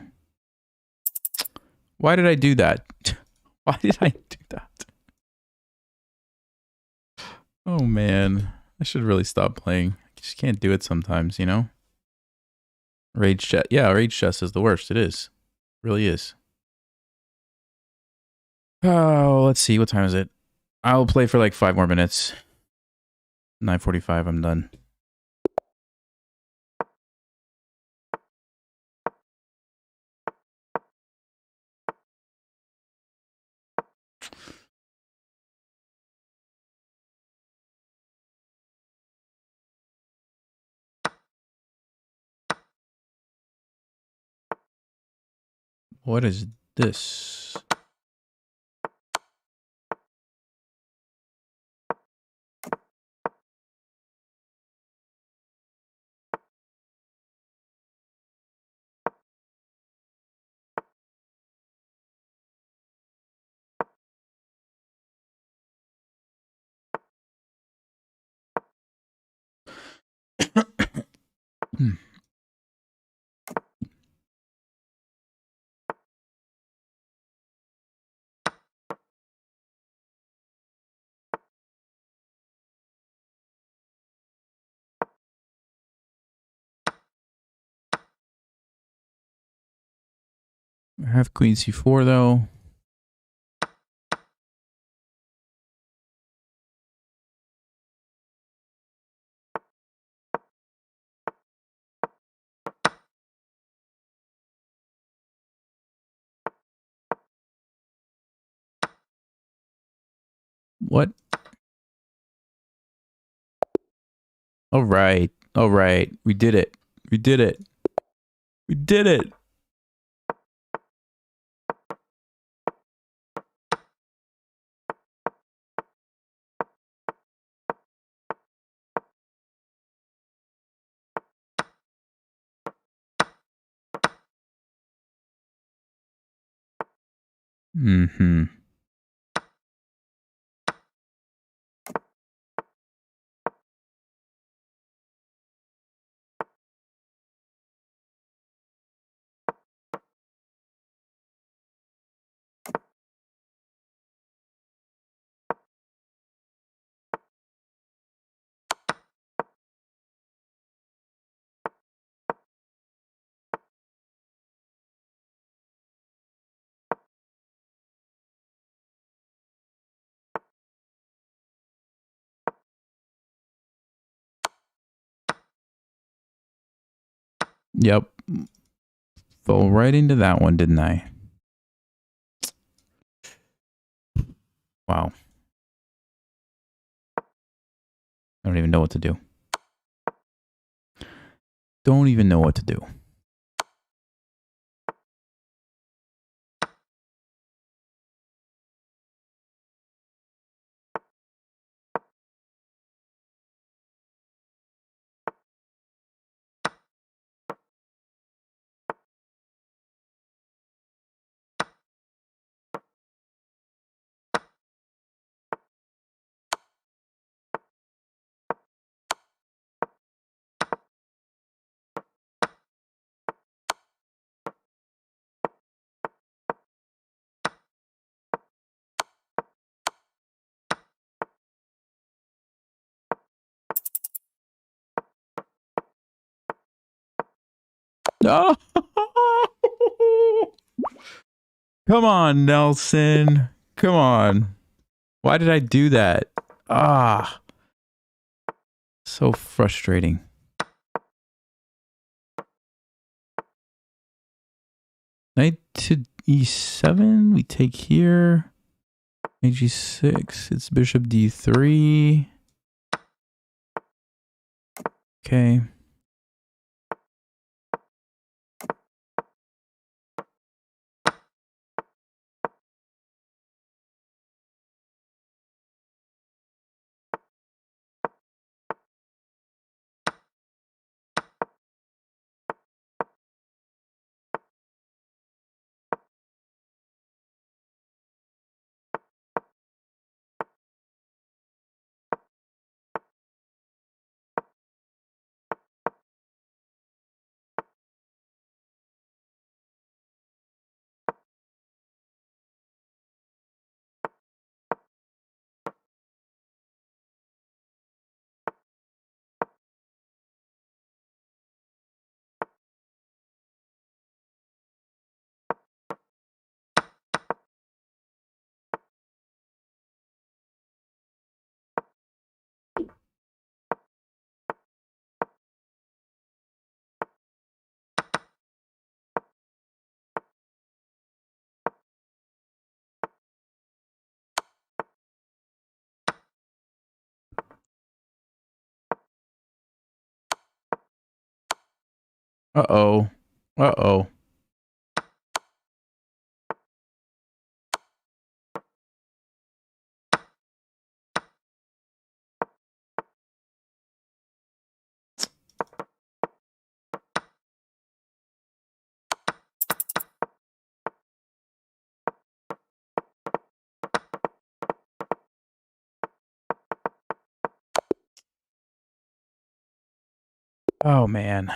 S1: Why did I do that? Why did I do that? Oh man. I should really stop playing. I just can't do it sometimes, you know? Rage chess. Yeah, rage chess is the worst. It is. It really is. Oh, let's see. What time is it? I'll play for like 5 more minutes. 9:45. I'm done. What is this? I have queen c4 though. What? All right. All right. We did it. We did it. We did it. Mm-hmm. Yep. Fell right into that one, didn't I? Wow. I don't even know what to do. Don't even know what to do. No. Come on, Nelson. Come on. Why did I do that? Ah. So frustrating. Knight to e7. We take here. Knight g6. It's bishop d3. Okay. Uh-oh. Uh-oh. Oh, man.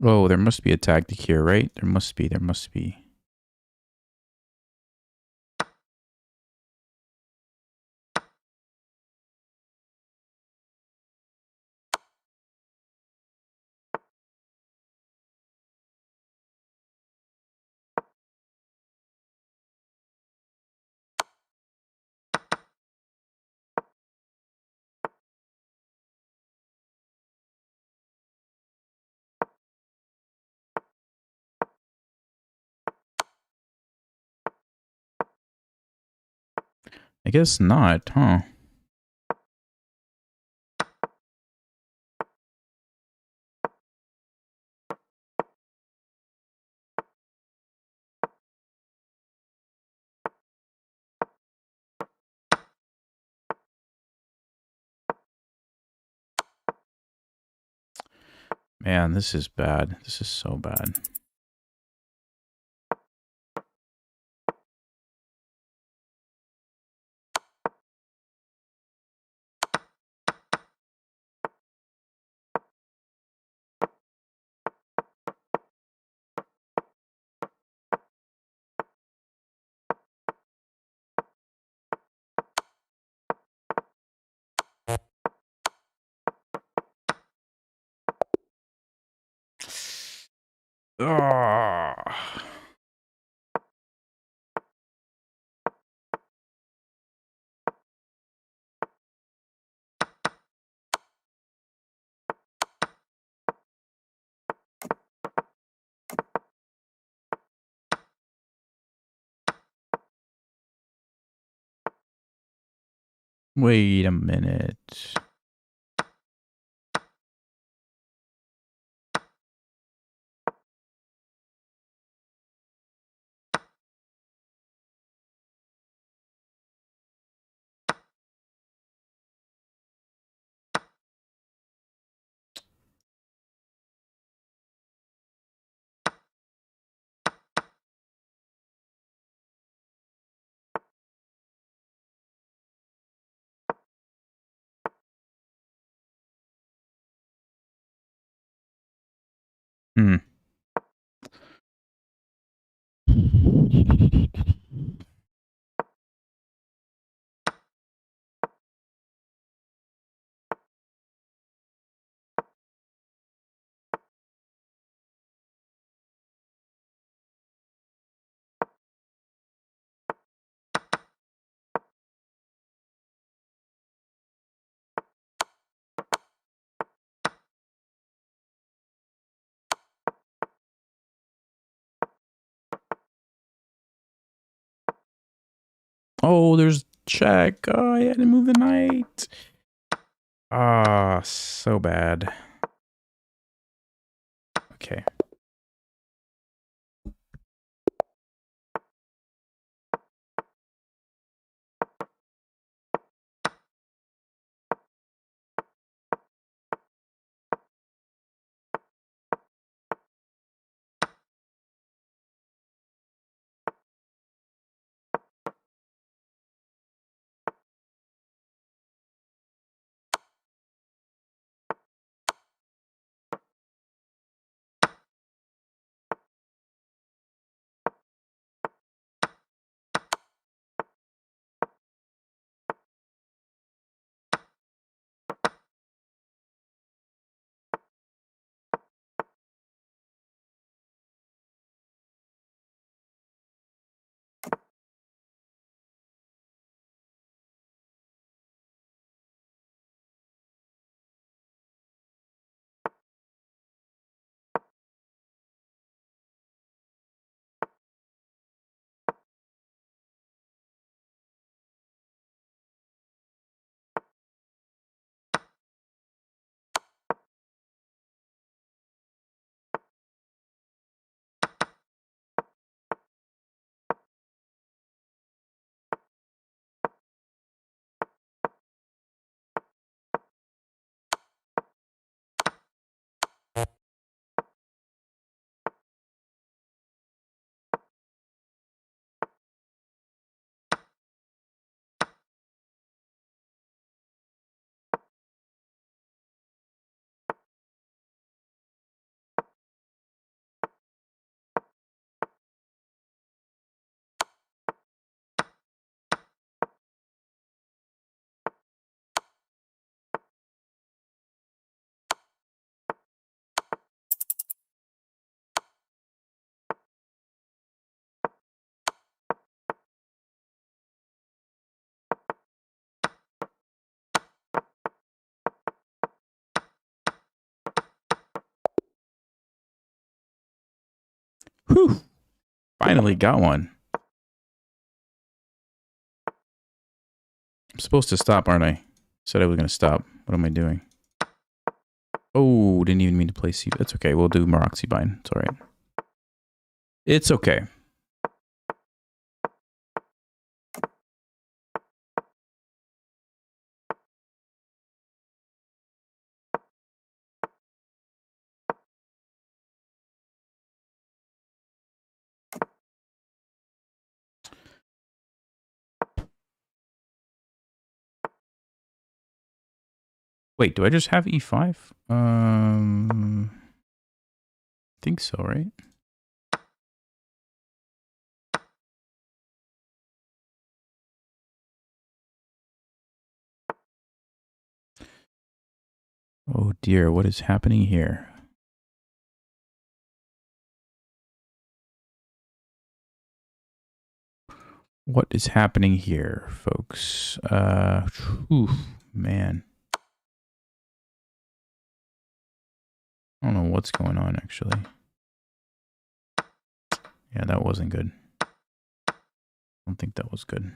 S1: Oh, there must be a tactic here, right? There must be. There must be. I guess not, huh? Man, this is bad. This is so bad. Ah. Wait a minute. Hmm. Oh, there's check. Oh, I had to move the knight. Ah, so bad. Okay. Whew. Finally got one. I'm supposed to stop, aren't I? Said I was going to stop. What am I doing? Oh, didn't even mean to play C. That's okay. We'll do Maroxybine. It's all right. It's okay. Wait, do I just have E5? I think so, right? Oh dear, what is happening here? What is happening here, folks? Whew, man. I don't know what's going on, actually. Yeah, that wasn't good. I don't think that was good.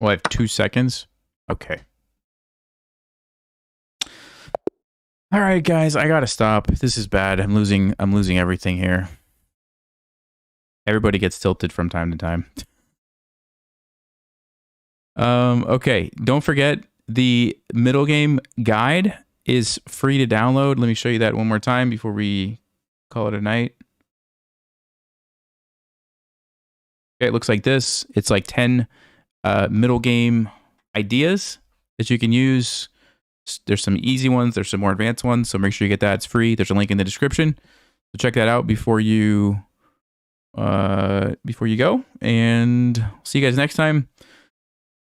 S1: Well, I have 2 seconds. Okay. All right, guys, I gotta stop. This is bad. I'm losing everything here. Everybody gets tilted from time to time. Okay, don't forget the middle game guide is free to download. Let me show you that one more time before we call it a night. Okay, it looks like this. It's like 10 middle game ideas that you can use. There's some easy ones. There's some more advanced ones. So make sure you get that. It's free. There's a link in the description. So check that out before you go. And see you guys next time.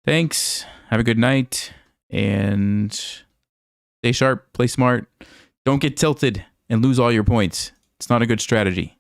S1: Thanks. Have a good night. And stay sharp. Play smart. Don't get tilted and lose all your points. It's not a good strategy.